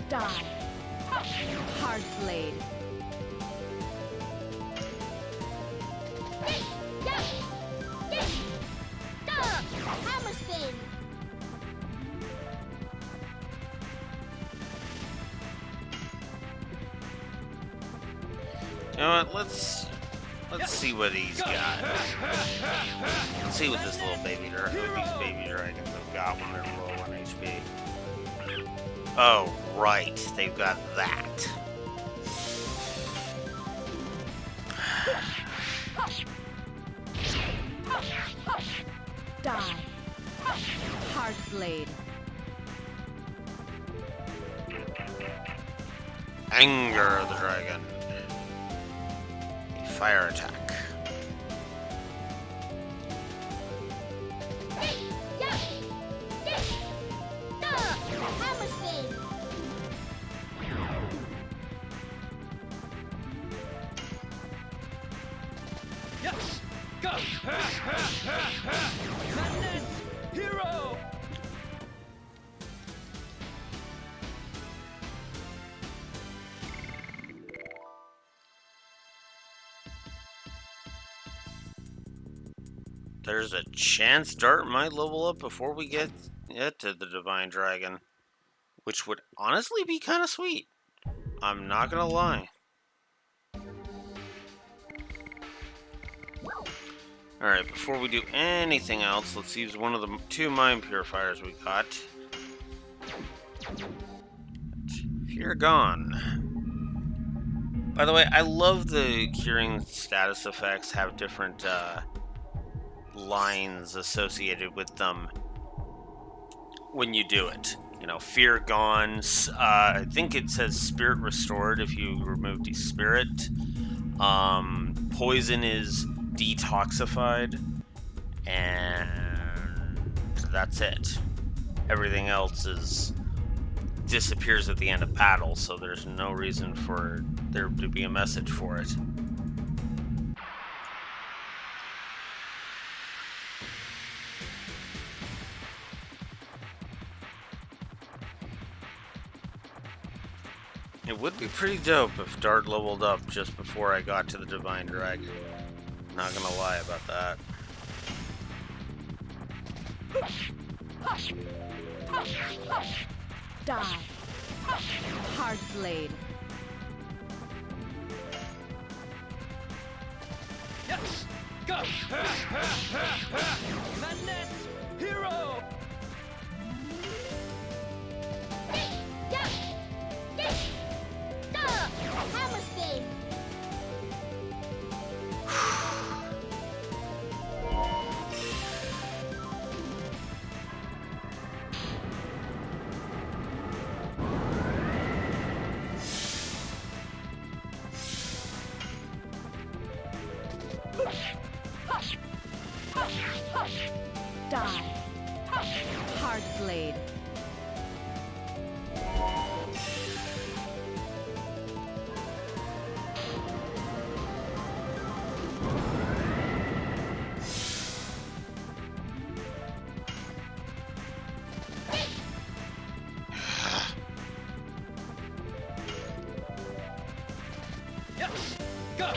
Die. Hard blade. Hammer spin. You know what? Let's see what he's got. Let's see what this little baby these baby dragons have got when they're low on HP. Oh, right. They've got that. Die. Hard blade. Anger of the dragon. Fire attack. Hammer spin. Yes! Go! Madness! Hero! there's a chance Dart might level up before we get to the Divine Dragon, which would honestly be kind of sweet. I'm not gonna lie. Alright, before we do anything else, let's use one of the 2 Mind Purifiers we got. If you're gone. By the way, I love the curing status effects have different lines associated with them when you do it. You know, fear gone. I think it says spirit restored if you remove despirit. Poison is detoxified, and that's it. Everything else disappears at the end of battle, so there's no reason for there to be a message for it. It would be pretty dope if Dart leveled up just before I got to the Divine Dragon. Not gonna lie about that. Die. Hard blade. Yes! Go! Madness! Hero! Hammer spin. Die. Hard blade. Yes! Go!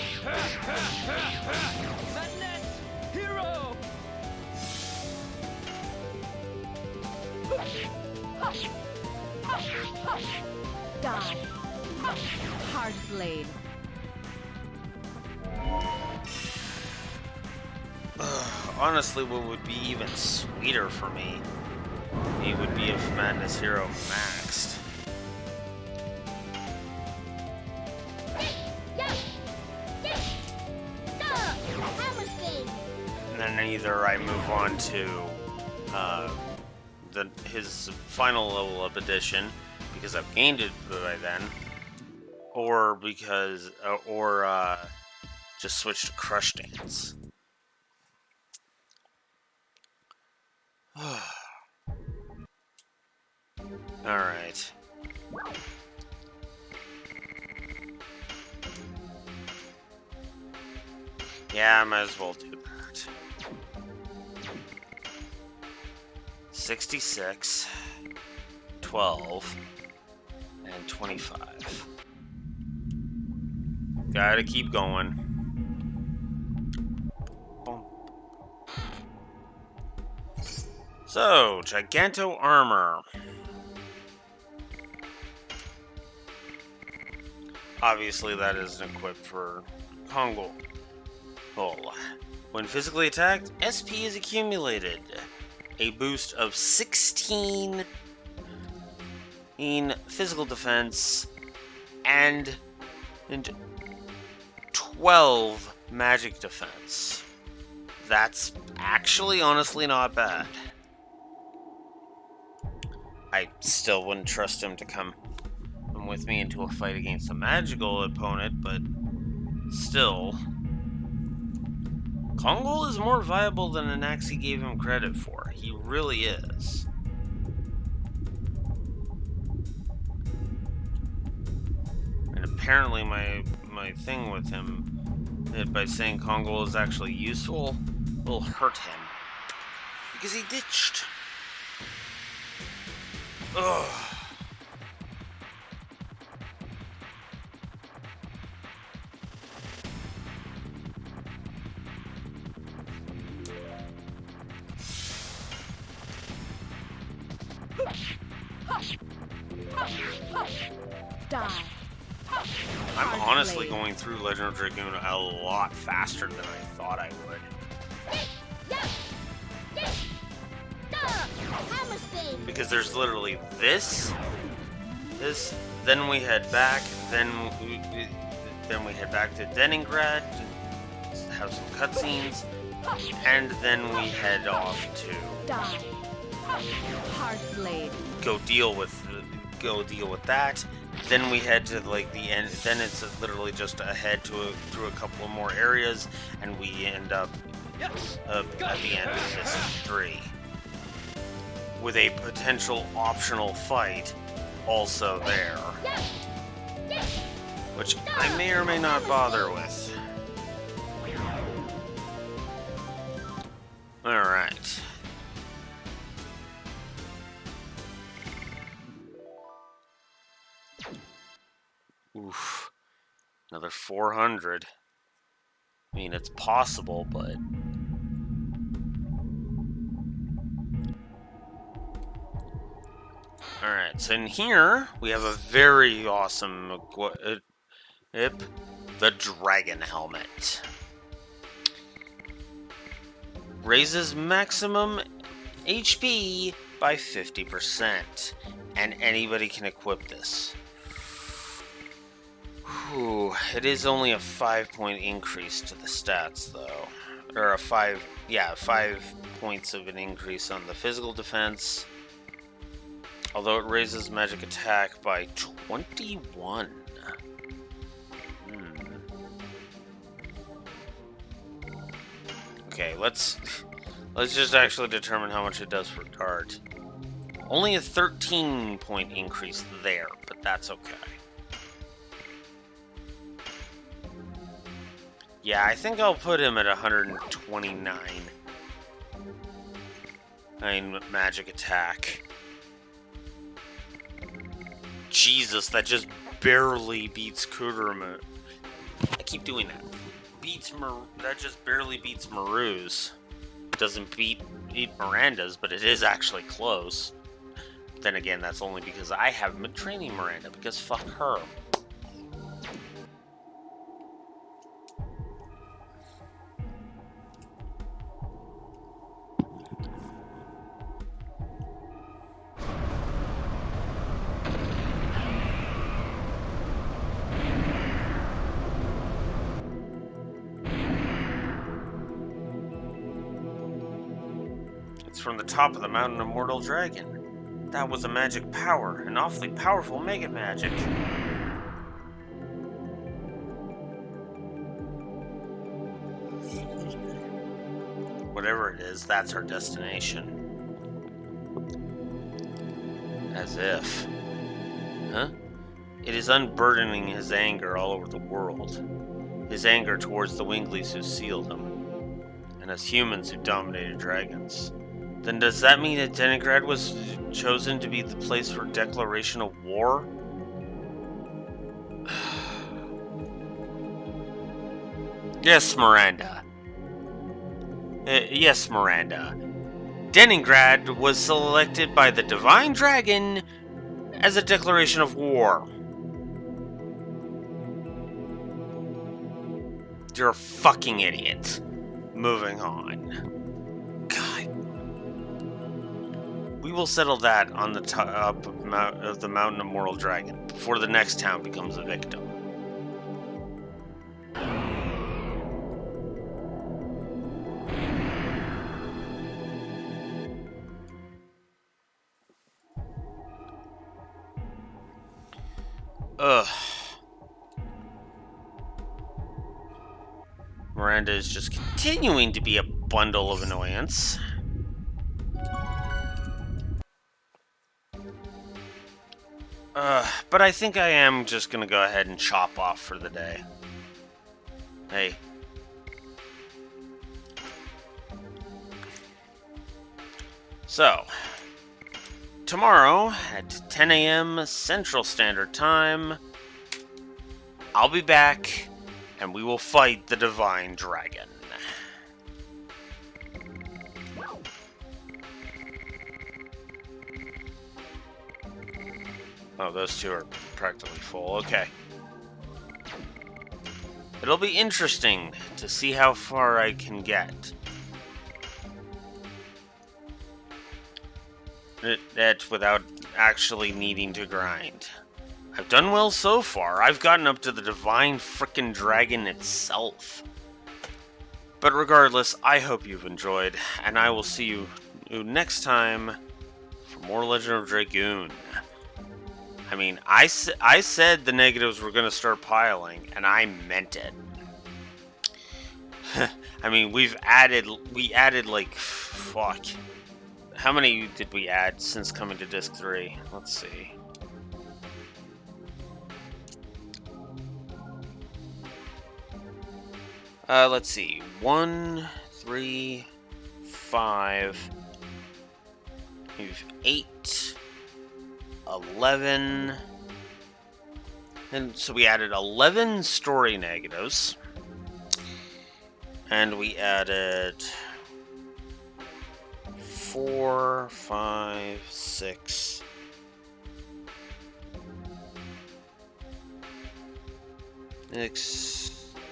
Madness! Hero! Die. Hard blade. Honestly, what would be even sweeter for me, it would be if Madness Hero maxed. Hammer spin. And then either I move on to his final level up edition because I've gained it by then, or just switch to Crush Dance. Alright. Yeah, I might as well do that. 66, 12, and 25. Gotta keep going. Boom. So, Giganto Armor. Obviously, that isn't equipped for Kongol. When physically attacked, SP is accumulated. A boost of 16 in physical defense and 12 magic defense. That's actually honestly not bad. I still wouldn't trust him to come with me into a fight against a magical opponent, but still. Kongol is more viable than Anaxi gave him credit for. He really is. And apparently my thing with him, by saying Kongol is actually useful, will hurt him. Because he ditched. Ugh. Die. I'm honestly going through Legend of Dragoon a lot faster than I thought I would. Hammer spin. Because there's literally this, then we head back, then we head back to Leningrad, to have some cutscenes, and then we head off to Die. Hard blade. go deal with that. Then we head to like the end. Then it's literally just a head through a couple of more areas, and we end up at the end of this 3 with a potential optional fight also there, which I may or may not bother with. All right. Oof. Another 400. I mean, it's possible, but... Alright, so in here, we have a very awesome the Dragon Helmet. Raises maximum HP by 50%, and anybody can equip this. Whew, it is only a 5-point increase to the stats, though. Or 5 points of an increase on the physical defense. Although it raises magic attack by 21. Okay, let's just actually determine how much it does for Dart. Only a 13-point increase there, but that's okay. Yeah, I think I'll put him at 129. Magic attack. Jesus, that just barely beats Kuderma. I keep doing that. That just barely beats Maru's. It doesn't beat Miranda's, but it is actually close. Then again, that's only because I haven't been training Miranda, because fuck her. From the top of the mountain Immortal Dragon. That was a magic power, an awfully powerful mega magic. Whatever it is, that's our destination. As if. Huh? It is unburdening his anger all over the world. His anger towards the Winglies who sealed him, and us humans who dominated dragons. Then does that mean that Leningrad was chosen to be the place for declaration of war? Yes, Miranda. Yes, Miranda. Leningrad was selected by the Divine Dragon as a declaration of war. You're a fucking idiot. Moving on. We will settle that on the top of the mountain of Immortal Dragon before the next town becomes a victim. Ugh. Miranda is just continuing to be a bundle of annoyance. But I think I am just gonna go ahead and chop off for the day. Hey. So, tomorrow at 10 a.m. Central Standard Time, I'll be back and we will fight the Divine Dragon. Oh, those two are practically full. Okay. It'll be interesting to see how far I can get. That without actually needing to grind. I've done well so far. I've gotten up to the divine frickin' dragon itself. But regardless, I hope you've enjoyed, and I will see you next time for more Legend of Dragoon. I mean, I said the negatives were going to start piling, and I meant it. I mean, we added like, fuck. How many did we add since coming to Disc 3? Let's see. Let's see. 1, 3, 5, 8, 11. And so we added 11 story negatives. And we added 4, 5, 6.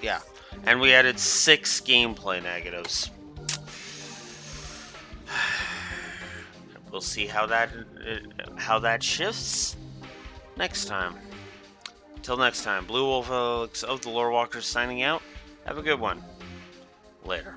Yeah. And we added 6 gameplay negatives. We'll see how that shifts next time. Till next time, Blue Wolf Alex of the Lore Walkers signing out. Have a good one. Later.